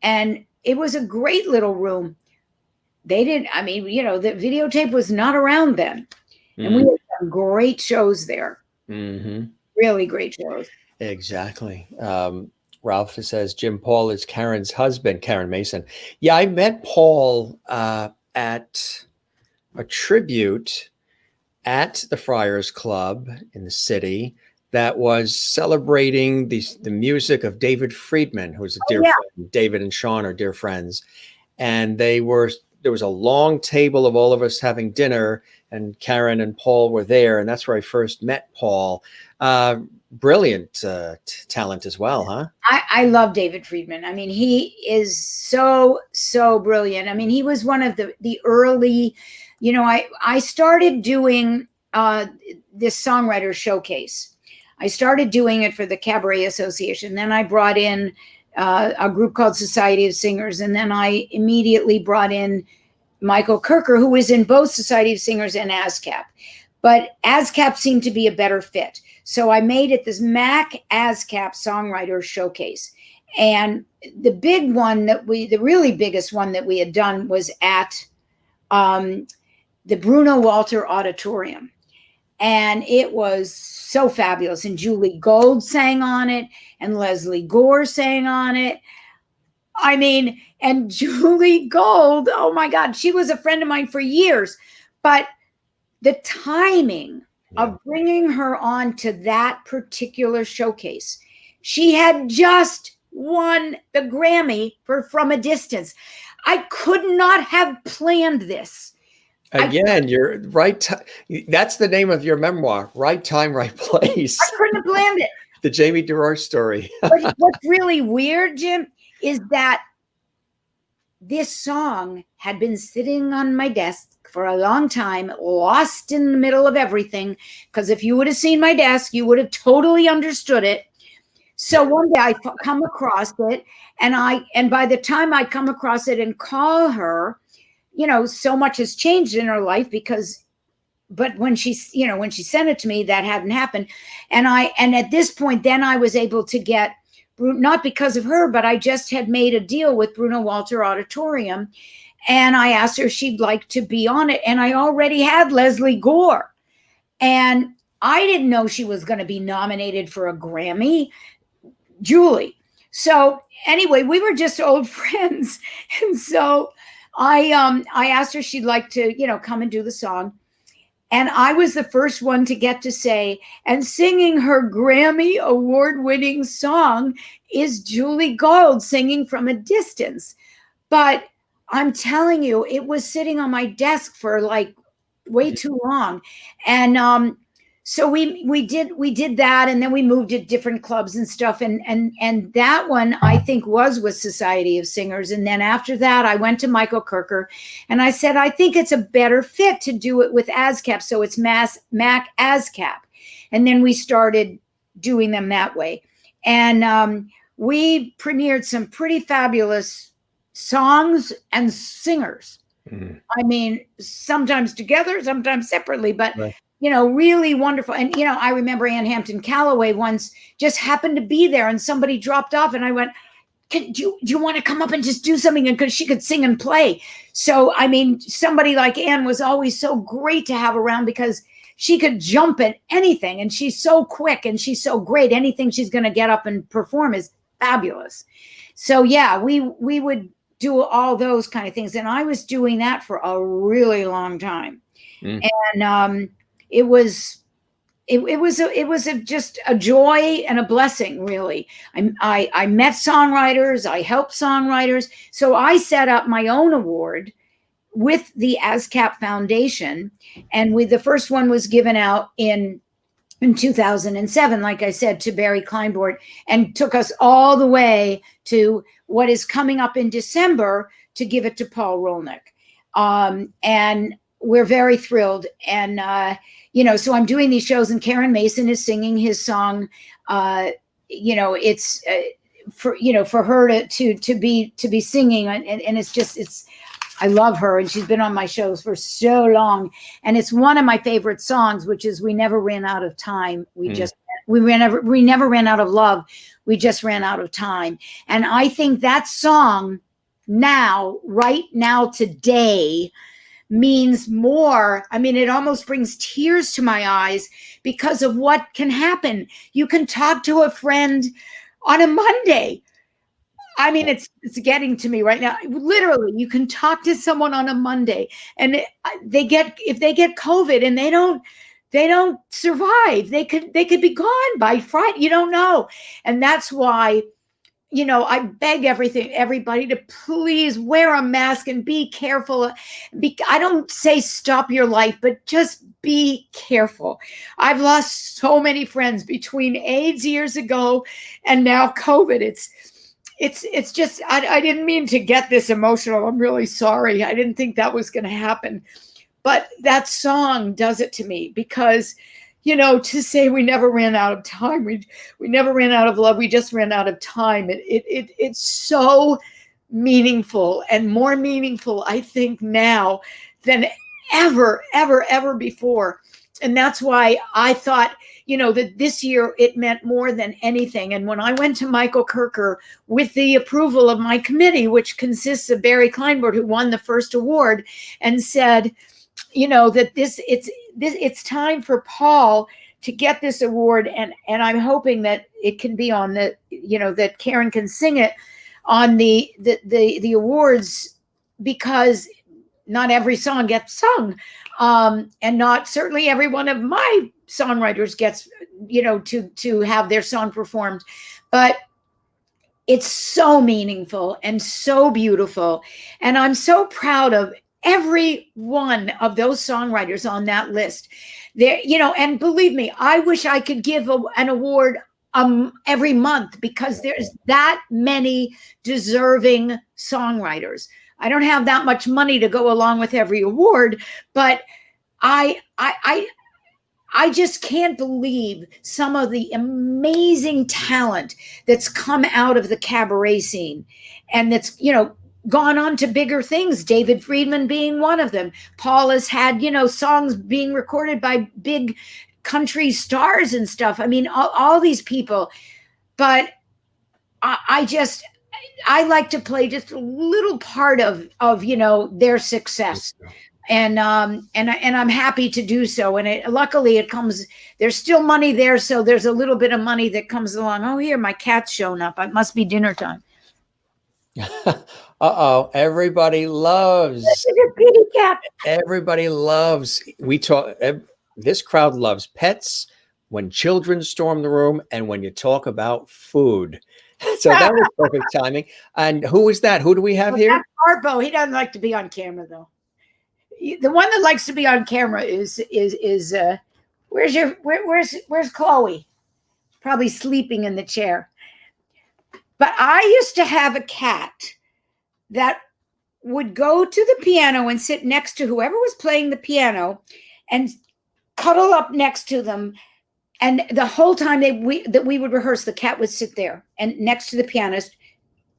And it was a great little room. They didn't, the videotape was not around then. And we had some great shows there. Mm-hmm. Really great shows. Exactly. Ralph says Jim Paul is Karen's husband, Karen Mason. Yeah, I met Paul at a tribute at the Friars Club in the city that was celebrating the music of David Friedman, who's a dear friend. David and Sean are dear friends. And there there was a long table of all of us having dinner, and Karen and Paul were there, and that's where I first met Paul. Brilliant talent as well, huh? I love David Friedman. I mean, he is so, so brilliant. I mean, he was one of the early, you know, I started doing this songwriter showcase. I started doing it for the Cabaret Association. Then I brought in a group called Society of Singers. And then I immediately brought in Michael Kirker, who was in both Society of Singers and ASCAP. But ASCAP seemed to be a better fit. So I made it this Mac ASCAP Songwriter Showcase. And the big one the really biggest one that we had done was at the Bruno Walter Auditorium. And it was so fabulous. And Julie Gold sang on it, and Leslie Gore sang on it. I mean, and Julie Gold, oh my God, she was a friend of mine for years. But the timing of bringing her on to that particular showcase, she had just won the Grammy for From a Distance. I could not have planned this. Again, you're right. That's the name of your memoir, Right Time, Right Place. I couldn't have planned it. The Jamie deROY story. But what's really weird, Jim, is that this song had been sitting on my desk for a long time, lost in the middle of everything. Because if you would have seen my desk, you would have totally understood it. So one day I come across it, and by the time I come across it and call her, you know, so much has changed in her life but when she sent it to me, that hadn't happened. And at this point, then I was able to get, not because of her, but I just had made a deal with Bruno Walter Auditorium. And I asked her if she'd like to be on it. And I already had Leslie Gore. And I didn't know she was going to be nominated for a Grammy, Julie. So anyway, we were just old friends. And so I asked her if she'd like to, you know, come and do the song. And I was the first one to get to say, and singing her Grammy award-winning song is Julie Gold singing From a Distance. But I'm telling you, it was sitting on my desk for like way too long. And so we did that, and then we moved to different clubs and stuff. And that one I think was with Society of Singers. And then after that, I went to Michael Kirker, and I said, I think it's a better fit to do it with ASCAP. So it's Mac ASCAP. And then we started doing them that way. And we premiered some pretty fabulous songs and singers. Mm. I mean, sometimes together, sometimes separately, but right. You know, really wonderful. And, you know, I remember Ann Hampton Callaway once just happened to be there, and somebody dropped off, and I went, do you want to come up and just do something? And because she could sing and play. So, I mean, somebody like Ann was always so great to have around, because she could jump at anything, and she's so quick, and she's so great. Anything she's going to get up and perform is fabulous. So yeah, we would do all those kind of things. And I was doing that for a really long time. Mm. And, it was just a joy and a blessing, really. I met songwriters, I helped songwriters. So I set up my own award with the ASCAP Foundation. And the first one was given out in 2007, like I said, to Barry Kleinbort, and took us all the way to what is coming up in December to give it to Paul Rolnick. And we're very thrilled. And, you know, so I'm doing these shows, and Karen Mason is singing his song. You know, it's for her to be singing, and it's I love her, and she's been on my shows for so long. And it's one of my favorite songs, which is We Never Ran Out of Time. We never ran out of love. We just ran out of time. And I think that song right now, today, means more. I mean, it almost brings tears to my eyes because of what can happen. You can talk to a friend on a Monday. I mean, it's getting to me right now. Literally, you can talk to someone on a Monday, and if they get COVID and they don't survive, they could be gone by Friday. You don't know. And that's why I beg everybody to please wear a mask and be careful. I don't say stop your life, but just be careful. I've lost so many friends between AIDS years ago and now COVID. It's just, I didn't mean to get this emotional. I'm really sorry. I didn't think that was going to happen. But that song does it to me because, to say we never ran out of time, we never ran out of love, we just ran out of time. It's so meaningful, and more meaningful, I think, now than ever before. And that's why I thought, that this year it meant more than anything. And when I went to Michael Kirker with the approval of my committee, which consists of Barry Kleinbord, who won the first award, and said, that it's time for Paul to get this award, and I'm hoping that it can be on the, that Karen can sing it on the awards, because not every song gets sung, and not certainly every one of my songwriters gets, to have their song performed, but it's so meaningful and so beautiful, and I'm so proud of every one of those songwriters on that list there, and believe me, I wish I could give an award every month, because there's that many deserving songwriters. I don't have that much money to go along with every award, but I just can't believe some of the amazing talent that's come out of the cabaret scene, and that's, gone on to bigger things, David Friedman being one of them. Paul has had, songs being recorded by big country stars and stuff. I mean, all these people. But I like to play just a little part of their success. And I'm happy to do so. And luckily it comes, there's still money there. So there's a little bit of money that comes along. Oh, here, my cat's shown up. It must be dinner time. Uh-oh, everybody loves. Kitty cat. Everybody loves. This crowd loves pets, when children storm the room, and when you talk about food. So that was perfect timing. And who is that? Who do we have here? That's Harpo. He doesn't like to be on camera, though. The one that likes to be on camera is where's Chloe? Probably sleeping in the chair. But I used to have a cat that would go to the piano and sit next to whoever was playing the piano and cuddle up next to them. And the whole time that we would rehearse, the cat would sit there and next to the pianist.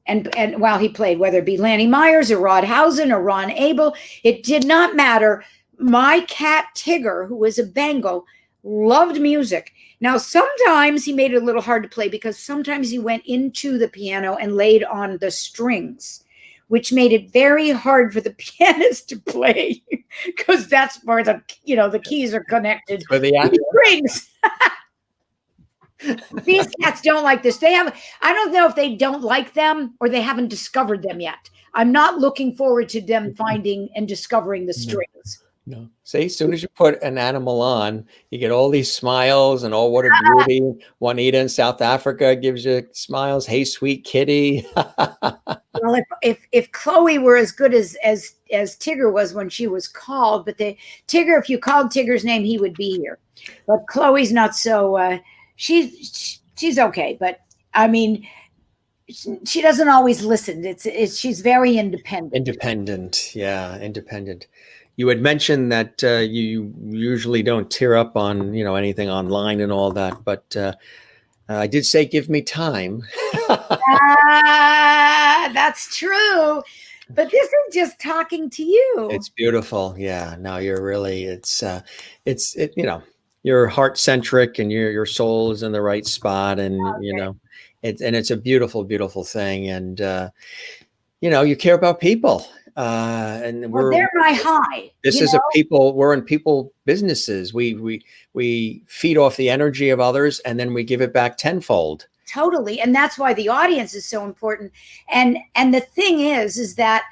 And while he played, whether it be Lanny Myers or Rod Housen or Ron Abel, it did not matter. My cat Tigger, who was a Bengal, loved music. Now, sometimes he made it a little hard to play, because sometimes he went into the piano and laid on the strings, which made it very hard for the pianist to play, because that's where the keys are connected For the strings. These cats don't like this. I don't know if they don't like them or they haven't discovered them yet. I'm not looking forward to them finding and discovering the strings. No. See, as soon as you put an animal on, you get all these smiles, and what a beauty. Juanita in South Africa gives you smiles. Hey, sweet kitty. Well, if Chloe were as good as Tigger was when she was called, but Tigger, if you called Tigger's name, he would be here. But Chloe's not so. She's okay, but I mean, she doesn't always listen. She's very independent. Independent, yeah, independent. You had mentioned that you usually don't tear up on anything online and all that, but I did say give me time. That's true. But this is just talking to you. It's beautiful. Yeah. No, you're really. You're heart centric, and your soul is in the right spot, and it's a beautiful, beautiful thing, and you care about people. And they're my high. We're in people businesses. We feed off the energy of others, and then we give it back tenfold. Totally. And that's why the audience is so important. And the thing is that,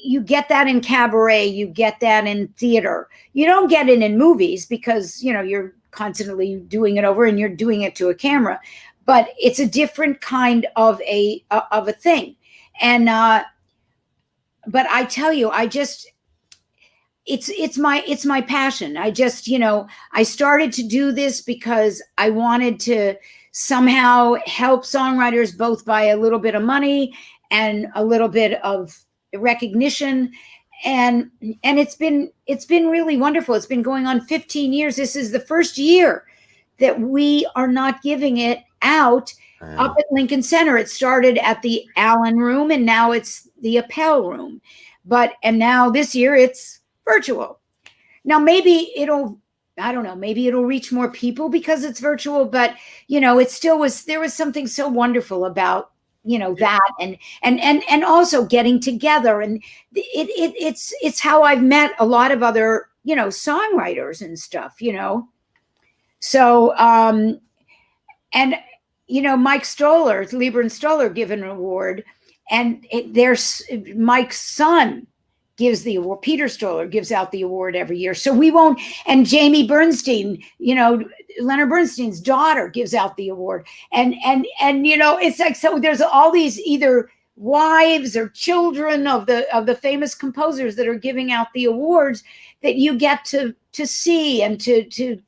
you get that in cabaret, you get that in theater. You don't get it in movies, because, you're constantly doing it over and you're doing it to a camera. but it's a different kind of a thing. And but I tell you, it's my passion. I just, I started to do this because I wanted to somehow help songwriters, both by a little bit of money and a little bit of recognition. And it's been really wonderful. It's been going on 15 years. This is the first year that we are not giving it out up at Lincoln Center. It started at the Allen Room, and now it's the Appel Room. And now this year it's virtual. Now maybe I don't know, maybe it'll reach more people because it's virtual, but it still there was something so wonderful about, that and also getting together. And it's how I've met a lot of other, songwriters and stuff, So, and, Mike Stoller, Lieber and Stoller, give an award, and there's Mike's son gives the award. Peter Stoller gives out the award every year. So we won't, and Jamie Bernstein, Leonard Bernstein's daughter gives out the award. And it's like, so there's all these either wives or children of the famous composers that are giving out the awards that you get to see and to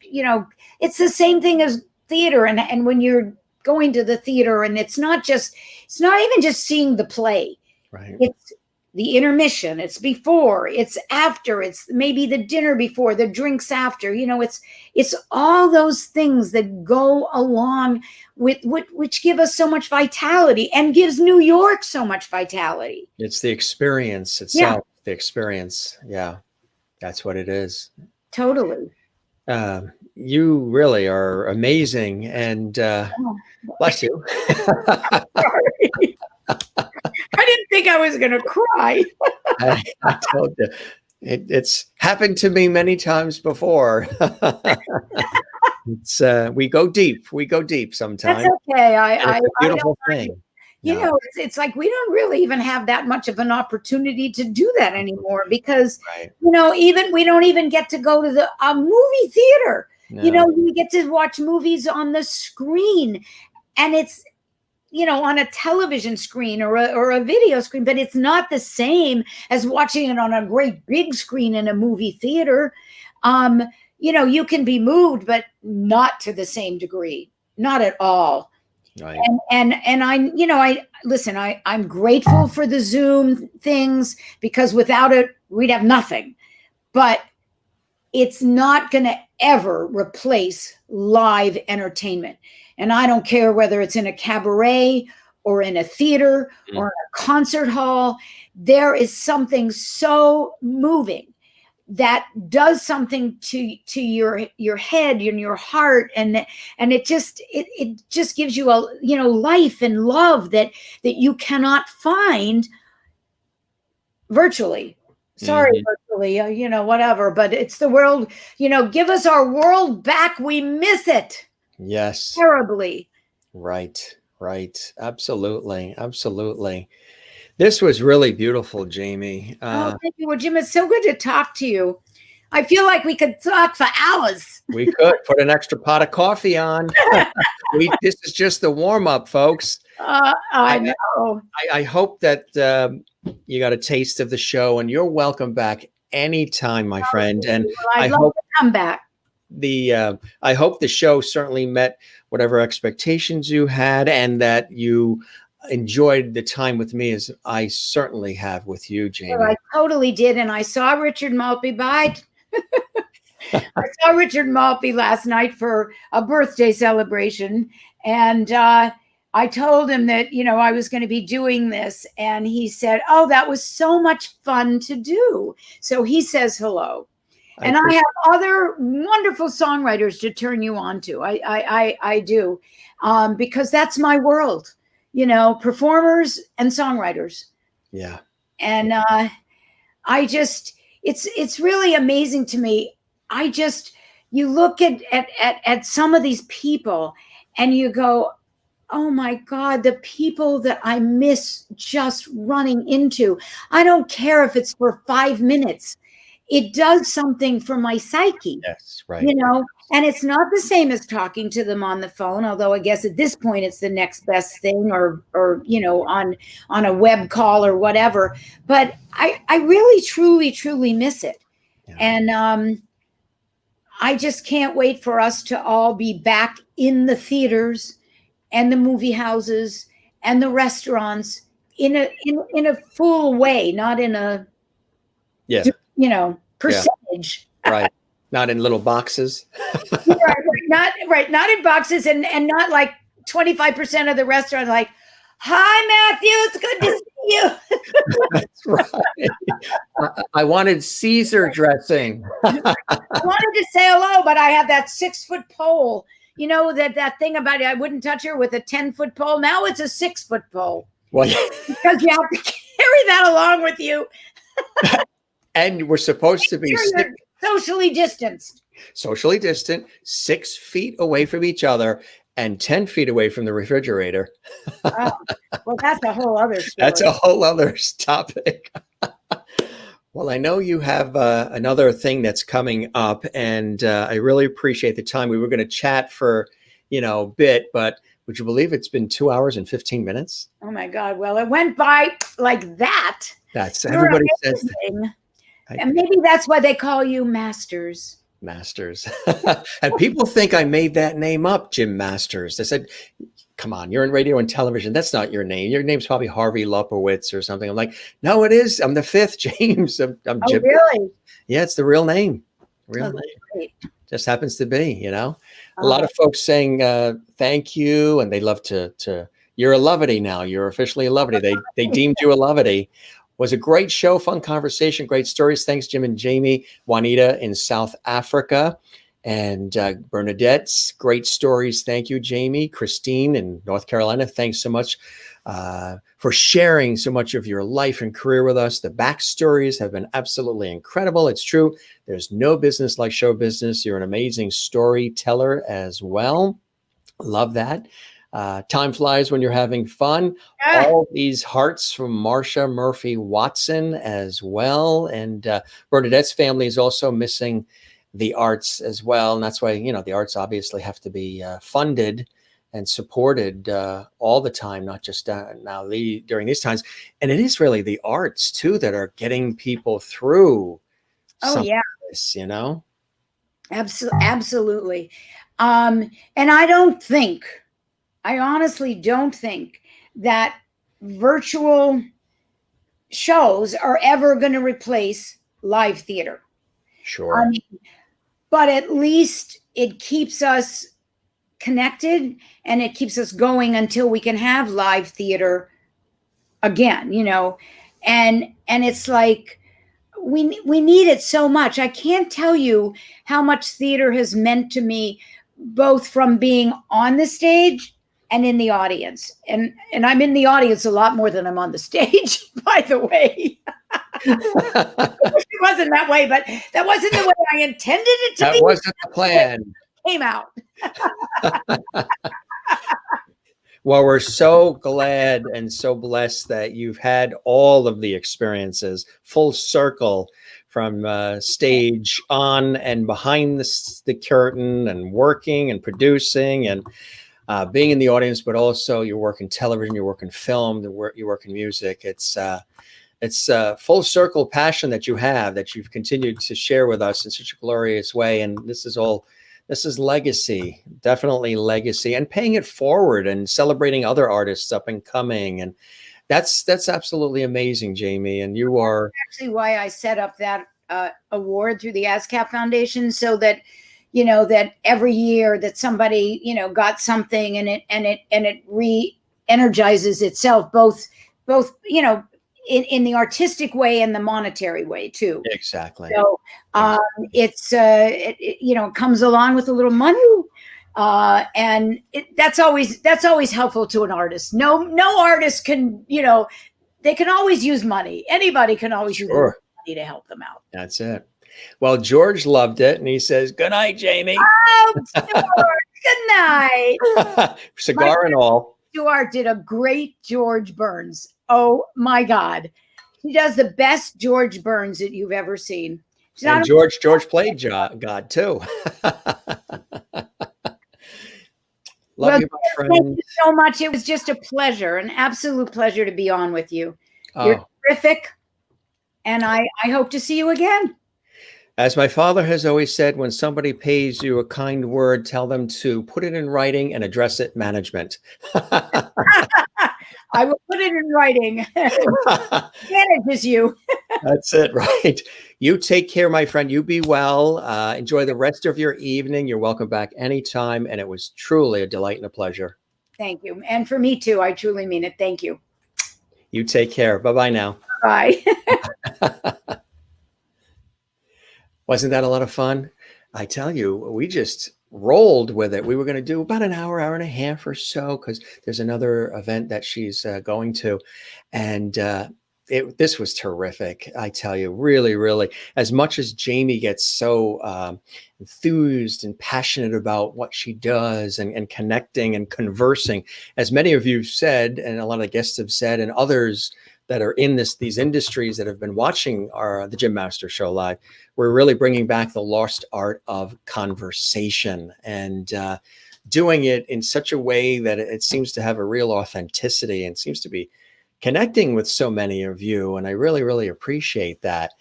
it's the same thing as theater. And when you're going to the theater, and it's not even just seeing the play, right? It's the intermission, it's before, it's after, it's maybe the dinner before, the drinks after, it's all those things that go along with which give us so much vitality and gives New York so much vitality. It's the experience itself, the experience. Yeah, that's what it is. Totally. You really are amazing, and bless you. Sorry. I didn't think I was going to cry. I told you. It's happened to me many times before. It's we go deep sometimes. That's okay. It's a beautiful thing. It's like we don't really even have that much of an opportunity to do that anymore because, right. Even we don't even get to go to the movie theater. No. We get to watch movies on the screen, and it's, on a television screen or a video screen, but it's not the same as watching it on a great big screen in a movie theater. You can be moved, but not to the same degree, not at all. Right. And I'm grateful for the Zoom things, because without it, we'd have nothing. But it's not going to ever replace live entertainment. And I don't care whether it's in a cabaret or in a theater or in a concert hall. There is something so moving that does something to your head and your heart, and it just gives you a life and love that you cannot find virtually. Sorry, virtually, whatever, but it's the world. Give us our world back. We miss it. Yes. Terribly. Right. Absolutely. This was really beautiful, Jamie. Thank you. Well, Jim, it's so good to talk to you. I feel like we could talk for hours. We could put an extra pot of coffee on. This is just the warm up, folks. I know. I hope that you got a taste of the show, and you're welcome back anytime, my friend. And I'd love to come back. I hope the show certainly met whatever expectations you had, and that you enjoyed the time with me, as I certainly have with you, Jamie. Well, I totally did. And I saw Richard Maltby. Bye. I saw Richard Maltby last night for a birthday celebration. And I told him that, I was going to be doing this. And he said, "Oh, that was so much fun to do." So he says hello. And I have other wonderful songwriters to turn you on to. I do, because that's my world, performers and songwriters. Yeah. And it's really amazing to me. You look at some of these people and you go, oh my God, the people that I miss just running into. I don't care if it's for 5 minutes. it does something for my psyche. Yes, right. You know, and it's not the same as talking to them on the phone, although I guess at this point it's the next best thing, or you know, on a web call or whatever. But I really truly miss it. Yeah. And I just can't wait for us to all be back in the theaters and the movie houses and the restaurants in a full way, not in a, Yeah. you know, percentage. Right. Not in little boxes. Not in boxes, and not like 25% of the restaurant like, hi Matthew, it's good to see you. That's right. I wanted Caesar dressing. I wanted to say hello, but I have that 6-foot pole. You know, that thing about it, I wouldn't touch her with a 10-foot pole. Now it's a 6-foot pole. Well, because you have to carry that along with you. And we're supposed to be socially distanced. Socially distant, 6 feet away from each other and 10 feet away from the refrigerator. Oh, well, that's a whole other story. That's a whole other topic. Well, I know you have another thing that's coming up, and I really appreciate the time. We were going to chat for, a bit, but would you believe it's been 2 hours and 15 minutes? Oh my God. Well, it went by like that. That's everybody says that. And maybe that's why they call you Masters. Masters. And people think I made that name up, Jim Masters. They said, come on, you're in radio and television. That's not your name. Your name's probably Harvey Lupowitz or something. I'm like, no, it is. I'm the fifth James. I'm Jim. Really? Yeah, it's the real name. Real name. Great. Just happens to be, A lot of folks saying thank you, and they love to you're a Lovety now. You're officially a Lovety. They deemed you a Lovety. Was a great show, fun conversation, great stories. Thanks, Jim and Jamie. Juanita in South Africa, and Bernadette's great stories. Thank you, Jamie. Christine in North Carolina. Thanks so much for sharing so much of your life and career with us. The backstories have been absolutely incredible. It's true. There's no business like show business. You're an amazing storyteller as well. Love that. Time flies when you're having fun. All these hearts from Marsha Murphy Watson as well. And Bernadette's family is also missing the arts as well. And that's why, the arts obviously have to be funded and supported all the time, not just now during these times. And it is really the arts too that are getting people through. Oh yeah. This, Absolutely. And I honestly don't think that virtual shows are ever going to replace live theater. Sure. But at least it keeps us connected, and it keeps us going until we can have live theater again, and it's like we need it so much. I can't tell you how much theater has meant to me, both from being on the stage and in the audience. And I'm in the audience a lot more than I'm on the stage, by the way. It wasn't that way, but that wasn't the way I intended it to be. That wasn't the plan. It came out. Well, we're so glad and so blessed that you've had all of the experiences full circle, from stage on and behind the curtain, and working and producing and being in the audience, but also you work in television, you work in film, you work in music. It's full circle passion that you have, that you've continued to share with us in such a glorious way. And this is legacy, definitely legacy, and paying it forward and celebrating other artists up and coming. And that's absolutely amazing, Jamie. And you are actually why I set up that award through the ASCAP Foundation, so that that every year that somebody got something, and it re-energizes itself, both in the artistic way and the monetary way too. Exactly. So it comes along with a little money, and that's always helpful to an artist. No artist can, they can always use money. Anybody can always use money to help them out. That's it. Well, George loved it, and he says, "Good night, Jamie." Oh, George, good night. Cigar and all. Stuart did a great George Burns. Oh my God. He does the best George Burns that you've ever seen. She's And not George played God too. Love well, you, my thank friend. you so much. It was just a pleasure, an absolute pleasure to be on with you. You're Oh, terrific, and I hope to see you again. as my father has always said, when somebody pays you a kind word, tell them to put it in writing and address it management. I will put it in writing. Manages you. That's it, right? You take care, my friend. You be well. Enjoy the rest of your evening. You're welcome back anytime. And it was truly a delight and a pleasure. Thank you. And for me too. I truly mean it. Thank you. You take care. Bye bye now. Bye. Wasn't that a lot of fun? I tell you, we just rolled with it. We were going to do about an hour, hour and a half or so, because there's another event that she's going to. And this was terrific. I tell you, really, really, as much as Jamie gets so enthused and passionate about what she does and connecting and conversing, as many of you said, and a lot of the guests have said, and others that are in these industries that have been watching the Jim Master Show live, we're really bringing back the lost art of conversation and doing it in such a way that it seems to have a real authenticity and seems to be connecting with so many of you. And I really, really appreciate that.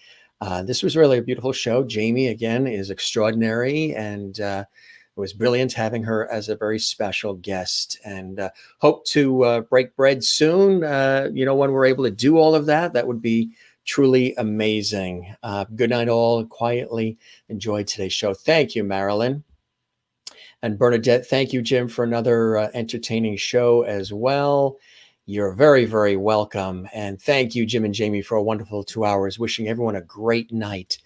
This was really a beautiful show. Jamie, again, is extraordinary, and it was brilliant having her as a very special guest, and hope to break bread soon. When we're able to do all of that, that would be truly amazing. Good night, all. Quietly enjoy today's show. Thank you, Marilyn. And Bernadette, thank you, Jim, for another entertaining show as well. You're very, very welcome. And thank you, Jim and Jamie, for a wonderful 2 hours. Wishing everyone a great night.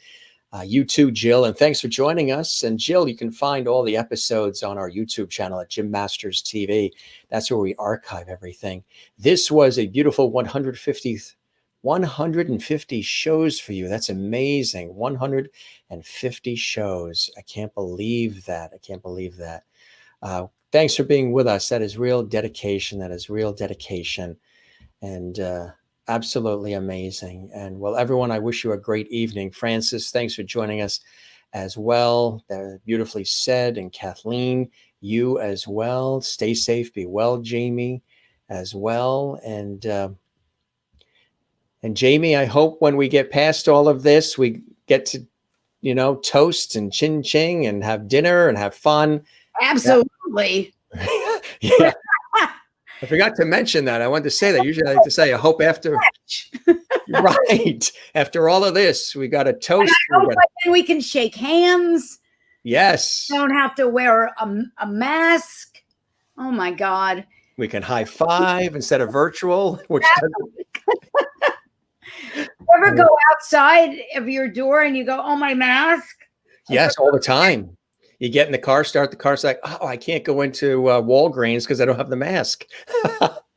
You too, Jill, and thanks for joining us. And Jill, you can find all the episodes on our YouTube channel at Jim Masters TV. That's where we archive everything. This was a beautiful 150 shows for you. That's amazing. 150 shows. I can't believe that. I can't believe that. Thanks for being with us. That is real dedication. That is real dedication. And absolutely amazing. And well, everyone, I wish you a great evening. Francis, thanks for joining us as well. Beautifully said. And Kathleen, you as well. Stay safe. Be well, Jamie, as well. And Jamie, I hope when we get past all of this, we get to, toast and chin ching and have dinner and have fun. Absolutely. Yeah. I forgot to mention that. I wanted to say that. Usually I like to say, I hope after, right, after all of this, we got a toast. Then we can shake hands. Yes. Don't have to wear a mask. Oh my God. We can high five instead of virtual. Which ever go outside of your door and you go, oh, my mask? Yes, all the time. You get in the car, start the car. It's like, oh, I can't go into Walgreens because I don't have the mask.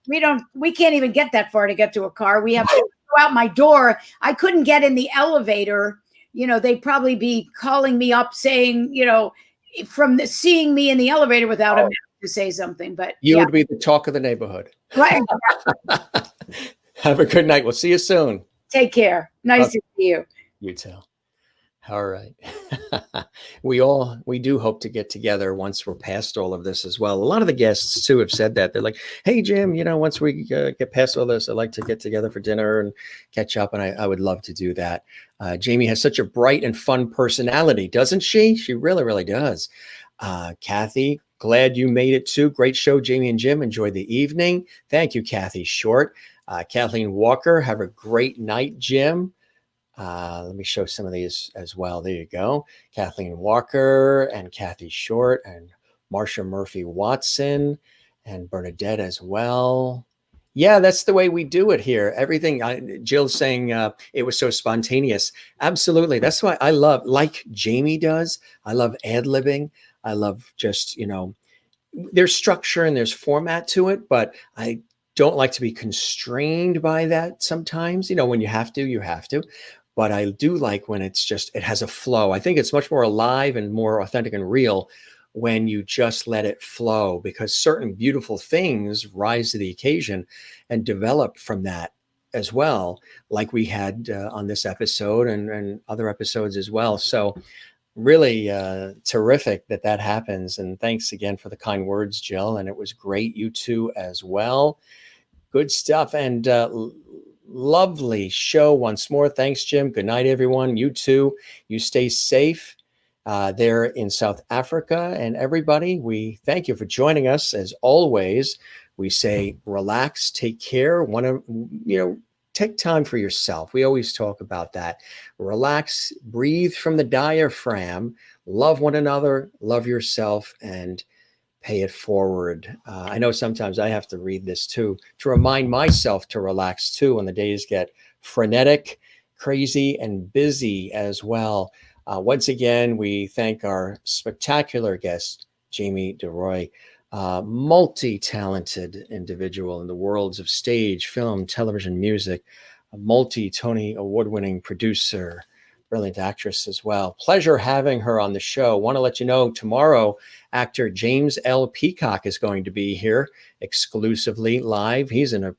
We can't even get that far to get to a car. We have to go out my door. I couldn't get in the elevator. They'd probably be calling me up saying, from seeing me in the elevator without a mask to say something. But you would be the talk of the neighborhood. Right. Have a good night. We'll see you soon. Take care. Nice to see you. You too. All right. We do hope to get together once we're past all of this as well. A lot of the guests too have said that. They're like, hey, Jim, once we get past all this, I'd like to get together for dinner and catch up. And I would love to do that. Jamie has such a bright and fun personality, doesn't she? She really, really does. Kathy, glad you made it too. Great show, Jamie and Jim. Enjoyed the evening. Thank you, Kathy Short. Kathleen Walker, have a great night, Jim. Let me show some of these as well. There you go. Kathleen Walker and Kathy Short and Marsha Murphy Watson and Bernadette as well. Yeah, that's the way we do it here. Everything, Jill's saying it was so spontaneous. Absolutely. That's why I love, like Jamie does, I love ad-libbing. I love just, there's structure and there's format to it, but I don't like to be constrained by that sometimes. When you have to, you have to. But I do like when it has a flow. I think it's much more alive and more authentic and real when you just let it flow, because certain beautiful things rise to the occasion and develop from that. as well, like we had on this episode and other episodes as well. So really terrific that happens. And thanks again for the kind words, Jill. And it was great. You too as well. Good stuff. And lovely show once more. Thanks, Jim. Good night, everyone. You too. You stay safe there in South Africa. And everybody, we thank you for joining us. As always, we say relax, take care. Take time for yourself. We always talk about that. Relax, breathe from the diaphragm, love one another, love yourself, and pay it forward. I know sometimes I have to read this too, to remind myself to relax too when the days get frenetic, crazy, and busy as well. Once again, we thank our spectacular guest, Jamie deROY, multi-talented individual in the worlds of stage, film, television, music, a multi-Tony award-winning producer, brilliant actress as well. Pleasure having her on the show. Want to let you know tomorrow, actor James L. Peacock is going to be here exclusively live. He's an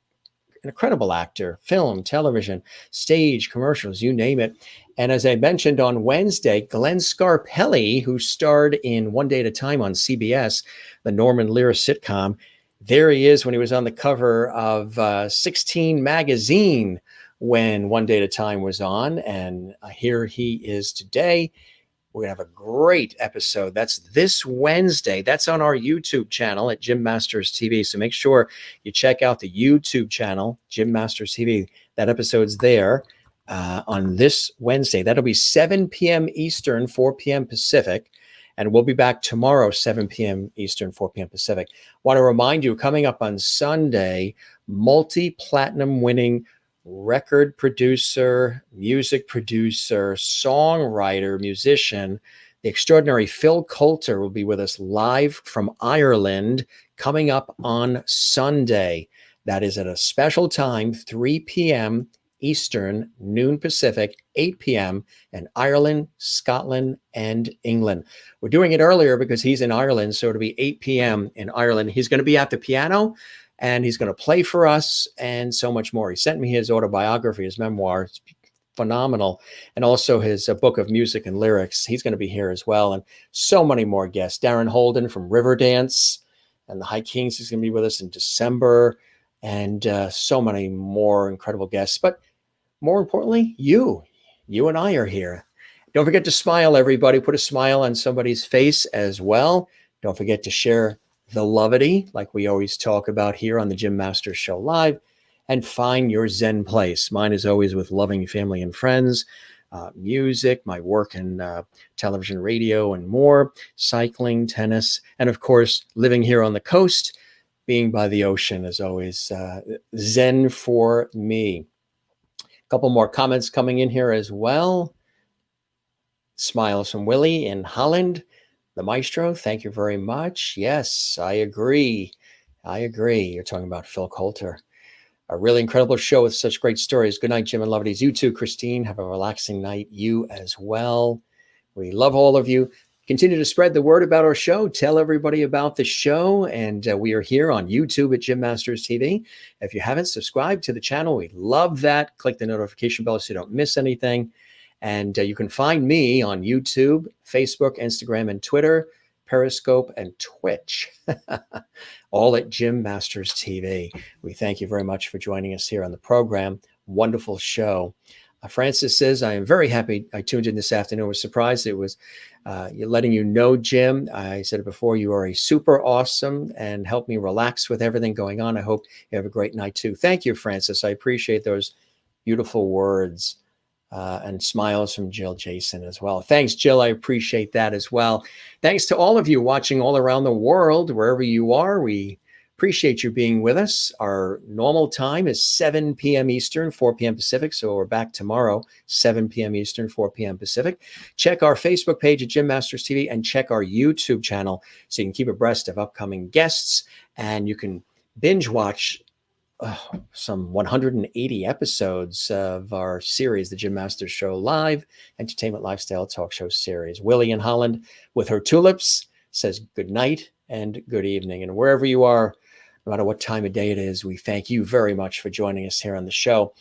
incredible actor, film, television, stage, commercials, you name it. And as I mentioned on Wednesday, Glenn Scarpelli, who starred in One Day at a Time on CBS, the Norman Lear sitcom, there he is when he was on the cover of 16 magazine when One Day at a Time was on. And here he is today. We're going to have a great episode. That's this Wednesday. That's on our YouTube channel at Jim Masters TV. So make sure you check out the YouTube channel, Jim Masters TV. That episode's there on this Wednesday. That'll be 7 p.m. Eastern, 4 p.m. Pacific. And we'll be back tomorrow, 7 p.m. Eastern, 4 p.m. Pacific. Want to remind you, coming up on Sunday, multi-platinum winning record producer, music producer, songwriter, musician, the extraordinary Phil Coulter will be with us live from Ireland coming up on Sunday. That is at a special time, 3 p.m. Eastern, noon Pacific, 8 p.m. in Ireland, Scotland, and England. We're doing it earlier because he's in Ireland, so it'll be 8 p.m. in Ireland. He's going to be at the piano, and he's going to play for us and so much more. He sent me his autobiography, his memoir. It's phenomenal. And also his book of music and lyrics. He's going to be here as well. And so many more guests. Darren Holden from Riverdance and the High Kings is going to be with us in December. And so many more incredible guests. But more importantly, you and I are here. Don't forget to smile, everybody. Put a smile on somebody's face as well. Don't forget to share the lovity, like we always talk about here on the Jim Masters Show Live, and find your Zen place. Mine is always with loving family and friends, music, my work in television, radio, and more, cycling, tennis, and of course, living here on the coast, being by the ocean is always Zen for me. A couple more comments coming in here as well. Smiles from Willie in Holland. The maestro, thank you very much. Yes, I agree. You're talking about Phil Coulter. A really incredible show with such great stories. Good night, Jim and Lovelies. You too, Christine. Have a relaxing night. You as well. We love all of you. Continue to spread the word about our show. Tell everybody about the show. And we are here on YouTube at Jim Masters TV. If you haven't subscribed to the channel, we love that. Click the notification bell so you don't miss anything. And you can find me on YouTube, Facebook, Instagram, and Twitter, Periscope, and Twitch, all at Jim Masters TV. We thank you very much for joining us here on the program. Wonderful show. Francis says, I am very happy I tuned in this afternoon. I was surprised it was letting you know, Jim. I said it before, you are a super awesome and help me relax with everything going on. I hope you have a great night too. Thank you, Francis. I appreciate those beautiful words. And smiles from Jill Jason as well. Thanks, Jill. I appreciate that as well. Thanks to all of you watching all around the world, wherever you are. We appreciate you being with us. Our normal time is 7 p.m. Eastern, 4 p.m. Pacific. So we're back tomorrow, 7 p.m. Eastern, 4 p.m. Pacific. Check our Facebook page at Jim Masters TV and check our YouTube channel so you can keep abreast of upcoming guests and you can binge watch some 180 episodes of our series, the Jim Masters Show Live, Entertainment Lifestyle Talk Show series. Willie in Holland with her tulips says good night and good evening. And wherever you are, no matter what time of day it is. We thank you very much for joining us here on the show.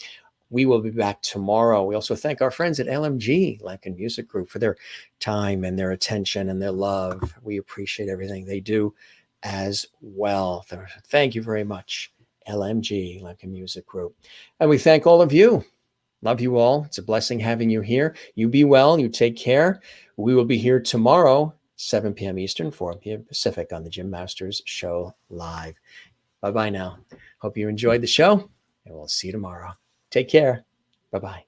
We will be back tomorrow. We also thank our friends at LMG, Lankin Music Group, for their time and their attention and their love. We appreciate everything they do as well. Thank you very much, LMG, Lankin Music Group. And we thank all of you. Love you all. It's a blessing having you here. You be well. You take care. We will be here tomorrow, 7 p.m. Eastern, 4 p.m. Pacific on the Jim Masters Show Live. Bye-bye now. Hope you enjoyed the show, and we'll see you tomorrow. Take care. Bye-bye.